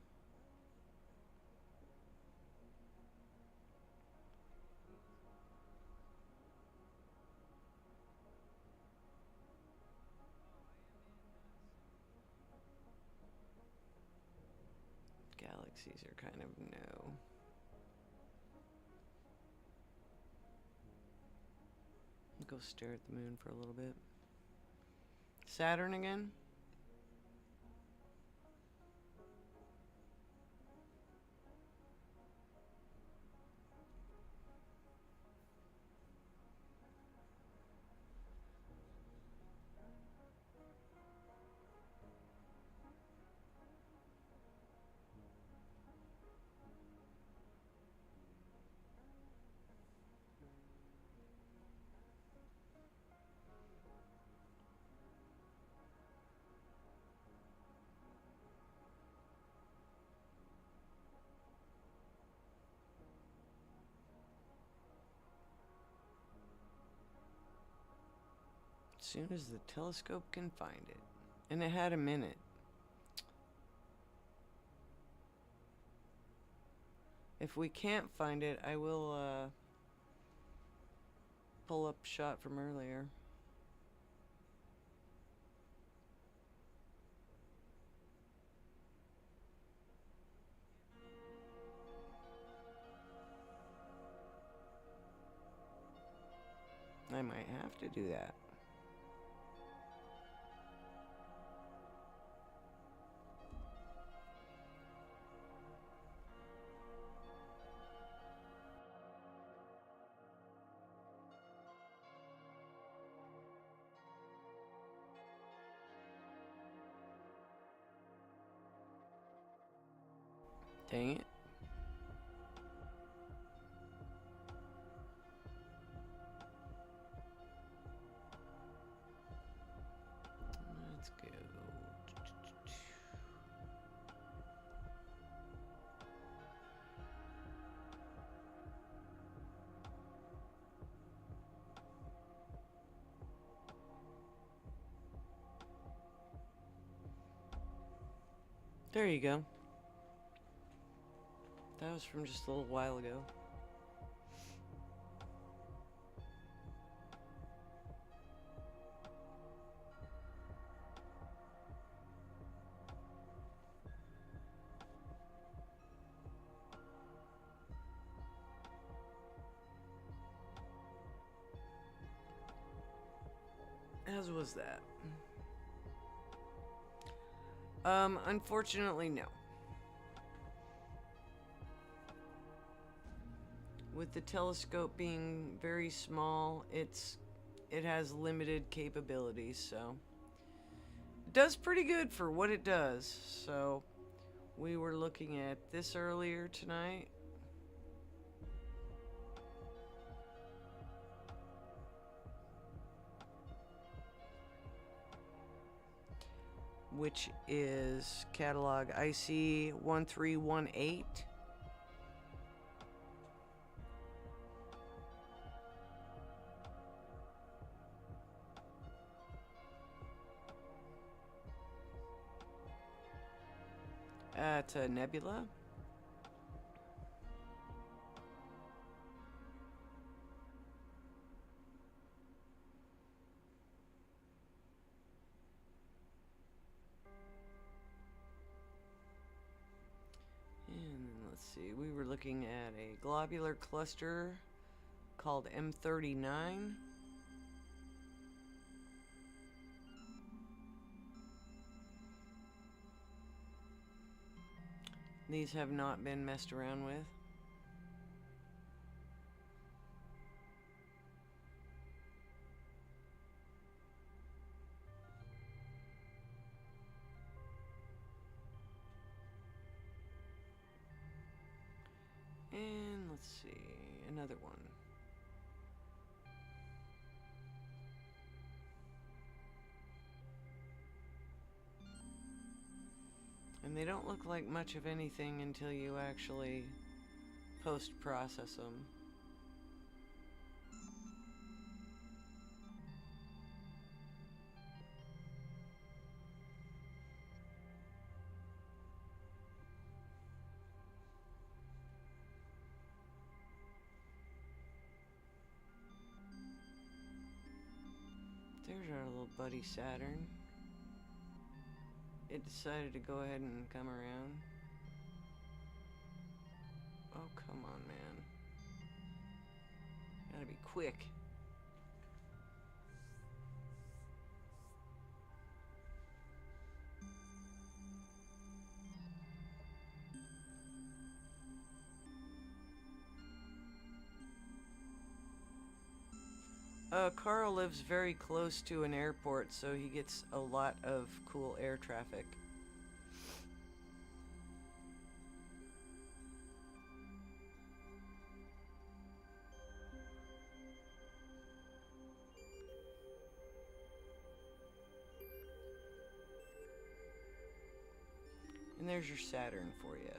Galaxies are kind of new. Go stare at the moon for a little bit. Saturn again? As soon as the telescope can find it. And it had a minute. If we can't find it, I will pull up shot from earlier. I might have to do that. Dang it. Let's go. There you go. That was from just a little while ago. As was that. Unfortunately, no. With the telescope being very small, it has limited capabilities, so it does pretty good for what it does. So we were looking at this earlier tonight. Which is catalog IC 1318. At Nebula. And let's see, we were looking at a globular cluster called M39. These have not been messed around with. And let's see, another one. And they don't look like much of anything until you actually post-process them. There's our little buddy Saturn. It decided to go ahead and come around. Oh, come on, man. Gotta be quick. Carl lives very close to an airport, so he gets a lot of cool air traffic. And there's your Saturn for you.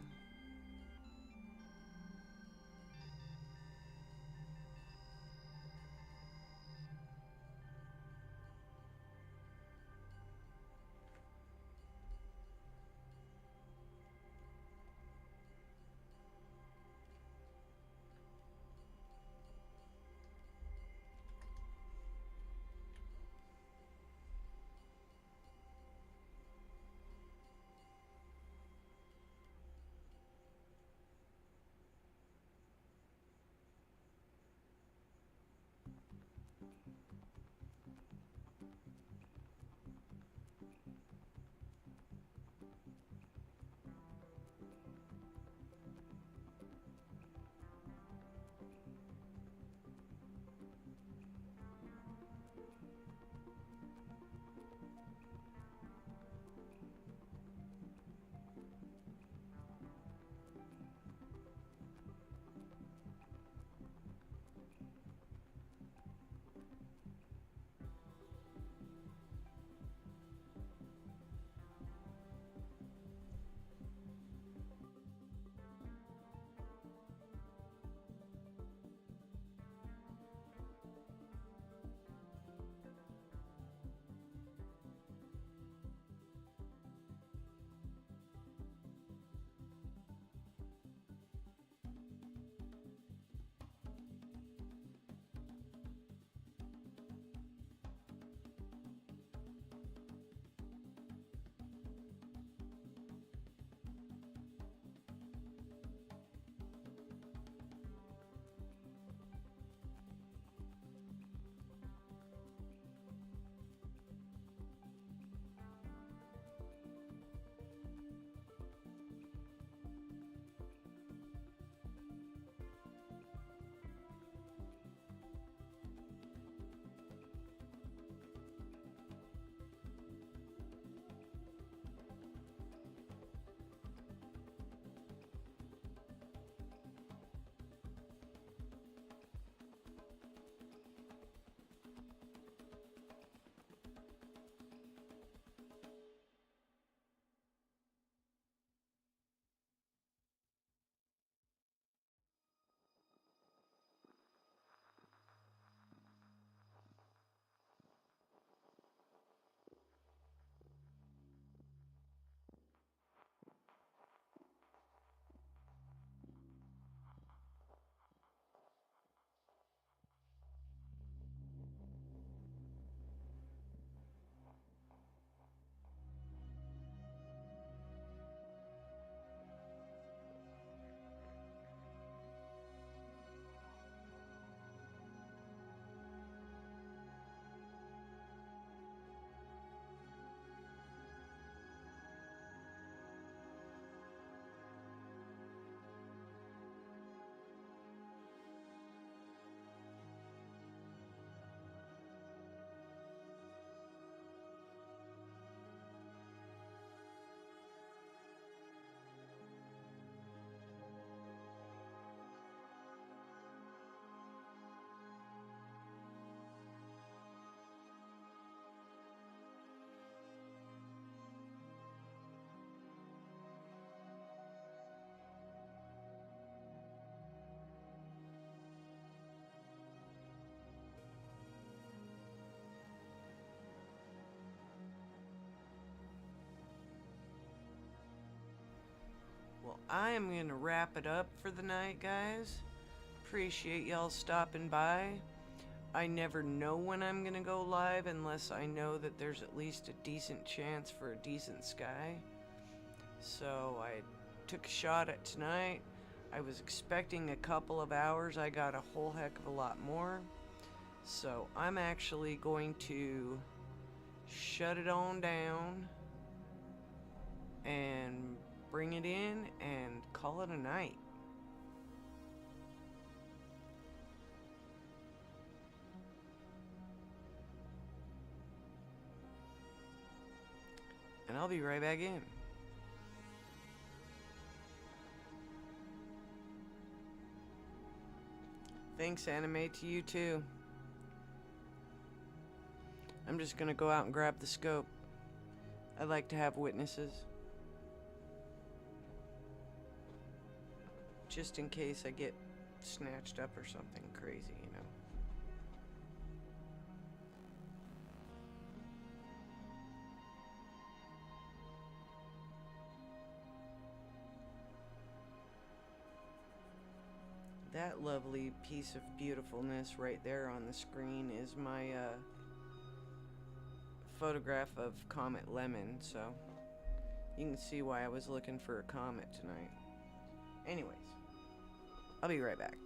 I am going to wrap it up for the night, guys. Appreciate y'all stopping by. I never know when I'm going to go live unless I know that there's at least a decent chance for a decent sky. So I took a shot at tonight. I was expecting a couple of hours. I got a whole heck of a lot more. So I'm actually going to shut it on down and bring it in and call it a night. And I'll be right back in. Thanks, Anime, to you too. I'm just gonna go out and grab the scope. I like to have witnesses. Just in case I get snatched up or something crazy, you know. That lovely piece of beautifulness right there on the screen is my photograph of Comet Lemon, so you can see why I was looking for a comet tonight. Anyways, I'll be right back.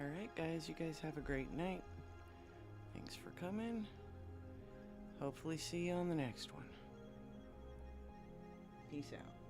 Alright, guys, you guys have a great night. Thanks for coming. Hopefully see you on the next one. Peace out.